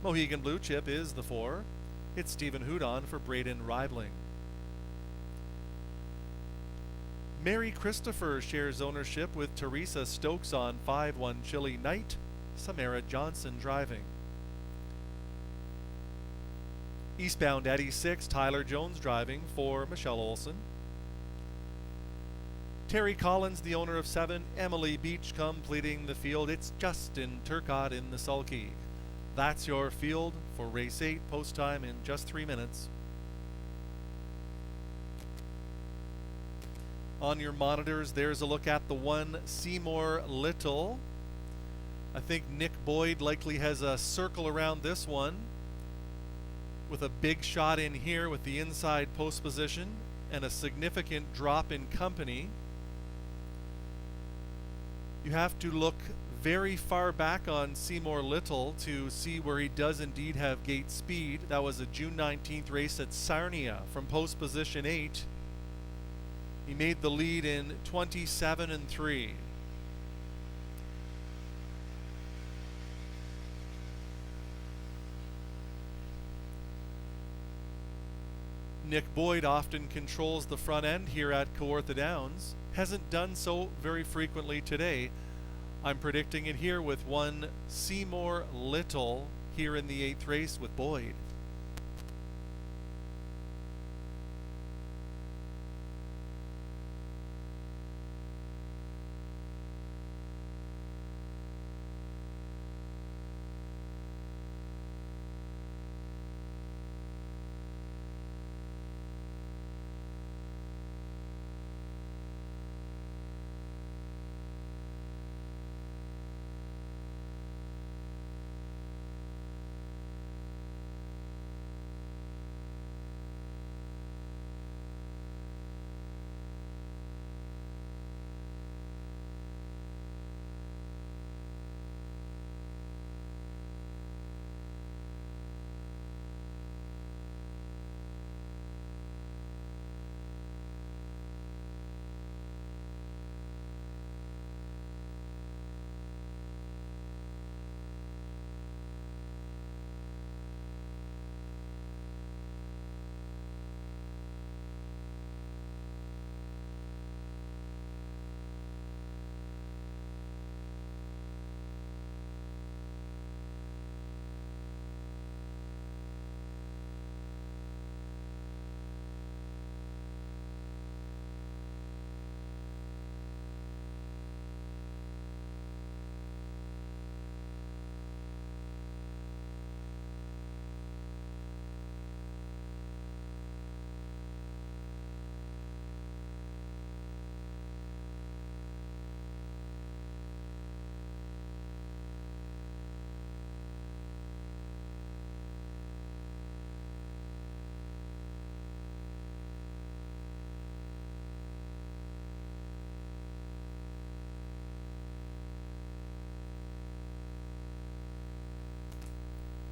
Mohegan Blue Chip is the 4. It's Stephen Houdon for Braden Reibling. Mary Christopher shares ownership with Teresa Stokes on 5-1 Chili Night, Samara Johnson driving. Eastbound Eddie 6, Tyler Jones driving for Michelle Olson. Terry Collins, the owner of 7, Emily Beach completing the field. It's Justin Turcott in the sulky. That's your field for race 8, post time in just 3 minutes. On your monitors, there's a look at the 1 Seymour Little. I think Nick Boyd likely has a circle around this one, with a big shot in here with the inside post position and a significant drop in company. You have to look very far back on Seymour Little to see where he does indeed have gate speed. That was a June 19th race at Sarnia from post position 8. He made the lead in 27-3. Nick Boyd often controls the front end here at Kawartha Downs. Hasn't done so very frequently today. I'm predicting it here with 1 Seymour Little here in the 8th race with Boyd.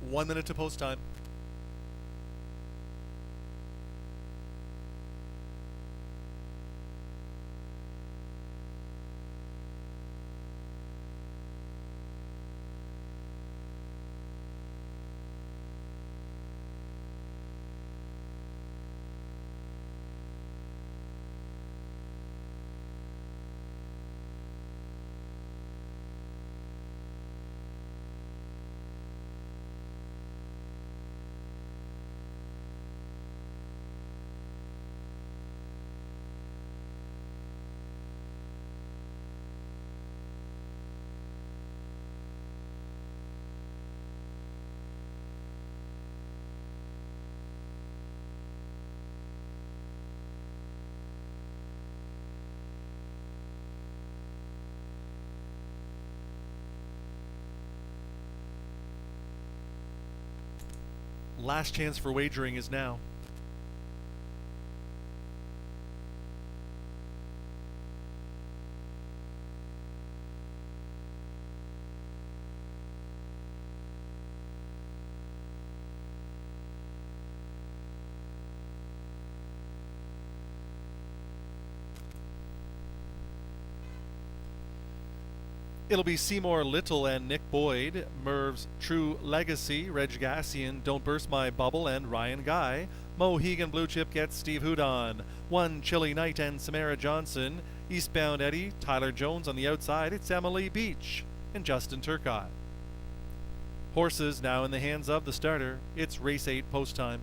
One minute to post time. Last chance for wagering is now. It'll be Seymour Little and Nick Boyd, Merv's True Legacy, Reg Gassian, Don't Burst My Bubble, and Ryan Guy. Mohegan Blue Chip gets Steve Houdon. One Chilly Night and Samara Johnson. Eastbound Eddie, Tyler Jones on the outside. It's Emily Beach and Justin Turcott. Horses now in the hands of the starter. It's race 8 post time.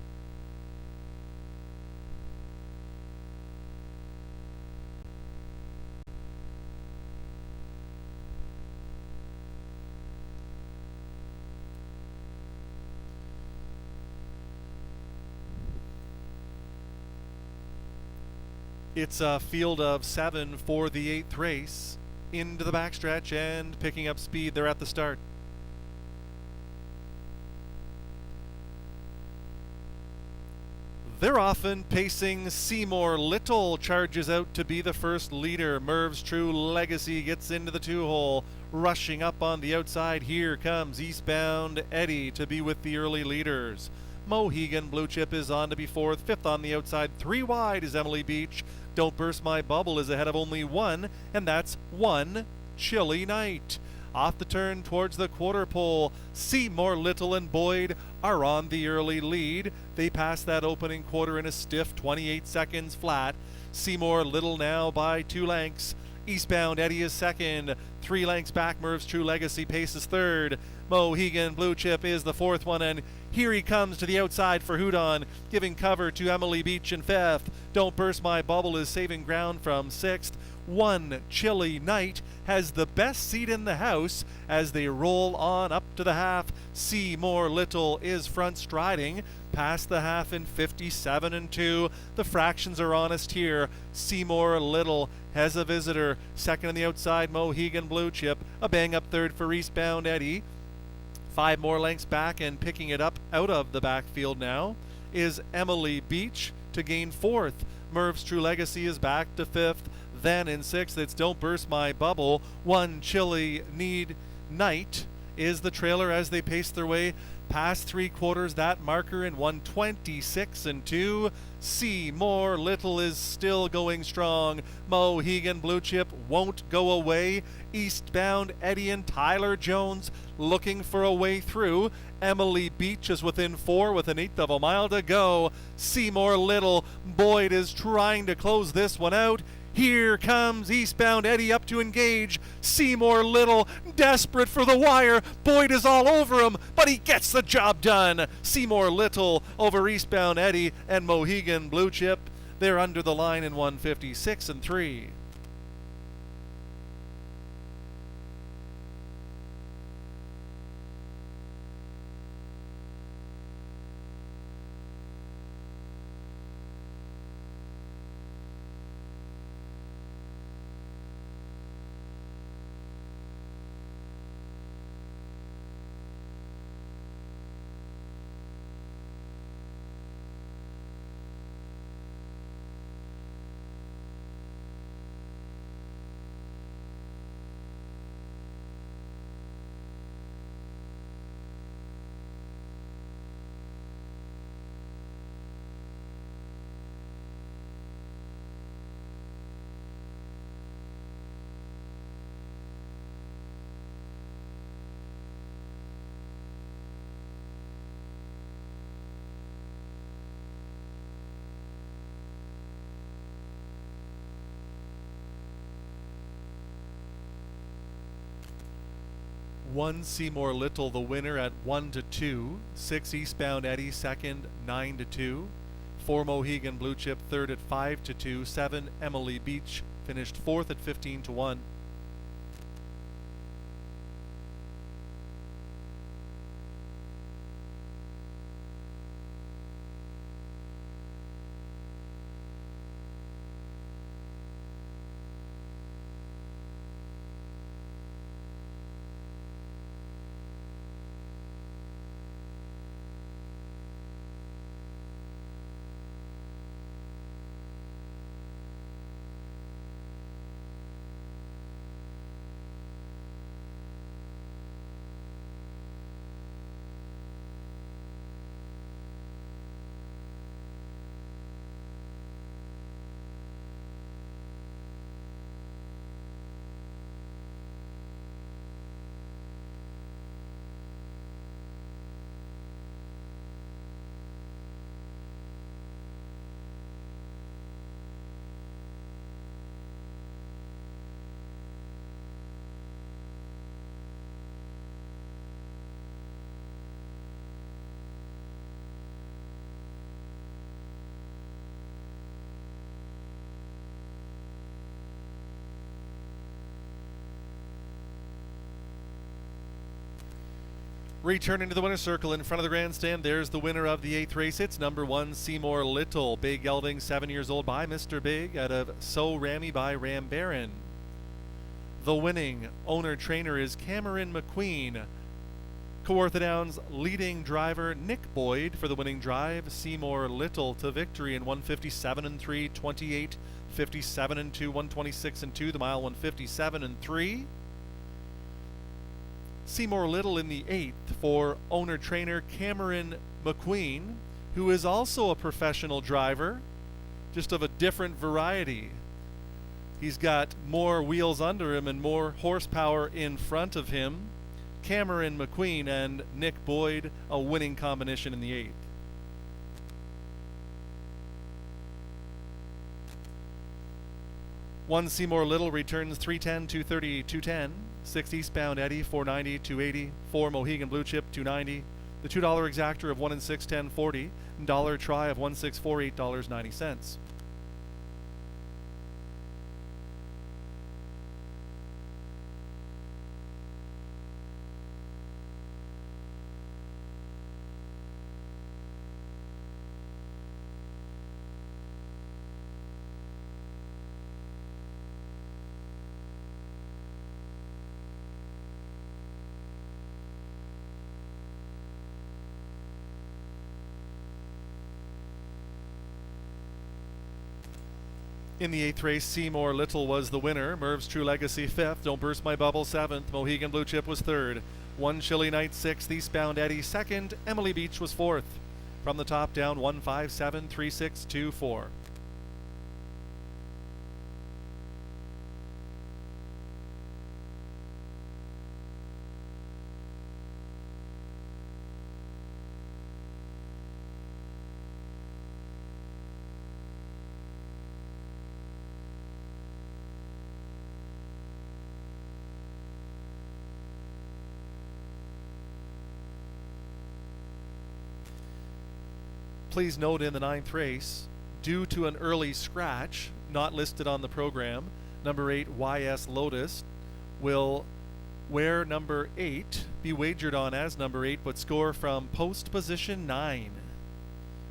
It's a field of 7 for the 8th race. Into the backstretch and picking up speed. They're at the start. They're often pacing. Seymour Little charges out to be the first leader. Merv's True Legacy gets into the 2-hole. Rushing up on the outside. Here comes Eastbound Eddie to be with the early leaders. Mohegan Blue Chip is on to be 4th. 5th on the outside. 3 wide is Emily Beach. Don't Burst My Bubble is ahead of only 1, and that's One Chilly Night. Off the turn towards the quarter pole, Seymour Little and Boyd are on the early lead. They pass that opening quarter in a stiff 28 seconds flat. Seymour Little now by 2 lengths. Eastbound Eddie is second. 3 lengths back, Merv's True Legacy paces third. Mohegan Blue Chip is the 4th one, and here he comes to the outside for Houdon, giving cover to Emily Beach in 5th. Don't Burst My Bubble is saving ground from 6th. One Chilly Night has the best seat in the house as they roll on up to the half. Seymour Little is front striding past the half in 57 2. The fractions are honest here. Seymour Little has a visitor. Second on the outside, Mohegan Blue Chip. A bang up third for Eastbound Eddie. 5 more lengths back and picking it up out of the backfield now is Emily Beach to gain 4th. Merv's True Legacy is back to 5th. Then in 6th, it's Don't Burst My Bubble. One Chilly Night is the trailer as they pace their way past 3/4 that marker in 1:26 2. Seymour Little is still going strong. Mohegan Blue Chip won't go away. Eastbound Eddie and Tyler Jones looking for a way through. Emily Beach is within 4 with an 1/8 of a mile to go. Seymour Little, Boyd is trying to close this one out. Here comes Eastbound Eddie up to engage. Seymour Little desperate for the wire. Boyd is all over him, but he gets the job done. Seymour Little over Eastbound Eddie and Mohegan Blue Chip. They're under the line in 1:56 3. One Seymour Little the winner at 1-2. 6 Eastbound Eddie second, 9-2. 4 Mohegan Blue Chip third at 5-2. 7 Emily Beach finished 4th at 15-1. Returning to the winner's circle in front of the grandstand, there's the winner of the 8th race. It's number 1, Seymour Little. Big gelding, 7 years old, by Mr. Big, out of So Rammy by Ram Baron. The winning owner-trainer is Cameron McQueen. Kawartha Downs leading driver Nick Boyd for the winning drive. Seymour Little to victory in 157 and 3, 28, 57 and 2, 126 and 2, the mile 157 and 3. Seymour Little in the 8th for owner-trainer Cameron McQueen, who is also a professional driver, just of a different variety. He's got more wheels under him and more horsepower in front of him. Cameron McQueen and Nick Boyd, a winning combination in the 8th. One Seymour Little returns 310, 230, 210. 6 eastbound Eddie, 490, 280. 4 Mohegan Blue Chip, 290. The $2 exactor of 1 and 6, 1040. Dollar try of 164, $8.90. In the 8th race, Seymour Little was the winner. Merv's True Legacy 5th. Don't Burst My Bubble 7th. Mohegan Blue Chip was 3rd. One Chilly Night 6th. Eastbound Eddie 2nd. Emily Beach was 4th. From the top down, 157, 36, 24. Please note in the 9th race, due to an early scratch, not listed on the program, number 8 YS Lotus will wear number 8, be wagered on as number 8, but score from post position 9.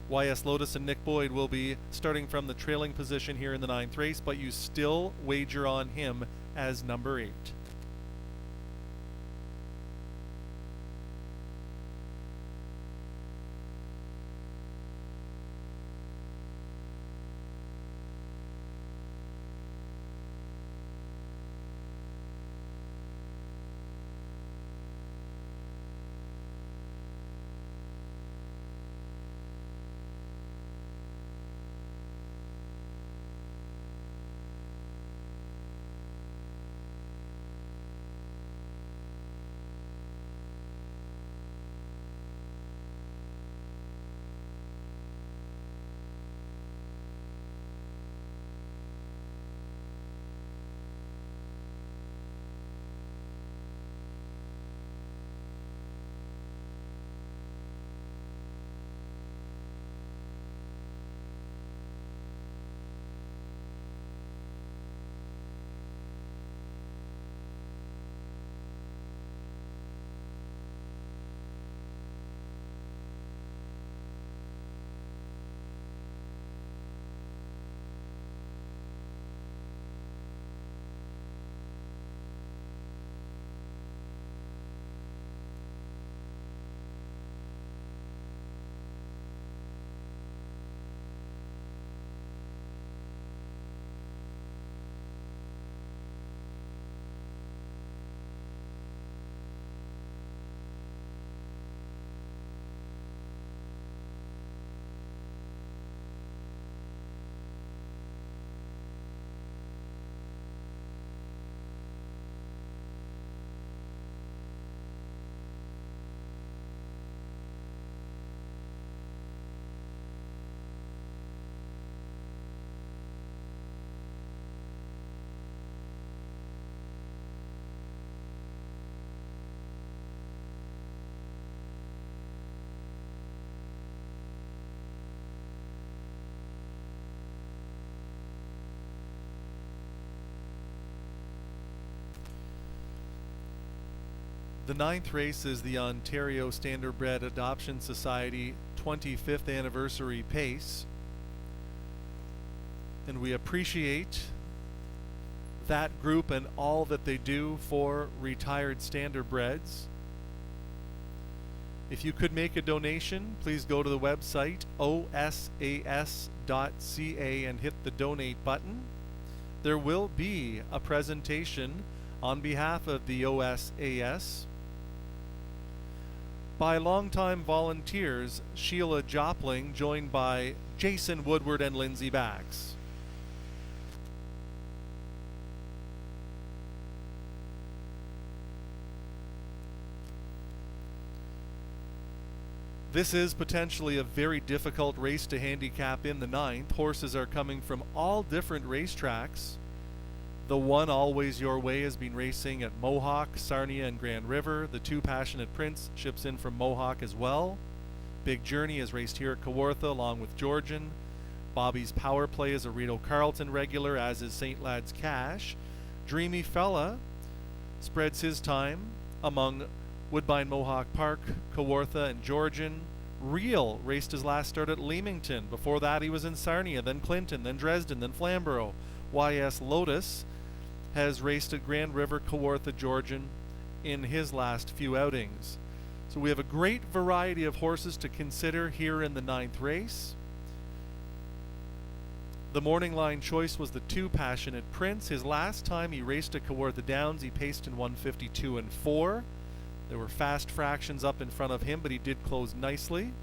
YS Lotus and Nick Boyd will be starting from the trailing position here in the 9th race, but you still wager on him as number 8. The ninth race is the Ontario Standardbred Adoption Society 25th Anniversary Pace. And we appreciate that group and all that they do for retired standardbreds. If you could make a donation, please go to the website osas.ca and hit the donate button. There will be a presentation on behalf of the OSAS by longtime volunteers Sheila Jopling, joined by Jason Woodward and Lindsay Bax. This is potentially a very difficult race to handicap in the ninth. Horses are coming from all different racetracks. The one Always Your Way has been racing at Mohawk, Sarnia, and Grand River. The two Passionate Prince ships in from Mohawk as well. Big Journey has raced here at Kawartha along with Georgian. Bobby's Power Play is a Rito Carlton regular, as is St. Lad's Cash. Dreamy Fella spreads his time among Woodbine Mohawk Park, Kawartha, and Georgian. Real raced his last start at Leamington. Before that he was in Sarnia, then Clinton, then Dresden, then Flamborough. YS Lotus has raced at Grand River, Kawartha, Georgian in his last few outings. So we have a great variety of horses to consider here in the ninth race. The morning line choice was the two Passionate Prince. His last time he raced at Kawartha Downs, he paced in 152 and 4. There were fast fractions up in front of him, but he did close nicely.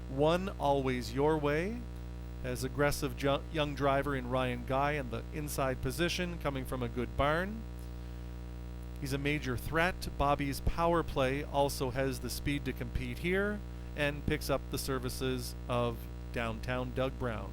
One Always Your Way, as aggressive young driver in Ryan Guy in the inside position, coming from a good barn. He's a major threat. Bobby's Power Play also has the speed to compete here and picks up the services of downtown Doug Brown.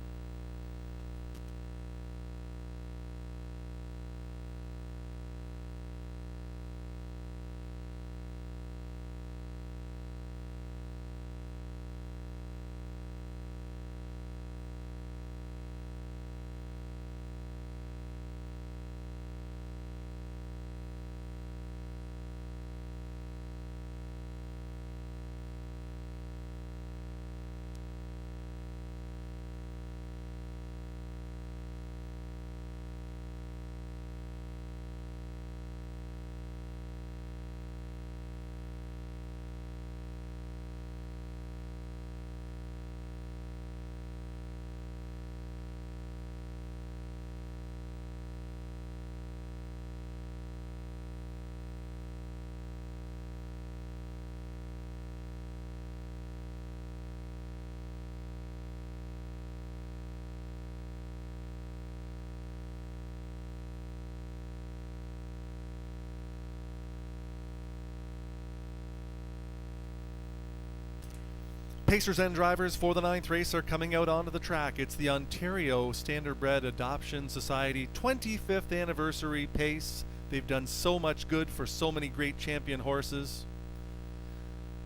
Pacers and drivers for the ninth race are coming out onto the track. It's the Ontario Standardbred Adoption Society 25th Anniversary Pace. They've done so much good for so many great champion horses.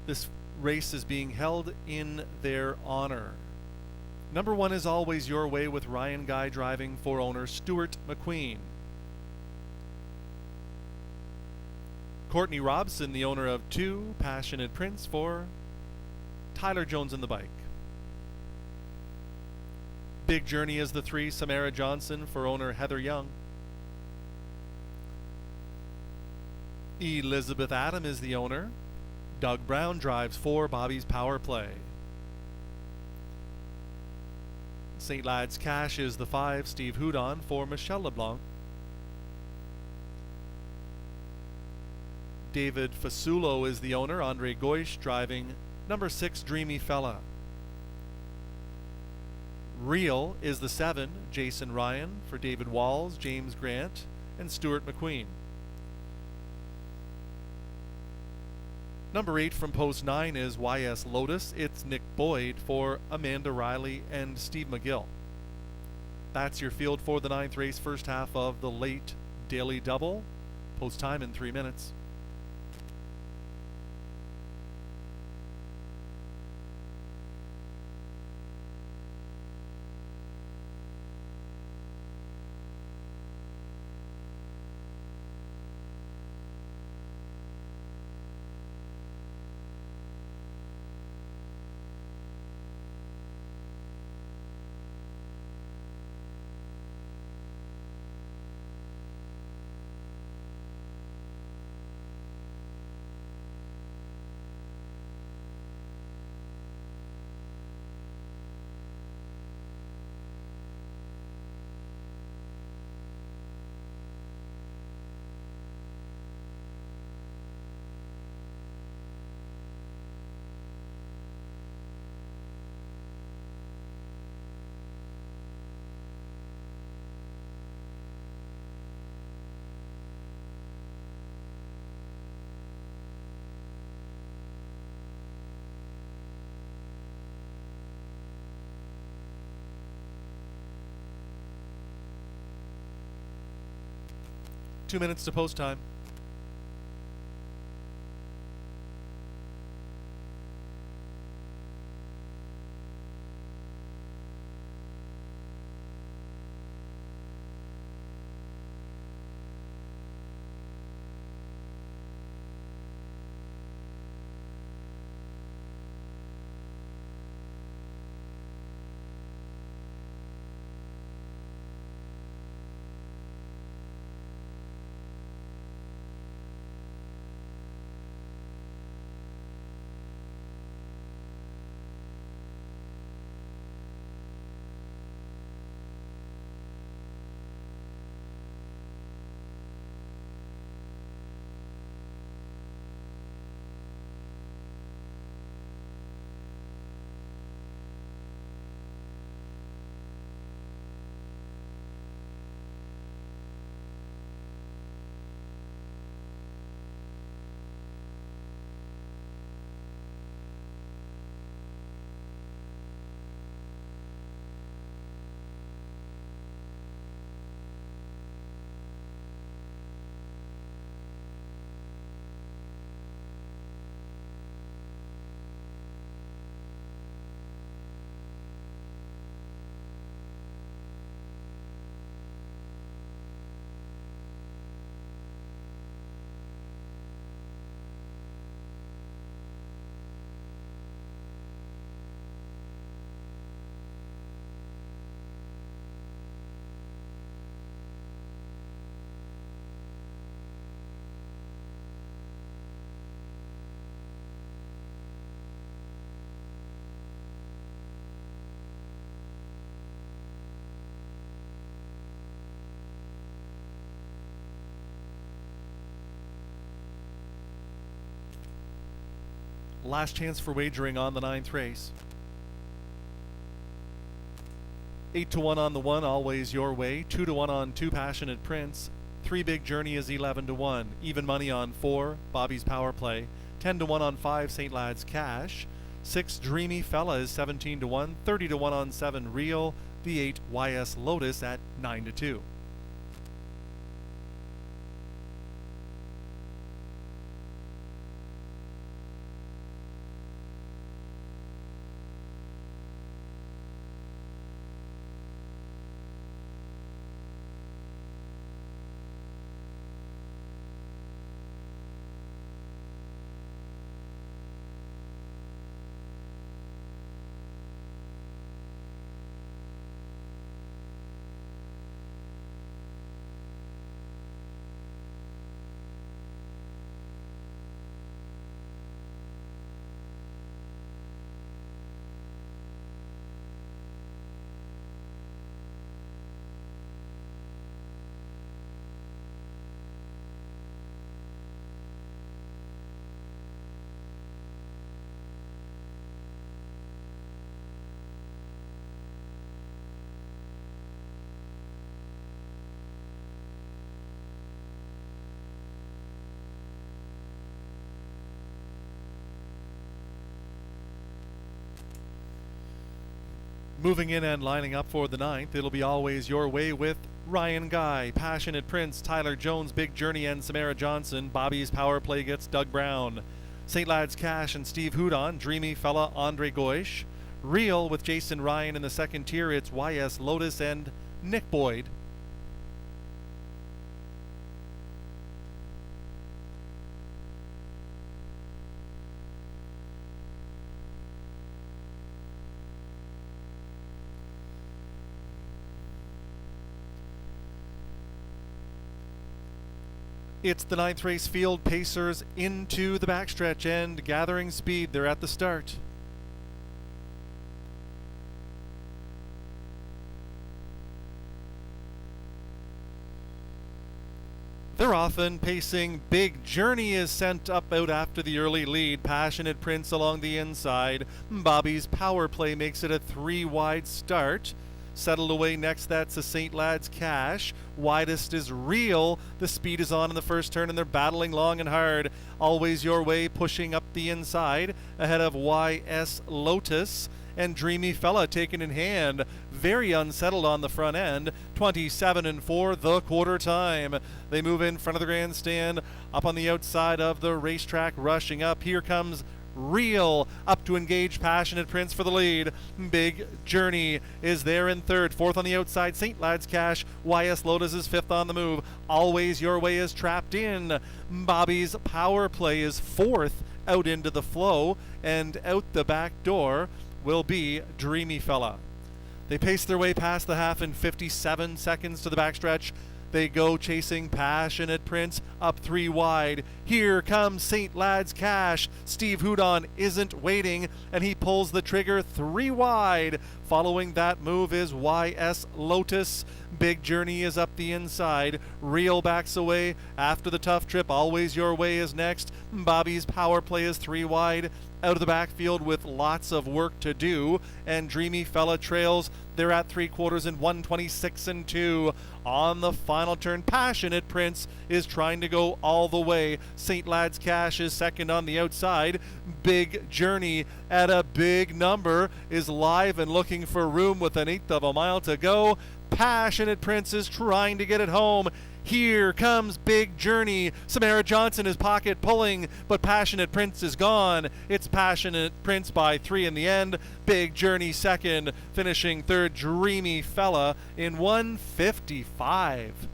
This race is being held in their honor. Number one is Always Your Way, with Ryan Guy driving for owner Stuart McQueen. Courtney Robson, the owner of two Passionate Prince, for Tyler Jones in the bike. Big Journey is the three, Samara Johnson for owner Heather Young. Elizabeth Adam is the owner. Doug Brown drives for Bobby's Power Play. St. Lad's Cash is the 5, Steve Houdon for Michelle LeBlanc. David Fasulo is the owner. Andre Goish driving number 6, Dreamy Fella. Real is the 7, Jason Ryan for David Walls, James Grant, and Stuart McQueen. Number 8 from post 9 is YS Lotus. It's Nick Boyd for Amanda Riley and Steve McGill. That's your field for the ninth race, first half of the late daily double. Post time in 3 minutes. 2 minutes to post time. Last chance for wagering on the 9th race. 8-1 on the 1, always your way. 2-1 on 2, Passionate Prince. 3 Big Journey is 11-1. Even money on 4, Bobby's Power Play. 10-1 on 5, St. Lad's Cash. 6, Dreamy Fella is 17-1. 30-1 on 7, Real. The 8, YS Lotus at 9-2. Moving in and lining up for the 9th, it'll be always your way with Ryan Guy, Passionate Prince, Tyler Jones, Big Journey, and Samara Johnson. Bobby's Power Play gets Doug Brown. St. Lad's Cash and Steve Houdon, Dreamy Fella, Andre Goish. Real with Jason Ryan in the second tier, it's YS Lotus and Nick Boyd. It's the 9th race field. Pacers into the backstretch and gathering speed. They're at the start. They're often pacing. Big Journey is sent up out after the early lead. Passionate Prince along the inside. Bobby's Power Play makes it a 3-wide start. Settled away next, that's a St. Lad's Cash. Widest is Real. The speed is on in the first turn and they're battling long and hard. Always Your Way pushing up the inside ahead of YS Lotus. and Dreamy Fella taken in hand. Very unsettled on the front end. 27-4 the quarter time. They move in front of the grandstand, up on the outside of the racetrack, rushing up. Here comes Real up to engage Passionate Prince for the lead. Big Journey is there in third. Fourth on the outside, St. Lad's Cash. YS Lotus is fifth on the move. Always Your Way is trapped in. Bobby's Power Play is fourth out into the flow, and out the back door will be Dreamy Fella. They pace their way past the half in 57 seconds to the backstretch. They go chasing Passionate Prince up 3 wide. Here comes St. Lad's Cash. Steve Houdon isn't waiting, and he pulls the trigger 3 wide. Following that move is YS Lotus. Big Journey is up the inside. Real backs away after the tough trip. Always Your Way is next. Bobby's Power Play is 3 wide. Out of the backfield with lots of work to do, and Dreamy Fella trails. They're at 3/4 in 1:26-2. On the final turn, Passionate Prince is trying to go all the way. St. Lad's Cash is second on the outside. Big Journey at a big number is live and looking for room with 1/8 of a mile to go. Passionate Prince is trying to get it home. Here comes Big Journey. Samara Johnson is pocket pulling, but Passionate Prince is gone. It's Passionate Prince by 3 in the end. Big Journey second, finishing third Dreamy Fella in 1:55.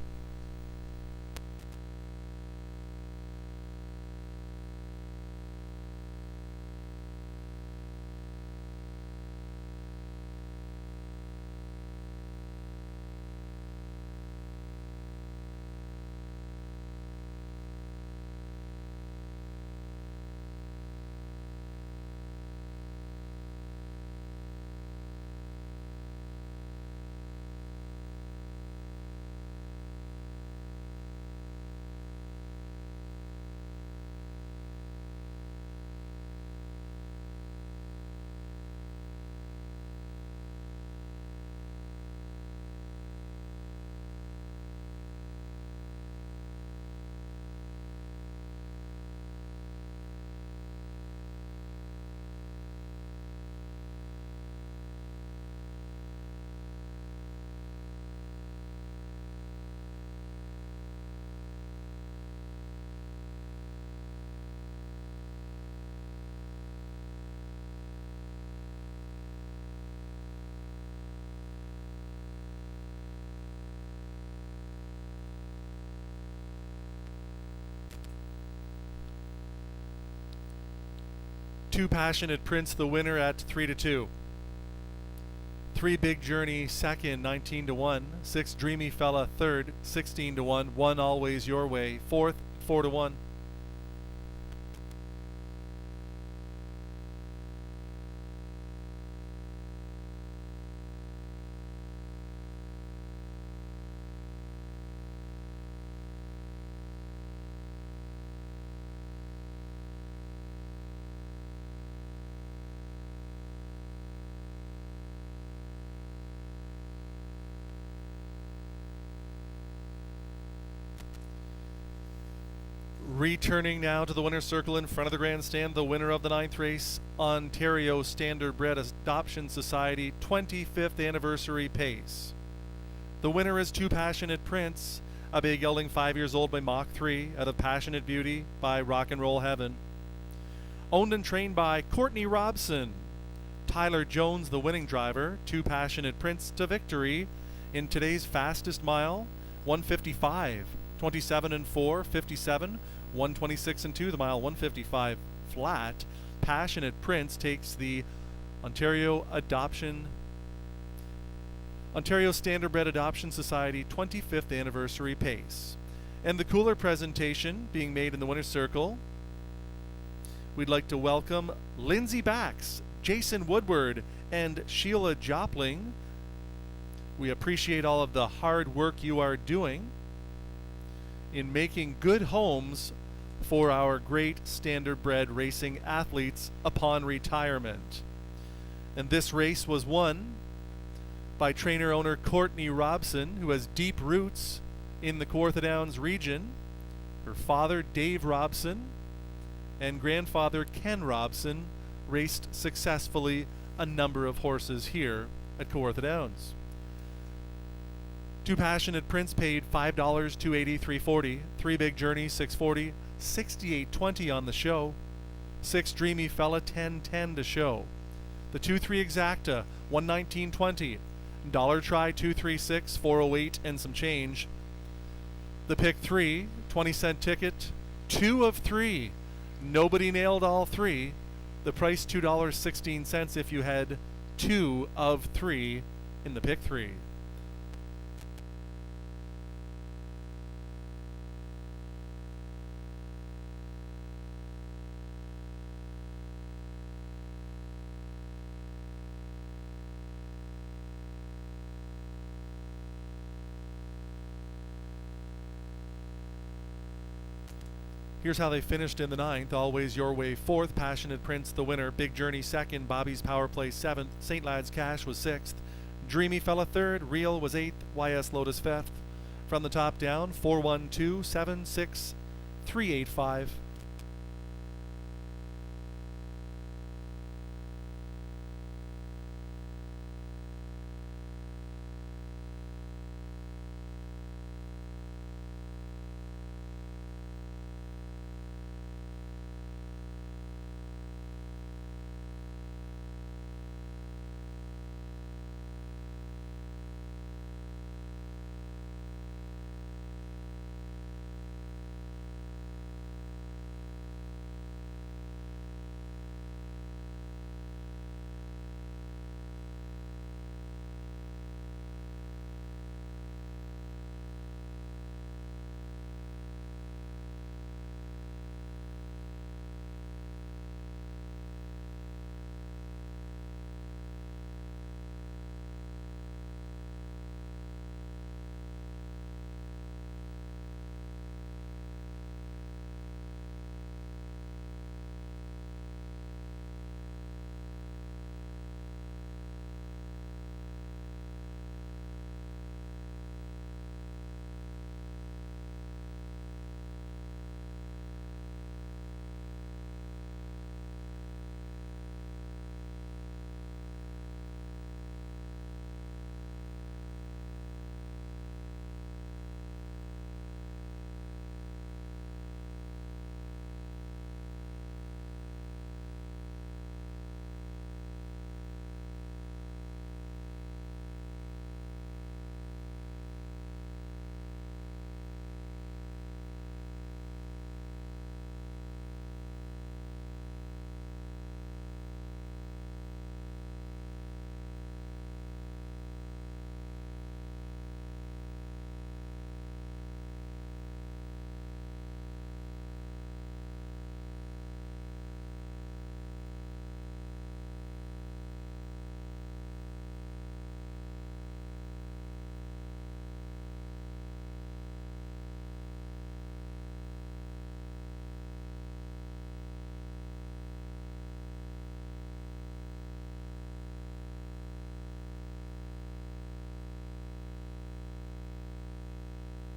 Two Passionate Prince the winner at 3-2. 3 Big Journey second, 19-1. 6 Dreamy Fella third, 16-1. 1 Always Your Way fourth, 4-1. Returning now to the winner's circle in front of the grandstand, the winner of the 9th race, Ontario Standardbred Adoption Society 25th Anniversary Pace. The winner is 2 Passionate Prince, a big gelding 5 years old by Mach 3 out of Passionate Beauty by Rock and Roll Heaven. Owned and trained by Courtney Robson. Tyler Jones, the winning driver, 2 Passionate Prince to victory in today's fastest mile, 1:55, 27-4, 57, 1:26-2, the mile 1:55 flat. Passionate Prince takes the Ontario Standardbred Adoption Society 25th Anniversary Pace. And the cooler presentation being made in the winner's circle, we'd like to welcome Lindsay Bax, Jason Woodward, and Sheila Jopling. We appreciate all of the hard work you are doing in making good homes for our great standardbred racing athletes upon retirement. And this race was won by trainer owner Courtney Robson, who has deep roots in the Kawartha Downs region. Her father, Dave Robson, and grandfather, Ken Robson, raced successfully a number of horses here at Kawartha Downs. 2 Passionate Prince paid $5, $2.80, $3.40. 3 Big Journey, $6.40, $68.20 on the show. 6 Dreamy Fella, $10.10 to show. The 2-3 Exacta, $119.20. Dollar Try, $236, $408 and some change. The Pick 3, 20-cent ticket, 2 of 3. Nobody nailed all 3. The price $2.16 if you had 2 of 3 in the Pick 3. Here's how they finished in the 9th. Always Your Way 4th. Passionate Prince the winner. Big Journey 2nd. Bobby's Power Play 7th. St. Lad's Cash was 6th. Dreamy Fella 3rd. Real was 8th. YS Lotus 5th. From the top down, 412, 76, 385.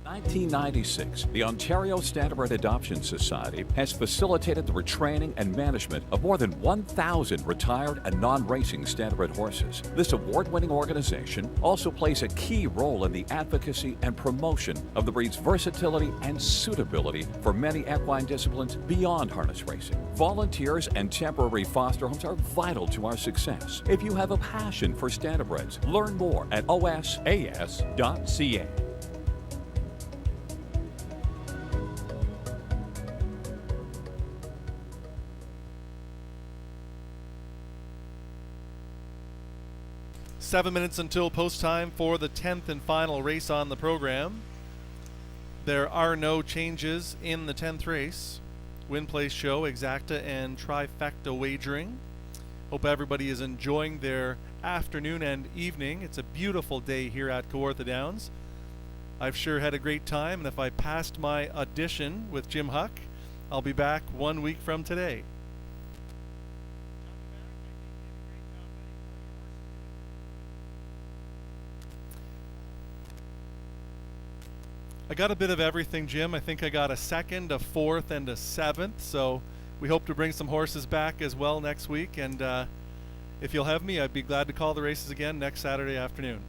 In 1996, the Ontario Standardbred Adoption Society has facilitated the retraining and management of more than 1,000 retired and non-racing standardbred horses. This award-winning organization also plays a key role in the advocacy and promotion of the breed's versatility and suitability for many equine disciplines beyond harness racing. Volunteers and temporary foster homes are vital to our success. If you have a passion for standardbreds, learn more at osas.ca. Seven minutes until post time for the 10th and final race on the program. There are no changes in the 10th race. Win Place Show, Exacta, and Trifecta Wagering. Hope everybody is enjoying their afternoon and evening. It's a beautiful day here at Kawartha Downs. I've sure had a great time, and if I passed my audition with Jim Huck, I'll be back 1 week from today. I got a bit of everything, Jim. I think I got a 2nd, a 4th, and a 7th. So we hope to bring some horses back as well next week. And If you'll have me, I'd be glad to call the races again next Saturday afternoon.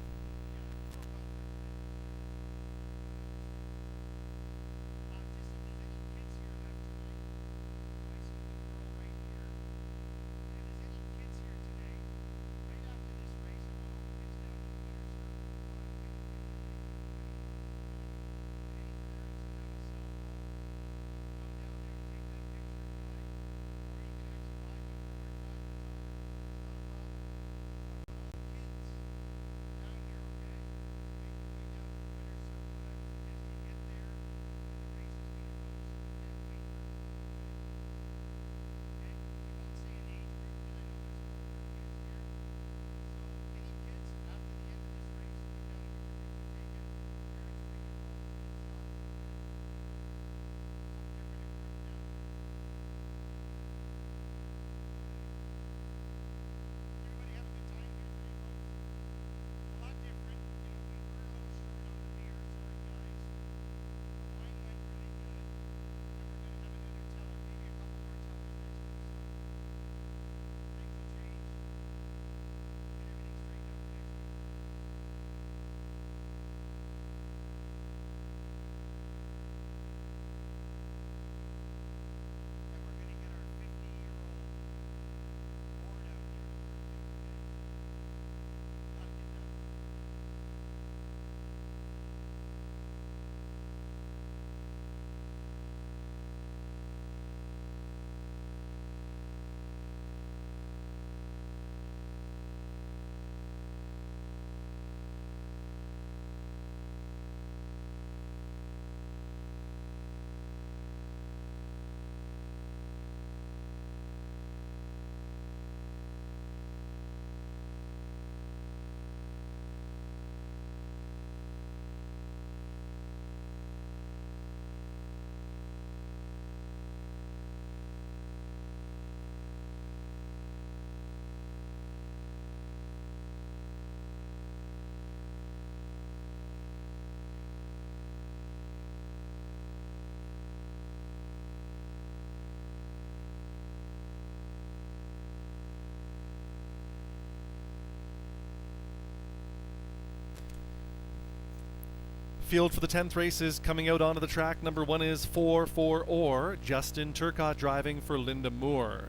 Field for the 10th race is coming out onto the track. Number 1 is 4-4 Or, Justin Turcott driving for Linda Moore.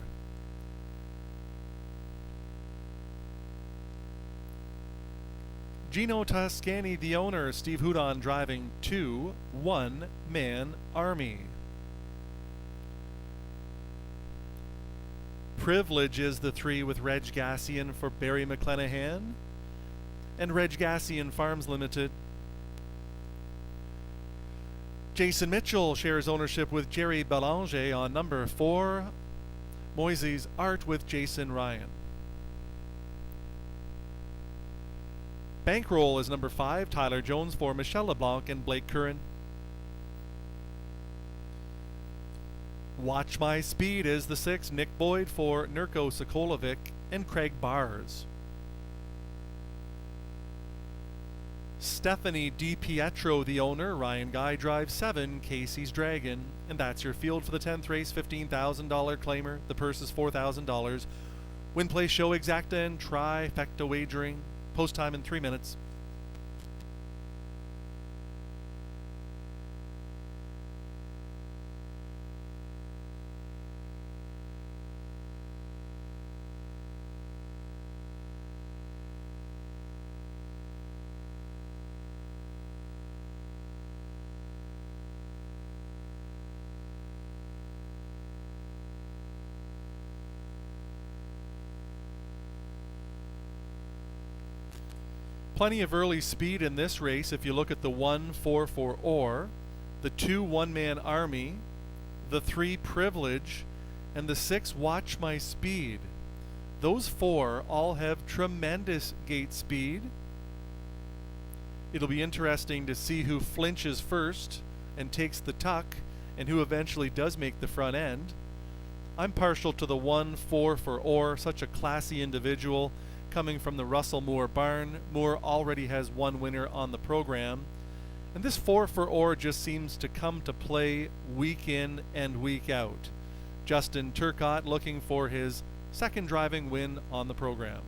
Gino Toscani, the owner, Steve Houdon driving 2 One-Man Army. Privilege is the 3 with Reg Gassian for Barry McClenahan. And Reg Gassian Farms Limited. Jason Mitchell shares ownership with Jerry Belanger on number 4. Moises Art with Jason Ryan. Bankroll is number 5. Tyler Jones for Michelle LeBlanc and Blake Curran. Watch My Speed is the 6. Nick Boyd for Nurko Sokolovic and Craig Bars. Stephanie DiPietro, the owner, Ryan Guy drives 7, Casey's Dragon. And that's your field for the 10th race, $15,000 claimer. The purse is $4,000. Win, play, show, exacta, and trifecta wagering. Post time in 3 minutes. Plenty of early speed in this race if you look at the 1-4-4 Or, the 2 One-Man Army, the 3 Privilege, and the 6 Watch My Speed. Those 4 all have tremendous gate speed. It'll be interesting to see who flinches first and takes the tuck and who eventually does make the front end. I'm partial to the 1-4 for Or, such a classy individual. Coming from the Russell Moore barn, Moore already has 1 winner on the program. And this 4 for Or just seems to come to play week in and week out. Justin Turcott looking for his second driving win on the program.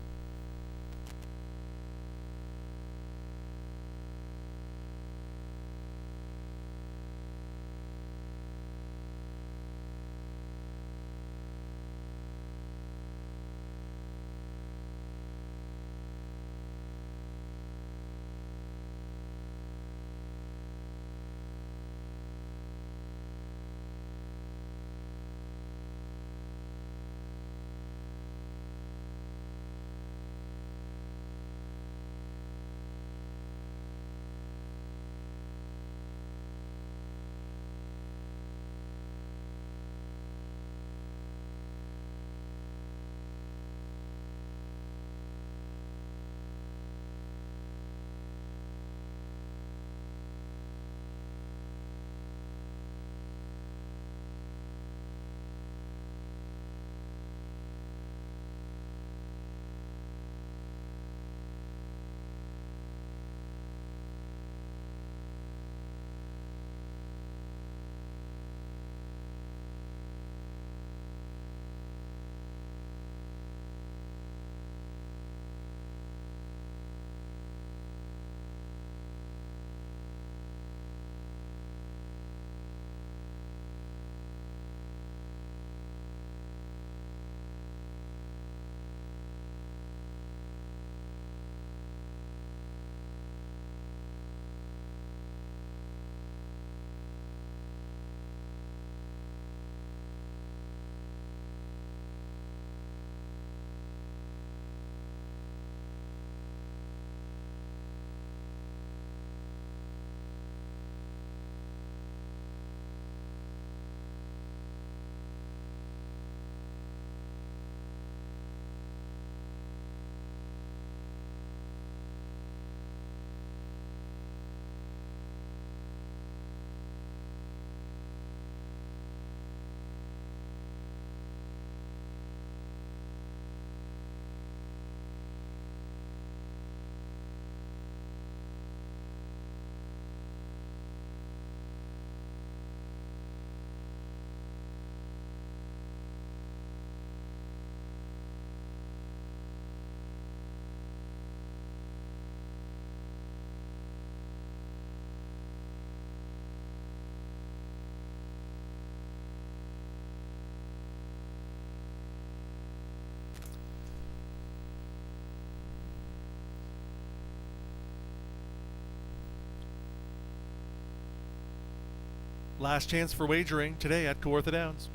Last chance for wagering today at Kawartha Downs.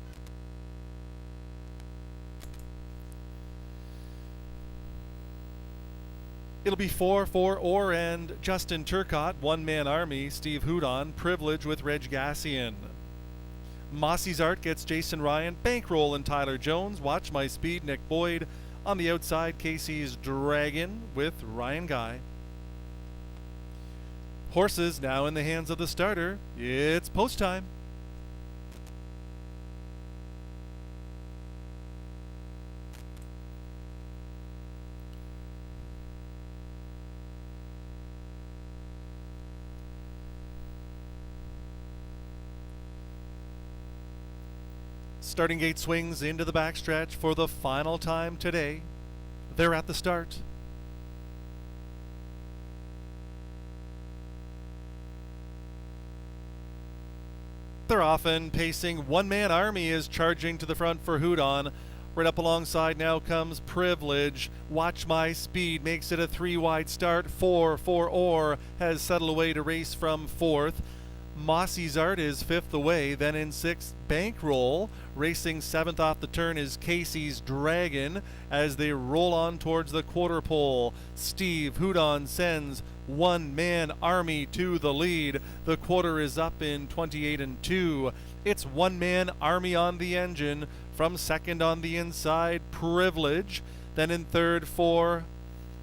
It'll be 4-4 Orr and Justin Turcotte, one-man army, Steve Houdon, Privilege with Reg Gassian. Mossy's Art gets Jason Ryan, Bankroll and Tyler Jones, Watch My Speed, Nick Boyd. On the outside, Casey's Dragon with Ryan Guy. Horses now in the hands of the starter. It's post time. Starting gate swings into the backstretch for the final time today. They're at the start. They're often pacing. One-man army is charging to the front for Houdon. Right up alongside now comes Privilege. Watch My Speed makes it a 3-wide start. 4-4 Orr has settled away to race from 4th. Mossy's Art is 5th away. Then in 6th, Bankroll. Racing 7th off the turn is Casey's Dragon as they roll on towards the quarter pole. Steve Houdon sends one-man army to the lead. The quarter is up in 28-2. It's one-man army on the engine. From second on the inside, Privilege. Then in third for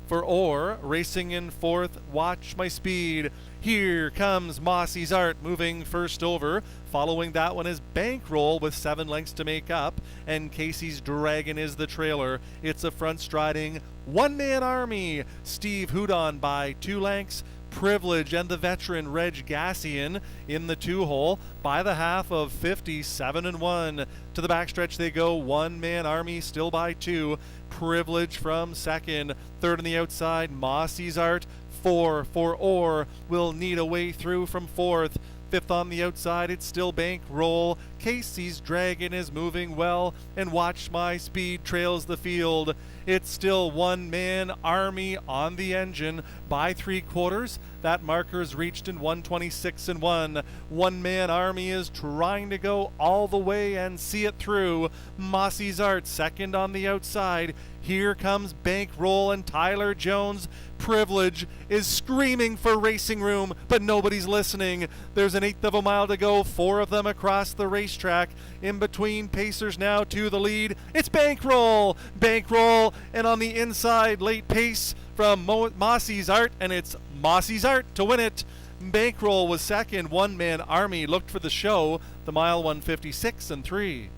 Orr. Racing in 4th, Watch My Speed. Here comes Mossy's Art moving first over. Following that one is Bankroll with 7 lengths to make up, and Casey's Dragon is the trailer. It's a front striding one-man army. Steve Houdon by 2 lengths. Privilege and the veteran Reg Gassian in the 2-hole by the half of 57-1. To the backstretch they go. One-man army still by 2. Privilege from second. Third on the outside, Mossy's Art. 4 for Orr will need a way through from fourth. Fifth on the outside, it's still Bankroll. Casey's Dragon is moving well, and Watch My Speed trails the field. It's still one-man army on the engine by 3/4. That marker's reached in 1:26-1. One-man army is trying to go all the way and see it through. Mossy's Art second on the outside. Here comes Bankroll and Tyler Jones. Privilege is screaming for racing room, but nobody's listening. There's an 1/8 of a mile to go, 4 of them across the racetrack. In between pacers now to the lead. It's Bankroll! Bankroll, and on the inside, late pace from Mossy's Art, and it's Mossy's Art to win it. Bankroll was second. One-man army looked for the show. The mile 1:56-3.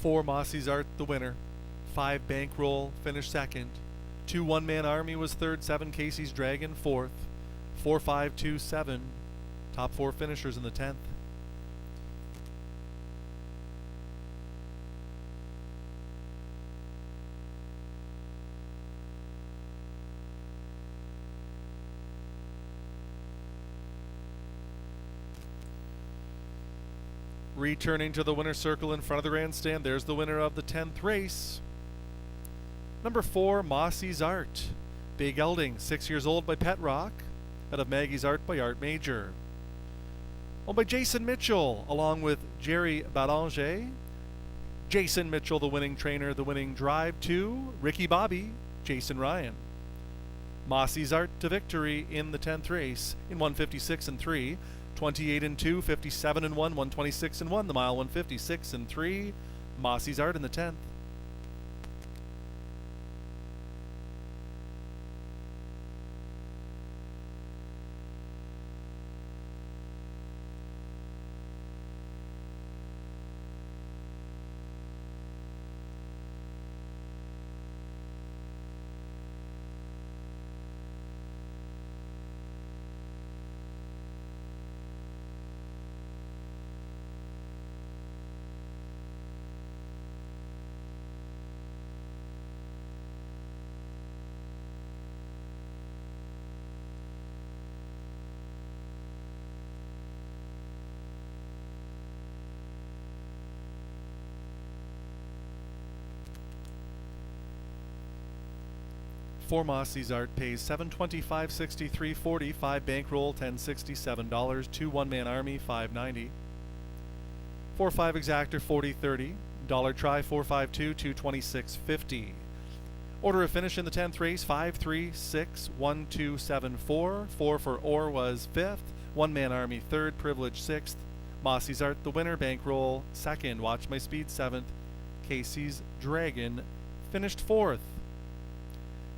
Four Mossy's Art the winner. 5 Bankroll finished second. 2 One-Man Army was third. 7 Casey's Dragon fourth. 4, 5, 2, 7. Top 4 finishers in the 10th. Returning to the winner's circle in front of the grandstand, there's the winner of the 10th race. Number 4, Mossy's Art. Big gelding, 6 years old by Pet Rock. Out of Maggie's Art by Art Major. Owned by Jason Mitchell, along with Jerry Badanger. Jason Mitchell, the winning trainer, the winning drive to Ricky Bobby, Jason Ryan. Mossy's Art to victory in the 10th race in 1:56-3. 28-2, 57-1, 1:26-1. The mile 1:56-3. Mossy's Art in the 10th. 4 Mossy's Art pays $725.63.40, 5 Bankroll $1067, 2 One Man Army $590, 4-5 Exactor $40.30, dollar try 452 $226.50. Order of finish in the 10th race 5-3-6-1-2-7-4. 4 for Orr was 5th, One Man Army 3rd, Privilege 6th, Mossy's Art the winner, Bankroll 2nd, Watch My Speed 7th, Casey's Dragon finished 4th.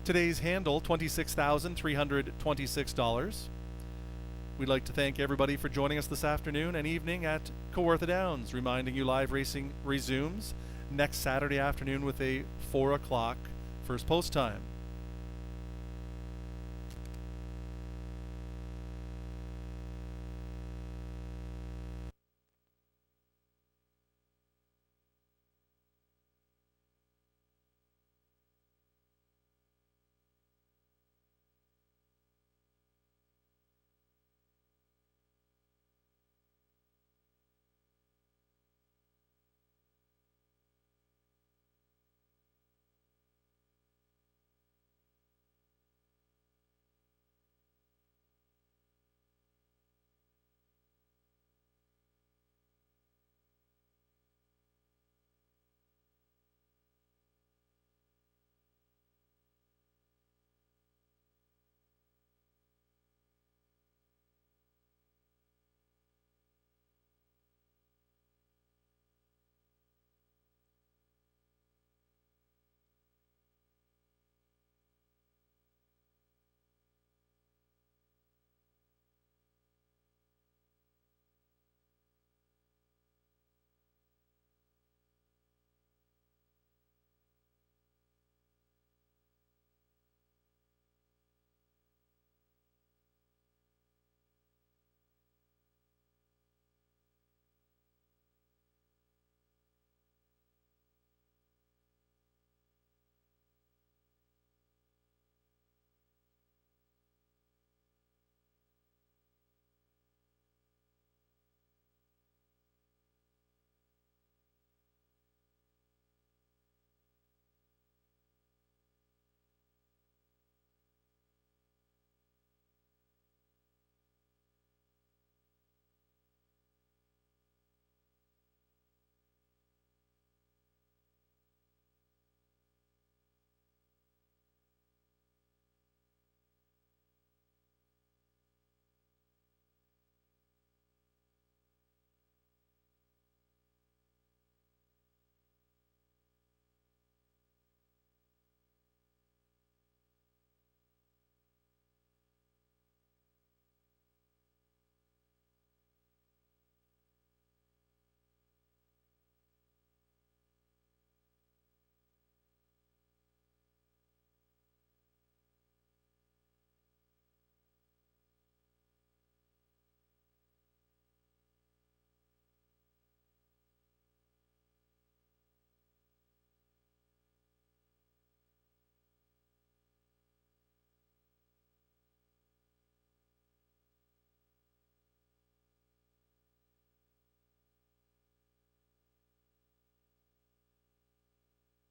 Today's handle $26,326. We'd like to thank everybody for joining us this afternoon and evening at Kawartha Downs, reminding you live racing resumes next Saturday afternoon with a 4 o'clock first post time.